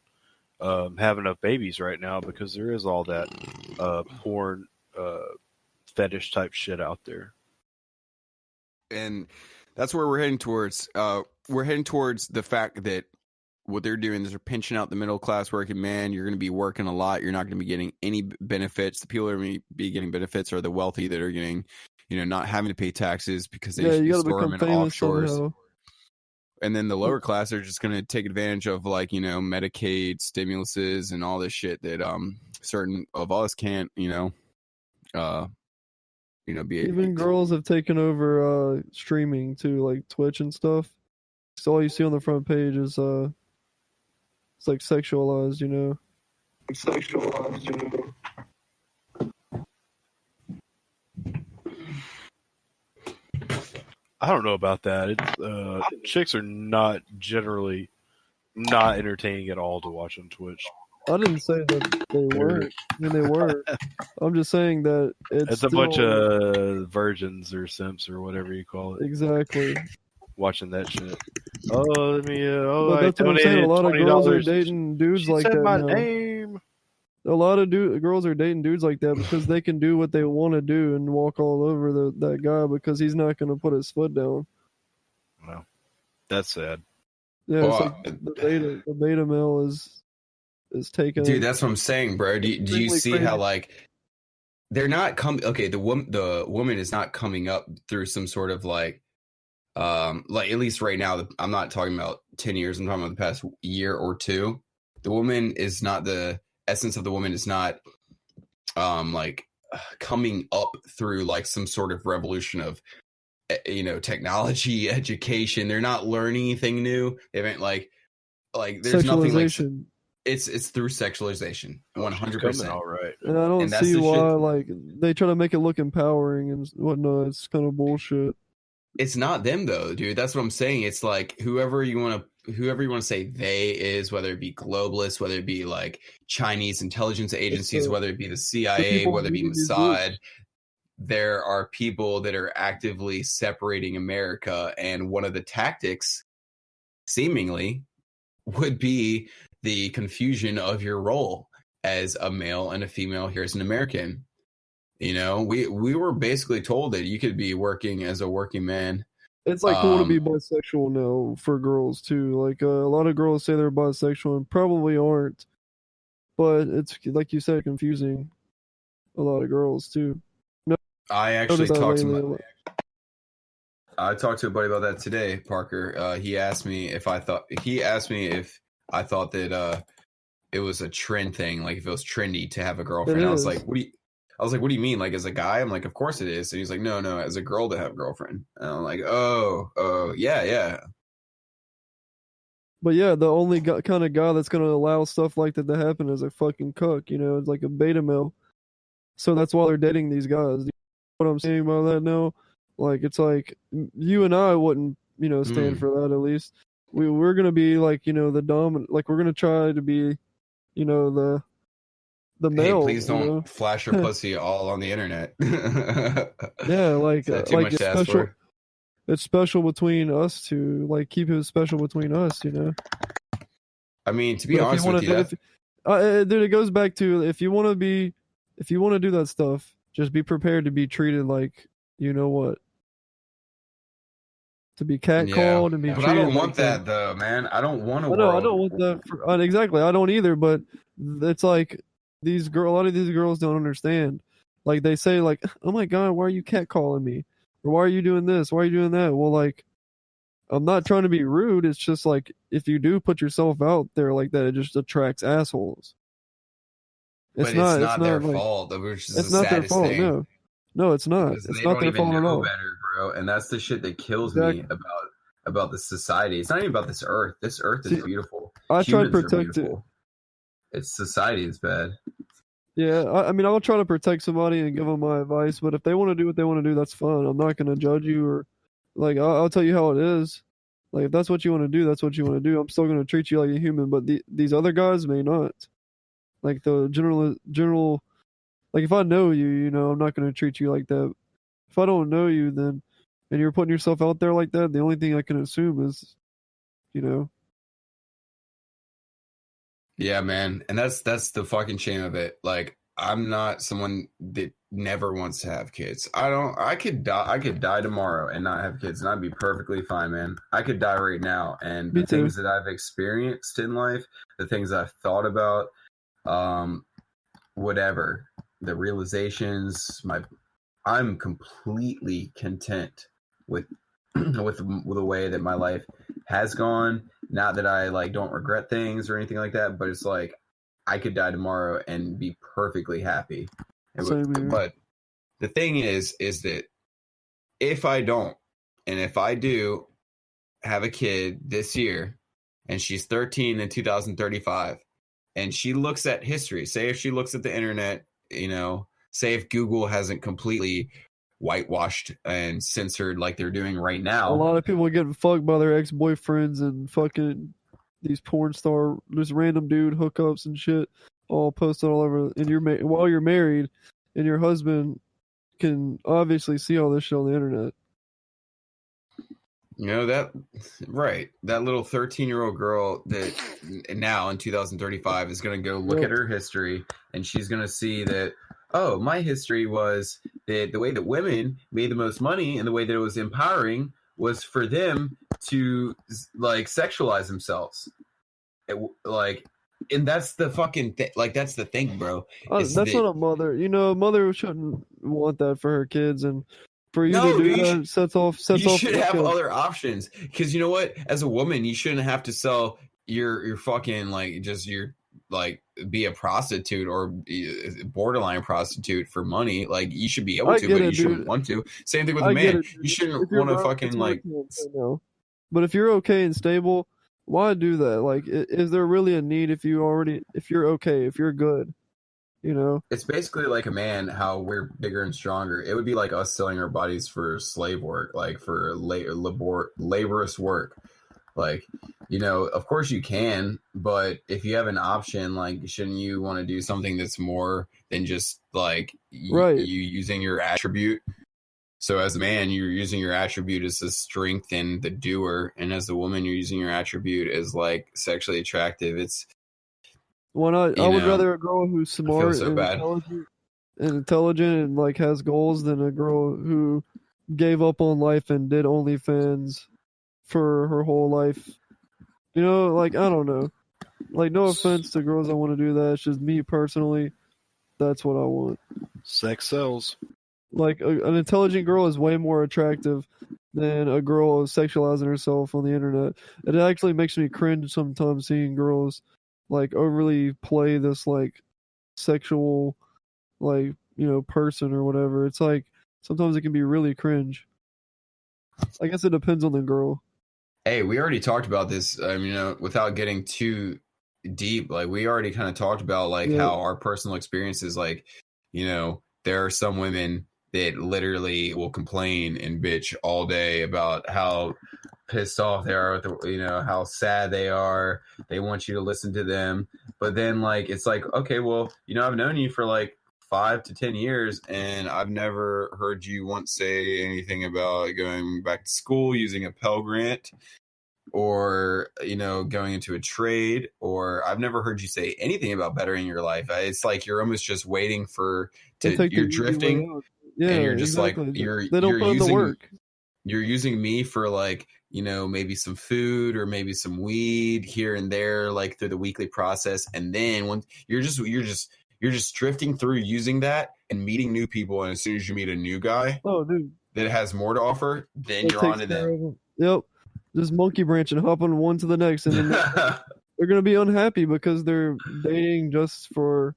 have enough babies right now because there is all that porn fetish type shit out there. And that's where we're heading towards. We're heading towards the fact that what they're doing is they're pinching out the middle class working man. You're going to be working a lot. You're not going to be getting any benefits. The people that are going to be getting benefits are the wealthy that are getting, not having to pay taxes because they store them in offshores. Somehow. And then the lower class are just going to take advantage of Medicaid stimuluses and all this shit that certain of us can't, be even girls have taken over streaming too, like Twitch and stuff. So all you see on the front page is it's like sexualized, I don't know about that. It's chicks are not generally not entertaining at all to watch on Twitch. I didn't say that they weren't. I mean, they were. I'm just saying that it's a bunch of virgins or simps or whatever you call it. Exactly. Watching that shit. Oh, let me. But that's what I'm saying. A lot of girls are dating dudes like that my now. Name. A lot of girls are dating dudes like that because they can do what they want to do and walk all over that guy because he's not going to put his foot down. Well, that's sad. Yeah, it's like the beta male is taken. Dude, that's what I'm saying, bro. Do you see crazy. How like they're not coming? Okay, the woman is not coming up through some sort of like at least right now. I'm not talking about 10 years. I'm talking about the past year or two. The woman is not the essence of the woman is not coming up through like some sort of revolution of technology, education. They're not learning anything new. They haven't like there's nothing like it's through sexualization 100%. All right. And I don't see why they try to make it look empowering and whatnot. It's kind of bullshit. It's not them though, dude. That's what I'm saying. It's like whoever you want to say they is, whether it be globalists, whether it be like Chinese intelligence agencies, whether it be the CIA, whether it be Mossad, there are people that are actively separating America. And one of the tactics, seemingly, would be the confusion of your role as a male and a female here as an American. We were basically told that you could be working as a working man. It's like cool to be bisexual now for girls too. Like a lot of girls say they're bisexual and probably aren't, but it's like you said, confusing a lot of girls too. I actually talked to I talked to a buddy about that today, Parker. He asked me if I thought that it was a trend thing, like if it was trendy to have a girlfriend. I was like, what do you mean? Like as a guy? I'm like, of course it is. And he's like, no, as a girl to have a girlfriend. And I'm like, oh, yeah. But yeah, the only kind of guy that's going to allow stuff like that to happen is a fucking cuck, It's like a beta male. So that's why they're dating these guys. You know what I'm saying about that now? Like, it's like, you and I wouldn't, stand for that at least. We're going to be like, the dominant, like we're going to try to be, the male. Hey, please don't flash your pussy all on the internet. Yeah, like too much to ask for? It's special between us two. Like keep it special between us, I mean, to be honest with you, dude, it goes back to if you want to do that stuff, just be prepared to be treated like what. To be catcalled and be. But I don't want that though, man. I don't want to. I don't want that. Exactly, I don't either. But it's like. A lot of these girls don't understand. Like they say, like, "Oh my god, why are you catcalling me? Or why are you doing this? Why are you doing that?" Well, like, I'm not trying to be rude. It's just like if you do put yourself out there like that, it just attracts assholes. It's not their fault. Which is it's not their fault. Thing. No, it's not. It's not their fault at all. Better, bro. And that's the shit that kills me about the society. It's not even about this earth. This earth is beautiful. I try to protect it. It's society is bad. Yeah, I mean, I'll try to protect somebody and give them my advice, but if they want to do what they want to do, that's fine. I'm not gonna judge you or like I'll tell you how it is. Like if that's what you want to do, that's what you want to do. I'm still gonna treat you like a human, but these other guys may not. Like the general, like if I know you, you know, I'm not gonna treat you like that. If I don't know you, then and you're putting yourself out there like that, the only thing I can assume is, you know. Yeah, man, and that's the fucking shame of it. Like, I'm not someone that never wants to have kids. I could die tomorrow and not have kids, and I'd be perfectly fine, man. I could die right now, and Me the too. things that I've experienced in life, the things I've thought about, whatever, the realizations, I'm completely content with with the way that my life has gone. Not that I like don't regret things or anything like that, but it's like I could die tomorrow and be perfectly happy. But the thing is that if I don't, and if I do have a kid this year, and she's 13 in 2035, and she looks at history, say if she looks at the internet, you know, say if Google hasn't completely whitewashed and censored like they're doing right now. A lot of people are getting fucked by their ex-boyfriends and fucking these porn star, this random dude hookups and shit, all posted all over. And while you're married, and your husband can obviously see all this shit on the internet. You know that, right? That little 13-year-old girl that now in 2035 is going to go look at her history, and she's going to see that, oh, my history was that the way that women made the most money and the way that it was empowering was for them to like sexualize themselves. And that's the fucking thing. Like, that's the thing, bro. That's not a mother. You know, a mother shouldn't want that for her kids, and for you to do that sets off. You should have other options, because you know what? As a woman, you shouldn't have to sell your fucking be a prostitute or borderline prostitute for money. Like, you should be able to, but you shouldn't want to. Same thing with a man. You shouldn't want to fucking like. But if you're okay and stable, why do that? Like, is there really a need if you're okay, if you're good? You know, it's basically like a man, how we're bigger and stronger. It would be like us selling our bodies for slave work, like for laborious work. Like, you know, of course you can, but if you have an option, like, shouldn't you want to do something that's more than just like you using your attribute? So as a man, you're using your attribute as the strength and the doer, and as a woman, you're using your attribute as like sexually attractive. It's why not? I would rather a girl who's smart and intelligent and like has goals than a girl who gave up on life and did OnlyFans for her whole life. You know, like, I don't know. Like, no offense to girls that want to do that. It's just me personally. That's what I want. Sex sells. Like, an intelligent girl is way more attractive than a girl sexualizing herself on the internet. It actually makes me cringe sometimes seeing girls like overly play this like sexual, like, you know, person or whatever. It's like sometimes it can be really cringe. I guess it depends on the girl. Hey, we already talked about this. You know, without getting too deep, like, we already kind of talked about like how our personal experiences, like, you know, there are some women that literally will complain and bitch all day about how pissed off they are with you know, how sad they are. They want you to listen to them, but then like it's like, okay, well, you know, I've known you for like 5 to 10 years, and I've never heard you once say anything about going back to school, using a Pell Grant, or, you know, going into a trade, or I've never heard you say anything about bettering your life. It's like you're almost just waiting you're drifting, and you're just like they don't put in the work. You're using me for like, you know, maybe some food or maybe some weed here and there, like through the weekly process, and then when you're just drifting through using that and meeting new people, and as soon as you meet a new guy that has more to offer, then you're on to them. Yep. Just monkey branching, hopping one to the next, and then they're going to be unhappy because they're dating just for,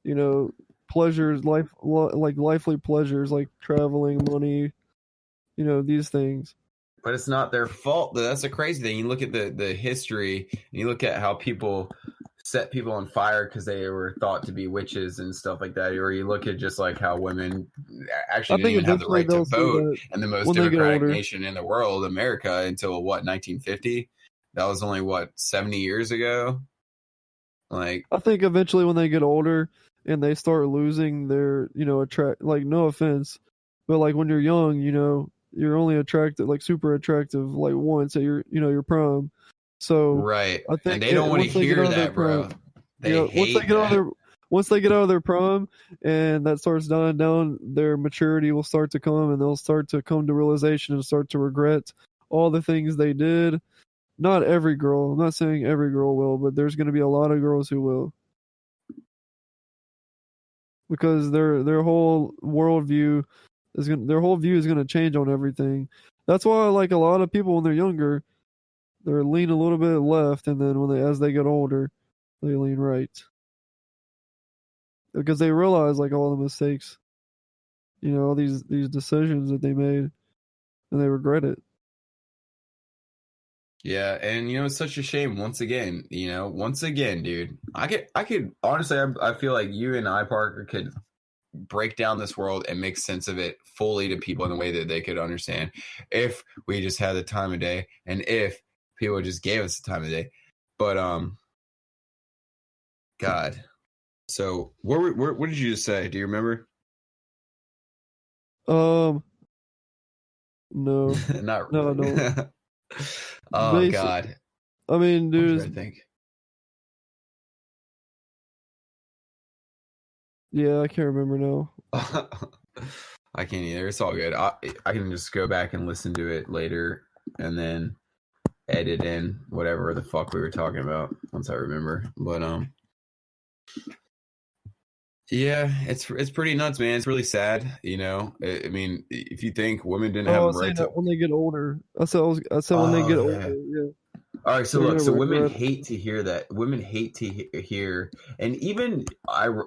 you know, pleasures, lively pleasures like traveling, money, you know, these things. But it's not their fault. That's a crazy thing. You look at the history, and you look at how people set people on fire because they were thought to be witches and stuff like that, or you look at just like how women actually didn't even have the right to vote in the most democratic nation in the world, America, until what, 1950? That was only what, 70 years ago. Like, I think eventually when they get older and they start losing their, like, no offense, but like when you're young, you're only attracted, like super attractive, like once at your prime. So right, I think and they don't want to hear that, bro. They hate once they get out of their prime and that starts dying down, their maturity will start to come, and they'll start to come to realization and start to regret all the things they did. Not every girl. I'm not saying every girl will, but there's going to be a lot of girls who will, because their whole worldview is their whole view is going to change on everything. That's why, like, a lot of people when they're younger, they're lean a little bit left, and then as they get older, they lean right, because they realize like all the mistakes, all these decisions that they made, and they regret it. Yeah, and it's such a shame. Once again, dude, I could honestly, I feel like you and I, Parker, could break down this world and make sense of it fully to people in a way that they could understand if we just had the time of day, and if people just gave us the time of day. But God, so what did you just say? Do you remember? No. No. Oh, God. I mean, dude. I think. Yeah, I can't remember now. I can't either. It's all good. I can just go back and listen to it later and then edit in whatever the fuck we were talking about once I remember. But yeah, it's pretty nuts, man. It's really sad, I mean, if you think women didn't have the right to, when they get older. I said when they get older. Yeah. All right, so look, so women hate to hear that. Women hate to hear, and even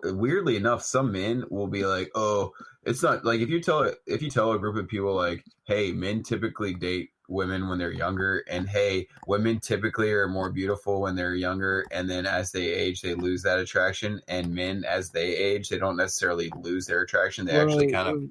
weirdly enough, some men will be like, "Oh, it's not like if you tell a group of people like, hey, men typically date women when they're younger, and hey, women typically are more beautiful when they're younger, and then as they age, they lose that attraction, and men as they age, they don't necessarily lose their attraction. They actually kind of."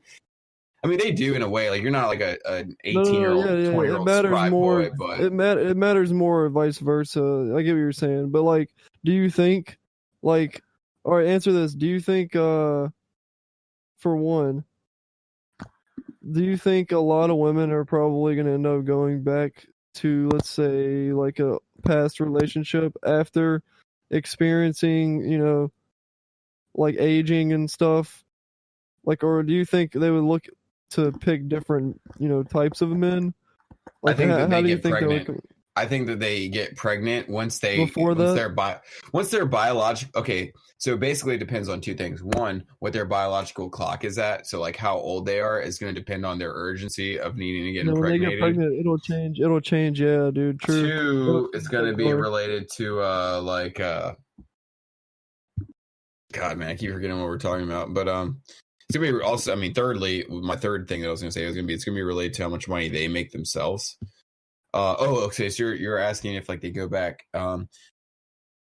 I mean, they do in a way. Like, you're not like an 18-year-old, 20-year-old spry boy, but it matters more, vice versa. I get what you're saying, but like, do you think, like, all right, answer this. Do you think, for one, do you think a lot of women are probably going to end up going back to, let's say, like a past relationship after experiencing, like aging and stuff? Like, or do you think they would look to pick different, types of men? Like, I think that they get pregnant. I think that they get pregnant once they're biological. Okay, so basically it depends on two things. One, what their biological clock is at. So like how old they are is going to depend on their urgency of needing to get impregnated. When they get pregnant, it'll change. Yeah, dude. True. Two, it's going to be related to God, man, I keep forgetting what we're talking about. But it's gonna be also. I mean, thirdly, my third thing that I was gonna say was it's gonna be related to how much money they make themselves. Okay. So you're asking if like they go back.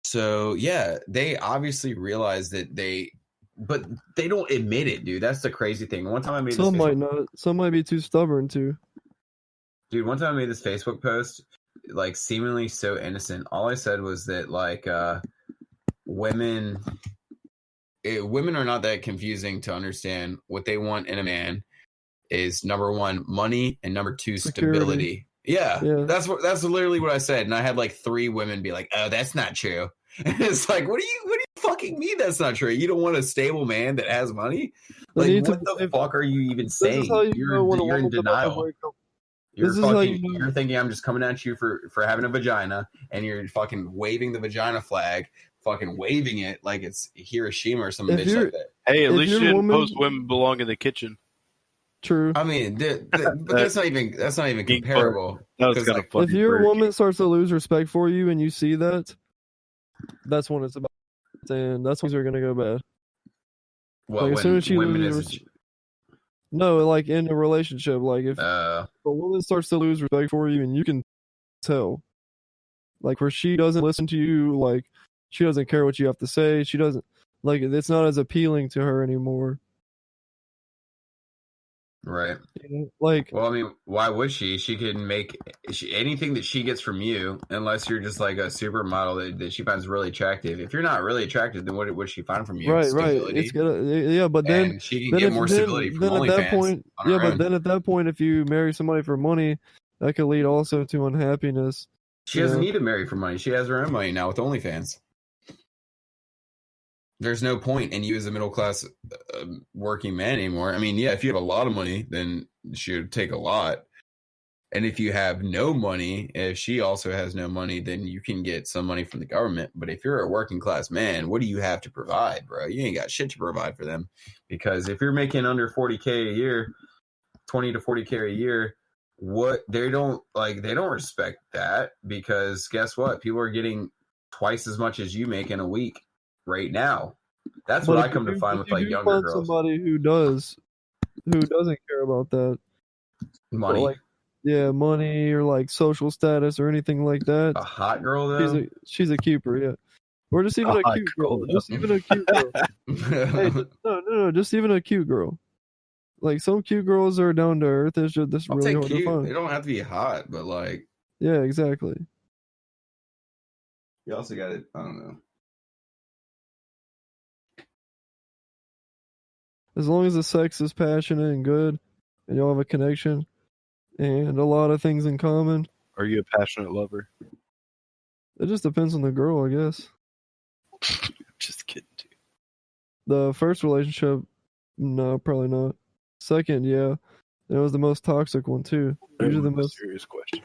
So yeah, they obviously realize that but they don't admit it, dude. That's the crazy thing. One time I made some might not. Some might be too stubborn too. Dude, one time I made this Facebook post, like seemingly so innocent. All I said was that like women are not that confusing to understand. What they want in a man is number one, money, and number two, stability. Yeah, that's literally what I said. And I had like 3 women be like, "Oh, that's not true." And it's like, what do you fucking mean that's not true? You don't want a stable man that has money? Like, what the fuck are you even saying? You're in denial. You're thinking I'm just coming at you for having a vagina, and you're fucking waving the vagina flag, fucking waving it like it's Hiroshima or some bitch like that. Hey, at least you didn't post women belong in the kitchen. True. I mean, but that's not even comparable. That was kind of funny. If your woman starts to lose respect for you and you see that, that's when it's about, and that's when you're gonna go bad. What, like, as soon as she loses, no, like in a relationship, like if a woman starts to lose respect for you and you can tell, like where she doesn't listen to you, like She doesn't care what you have to say. She doesn't like it's not as appealing to her anymore. Right. Like, well, I mean, why would she? She can make anything that she gets from you, unless you're just like a supermodel that she finds really attractive. If you're not really attractive, then what would she find from you? right. Stability. It's gonna, yeah, but then and she can get more stability from then at that OnlyFans. point, yeah, but then at that point, if you marry somebody for money, that could lead also to unhappiness. She doesn't need to marry for money. She has her own money now with OnlyFans. There's no point in you as a middle class working man anymore. I mean, yeah, if you have a lot of money, then she would take a lot. And if you have no money, if she also has no money, then you can get some money from the government. But if you're a working class man, what do you have to provide, bro? You ain't got shit to provide for them. Because if you're making under 40K a year, 20 to 40K a year, what they don't respect that, because guess what? People are getting twice as much as you make in a week right now. That's what I come to find with like younger girls. Somebody who doesn't care about that money, like, yeah, money or like social status or anything like that. A hot girl though. She's a keeper, yeah. Or just even a cute girl. Just even a cute girl. Hey, no, just even a cute girl. Like some cute girls are down to earth. It's just this really hard to find. They don't have to be hot, but like, yeah, exactly. You also got it. I don't know. As long as the sex is passionate and good, and y'all have a connection, and a lot of things in common. Are you a passionate lover? It just depends on the girl, I guess. Just kidding, dude. The first relationship, no, probably not. Second, yeah. And it was the most toxic one too. Usually the most serious question.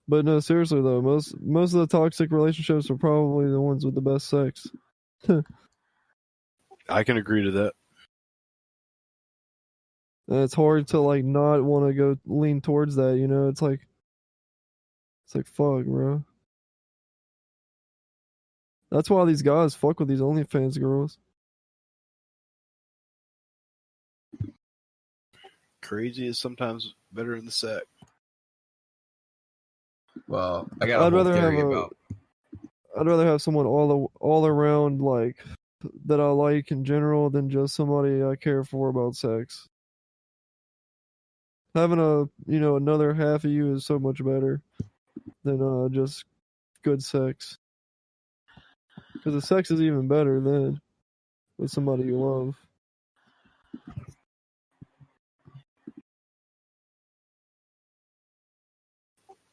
But no, seriously though, most of the toxic relationships are probably the ones with the best sex. I can agree to that. And it's hard to like not want to go lean towards that, you know? It's like fuck, bro. That's why these guys fuck with these OnlyFans girls. Crazy is sometimes better in the sack. Well, I got a whole theory about. I'd rather have someone all around like that I like in general than just somebody I care for about sex. Having another half of you is so much better than just good sex. Because the sex is even better then with somebody you love.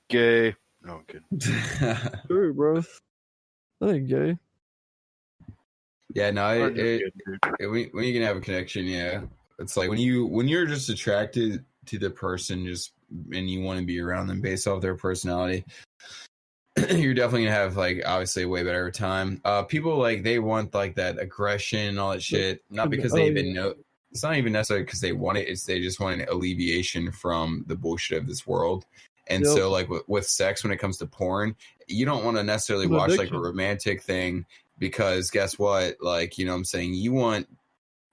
Gay. No, I'm kidding. True, bro. That ain't gay. Yeah, no, when you can have a connection, yeah. It's like when you're just attracted to the person and you want to be around them based off their personality, you're definitely gonna have like obviously a way better time. People like they want like that aggression and all that shit, not because they even know. It's not even necessarily because they want it. It's they just want an alleviation from the bullshit of this world. And so like with sex, when it comes to porn, you don't want to necessarily watch like a romantic thing, because guess what? Like, you know what I'm saying? You want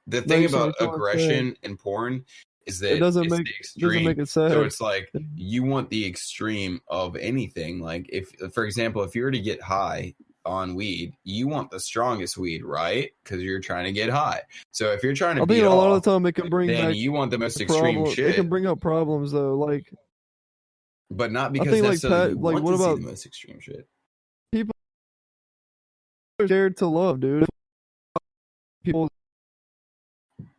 the thing about aggression in porn is that it doesn't make it sad. So it's like you want the extreme of anything. Like if, for example, if you were to get high on weed, you want the strongest weed, right? Because you're trying to get high. So if you're trying to beat a lot off, of the time it can bring then back you want the most extreme shit. It can bring up problems though, like. But not because necessarily you want to see the most extreme shit. People are scared to love, dude. People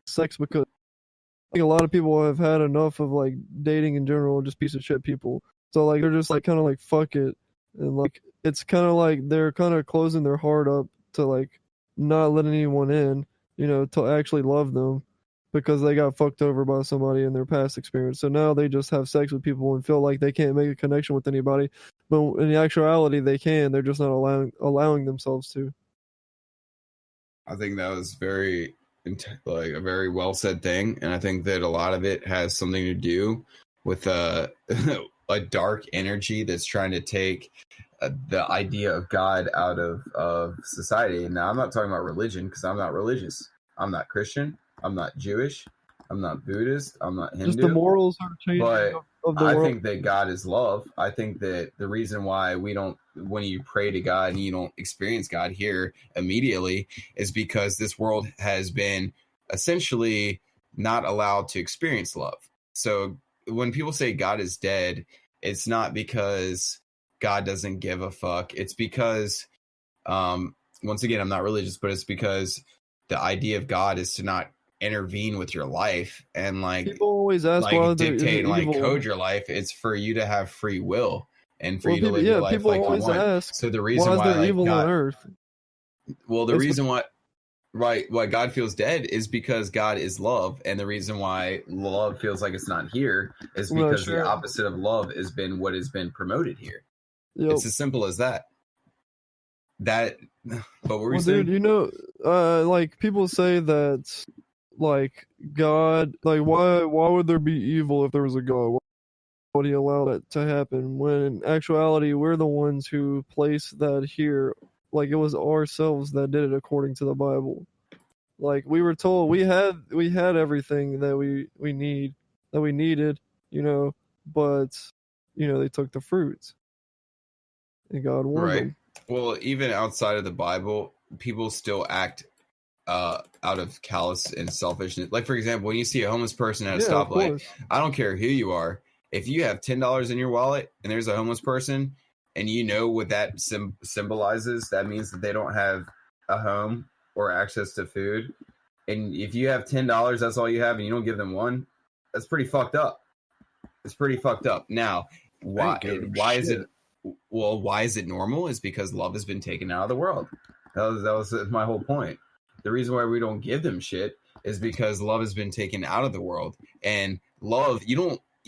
sex because I think a lot of people have had enough of like dating in general, just piece of shit people. So like they're just like kind of like fuck it, and like it's kind of like they're kind of closing their heart up to like not letting anyone in, you know, to actually love them. Because they got fucked over by somebody in their past experience. So now they just have sex with people and feel like they can't make a connection with anybody. But in actuality, they can. They're just not allowing themselves to. I think that was like a very well said thing. And I think that a lot of it has something to do with a dark energy that's trying to take the idea of God out of society. Now, I'm not talking about religion because I'm not religious. I'm not Christian. I'm not Jewish. I'm not Buddhist. I'm not Hindu. Just the morals are changing. of the I world. think that God is love. I think that the reason why we don't, when you pray to God and you don't experience God here immediately, is because this world has been essentially not allowed to experience love. So when people say God is dead, it's not because God doesn't give a fuck. It's because, once again, I'm not religious, but it's because the idea of God is to not intervene with your life and People always ask why like there is dictate and like evil. code your life. It's for you to have free will and for you to people, live your life people like you always want. ask, So the reason why is why there like evil God, on Earth? well, the It's reason why God feels dead is because God is love, and the reason why love feels like it's not here is Well, because sure. the opposite of love has been what has been promoted here. Yep. It's as simple as that. But what were we Well, saying? dude, you know, like people say that, like God, like why would there be evil if there was a God? Why would He allow that to happen? When in actuality, we're the ones who placed that here. Like it was ourselves that did it according to the Bible. Like we were told we had everything that we needed, you know, but you know they took the fruits, and God warned Right. them. Well, even outside of the Bible, people still act out of callous and selfishness. Like, for example, when you see a homeless person at a Yeah, of stoplight, course. I don't care who you are. If you have $10 in your wallet and there's a homeless person, and you know what that symbolizes, that means that they don't have a home or access to food. And if you have $10, that's all you have, and you don't give them one, that's pretty fucked up. It's pretty fucked up. Now, why is it? Well, why is it normal? Is because love has been taken out of the world. That was my whole point. The reason why we don't give them shit is because love has been taken out of the world. And love, you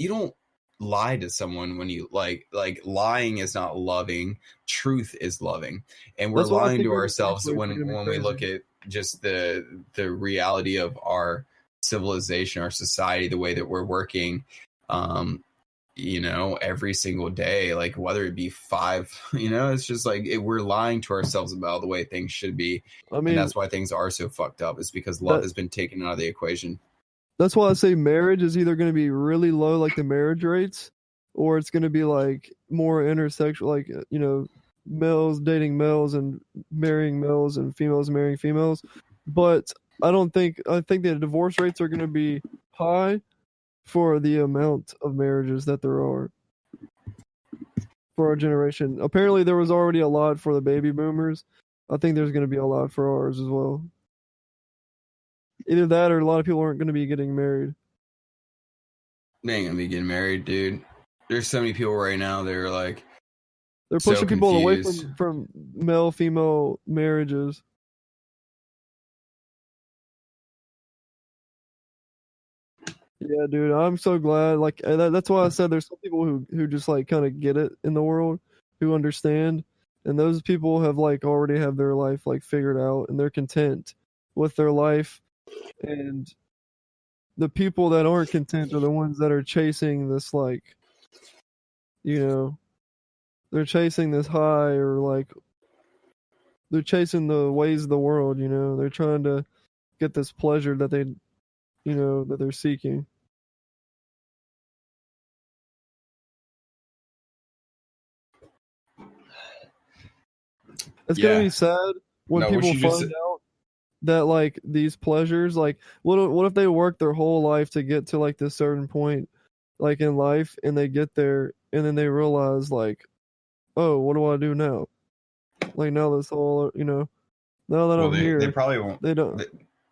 don't lie to someone when you like lying is not loving. Truth is loving. And we're That's why I lying think to our ourselves athletes are when gonna be we look crazy. at just the reality of our civilization, our society, the way that we're working. You know, every single day, like whether it be 5, you know, it's just like we're lying to ourselves about the way things should be. I And mean, that's why things are so fucked up. It's because love that has been taken out of the equation. that's why I say marriage is either going to be really low, like the marriage rates, or it's going to be like more intersexual, like you know, males dating males and marrying males and females marrying females. But I think the divorce rates are going to be high for the amount of marriages that there are for our generation. Apparently, there was already a lot for the baby boomers. I think there's going to be a lot for ours as well. Either that or a lot of people aren't going to be getting married. They ain't gonna be getting married, dude. There's so many people right now that are like, They're so pushing people away confused. from male female marriages. Yeah, dude, I'm so glad. Like that's why I said there's some people who just like kind of get it in the world, who understand, and those people have like already have their life like figured out, and they're content with their life. And the people that aren't content are the ones that are chasing this like, you know, they're chasing this high, or like they're chasing the ways of the world. You know, they're trying to get this pleasure that they, you know, that they're seeking. It's gonna Yeah. be sad when No, what people you just find said- out that like these pleasures, like what if they work their whole life to get to like this certain point, like in life, and they get there and then they realize like, oh, what do I do now? Like now this whole, you know, now that well, I'm they here, probably won't. they don't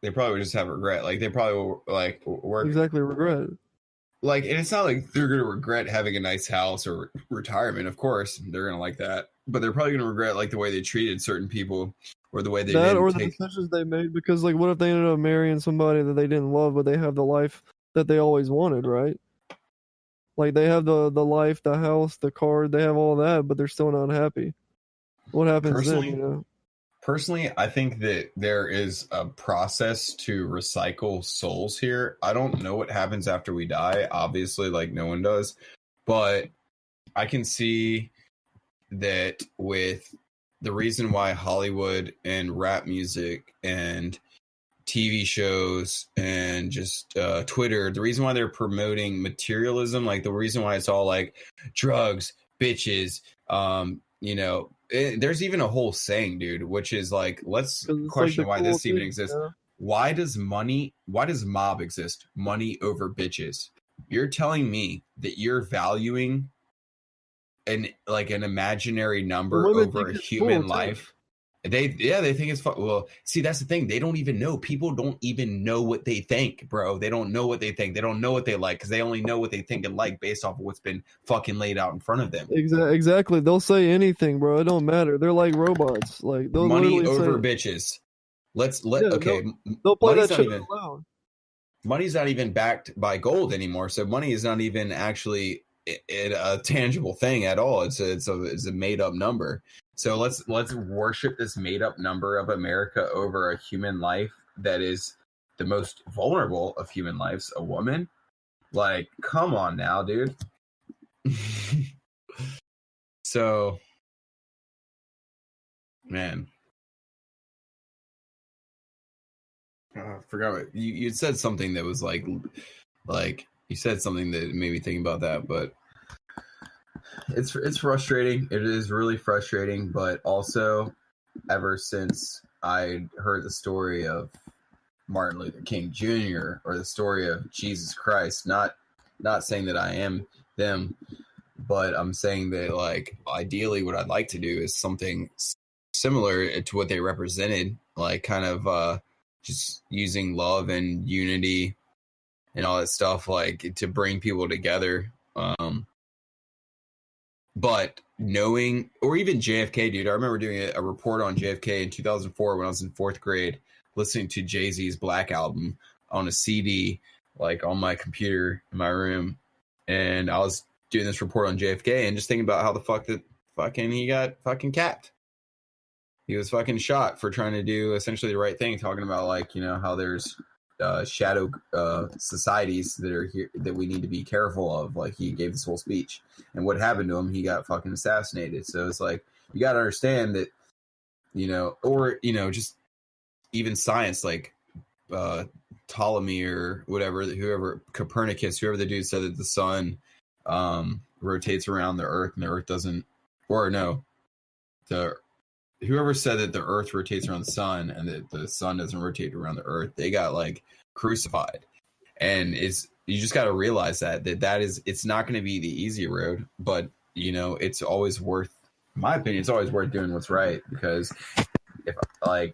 They probably would just have regret. Like they probably will like work. exactly regret it. Like, and it's not like they're gonna regret having a nice house or retirement. Of course, they're gonna like that, but they're probably gonna regret like the way they treated certain people or the way they That didn't or the take. decisions they made, because like what if they ended up marrying somebody that they didn't love, but they have the life that they always wanted, right? Like they have the life, the house, the car, they have all that, but they're still not happy. What happens then, you know? Personally, I think that there is a process to recycle souls here. I don't know what happens after we die. Obviously, like no one does, but I can see that with the reason why Hollywood and rap music and TV shows and just Twitter, the reason why they're promoting materialism, like the reason why it's all like drugs, bitches, there's even a whole saying, dude, which is like, let's question why this even exists. Yeah. Why does mob exist? Money over bitches. You're telling me that you're valuing an imaginary number over a human life? They think it's fun. Well, see, that's the thing. They don't even know. People don't even know what they think, bro. They don't know what they think. They don't know what they like because they only know what they think and like based off of what's been fucking laid out in front of them. Exactly. They'll say anything, bro. It don't matter. They're like robots. Like they'll money over bitches. Okay. They'll play that shit loud. Money's not even backed by gold anymore, so money is not even actually a tangible thing at all. It's a made up number. So let's worship this made up number of America over a human life that is the most vulnerable of human lives, a woman. Like, come on now, dude. So, man, I forgot what you said. Something that was like you said something that made me think about that, but. It's frustrating. It is really frustrating, but also ever since I heard the story of Martin Luther King Jr. or the story of Jesus Christ, not saying that I am them, but I'm saying that like ideally what I'd like to do is something similar to what they represented, like kind of just using love and unity and all that stuff, like to bring people together. But knowing, or even JFK, dude, I remember doing a report on JFK in 2004 when I was in 4th grade, listening to Jay-Z's Black Album on a CD, like on my computer in my room. And I was doing this report on JFK and just thinking about how the fuck that he got fucking capped. He was fucking shot for trying to do essentially the right thing, talking about like, how there's shadow societies that are here that we need to be careful of. Like he gave this whole speech, and what happened to him? He got fucking assassinated. So it's like you got to understand that, just even science, like Ptolemy or whoever Copernicus, whoever the dude said that the sun rotates around the Earth and the Earth doesn't, whoever said that the Earth rotates around the sun and that the sun doesn't rotate around the Earth, they got like crucified. And you just got to realize that it's not going to be the easy road, but it's always worth, in my opinion, it's always worth doing what's right. Because if like,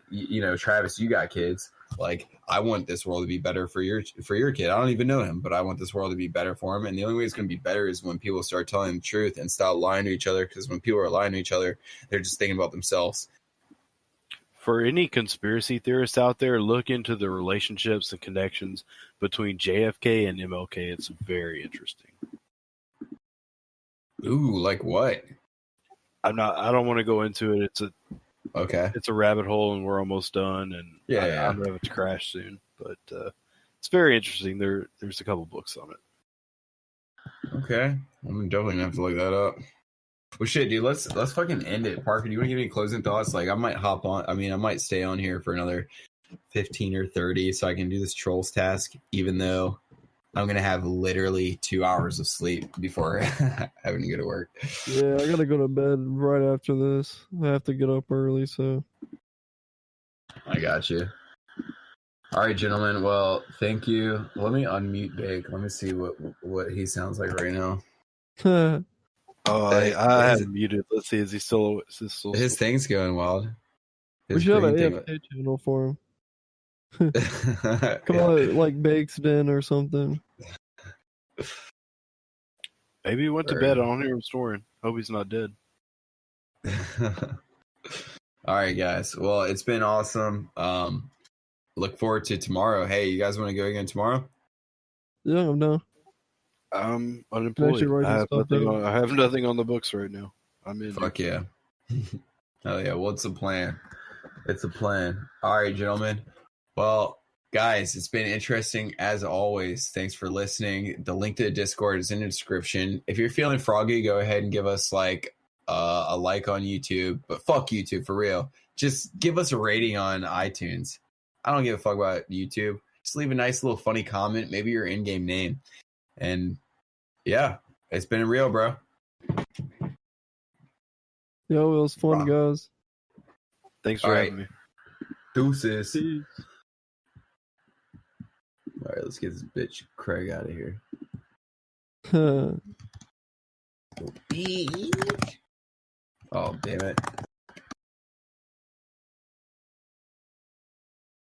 Travis, you got kids, like I want this world to be better for your kid. I don't even know him, but I want this world to be better for him. And the only way it's going to be better is when people start telling the truth and stop lying to each other. Because when people are lying to each other, they're just thinking about themselves. For any conspiracy theorists out there, look into the relationships and connections between JFK and MLK. It's very interesting. Ooh, like what? I don't want to go into it. It's a rabbit hole, and we're almost done. And I'm gonna have it to crash soon. But it's very interesting. There's a couple books on it. Okay, I'm definitely gonna have to look that up. Well, shit, dude. Let's fucking end it. Parker, do you want to give any closing thoughts? Like, I might hop on. I mean, I might stay on here for another 15 or 30, so I can do this trolls task, even though I'm gonna have literally 2 hours of sleep before having to go to work. Yeah, I gotta go to bed right after this. I have to get up early, so. I got you. All right, gentlemen. Well, thank you. Let me unmute Big. Let me see what he sounds like right now. I have him muted. Let's see. Is he still? His thing's going wild. We should have an AFK channel for him. Come on, like Bake's Den or something. Maybe he went to bed. I don't hear him snoring. Hope he's not dead. All right, guys. Well, it's been awesome. Look forward to tomorrow. Hey, you guys want to go again tomorrow? Yeah, I'm down. I'm unemployed. I have nothing on the books right now. I'm in. Fuck yeah. Hell yeah. What's the plan? It's a plan. All right, gentlemen. Well, guys, it's been interesting as always. Thanks for listening. The link to the Discord is in the description. If you're feeling froggy, go ahead and give us like a like on YouTube. But fuck YouTube for real. Just give us a rating on iTunes. I don't give a fuck about YouTube. Just leave a nice little funny comment, maybe your in-game name. And yeah, it's been real, bro. Yo, it was fun, guys. Thanks for having me. Deuces. Peace. All right, let's get this bitch Craig out of here. Oh, damn it.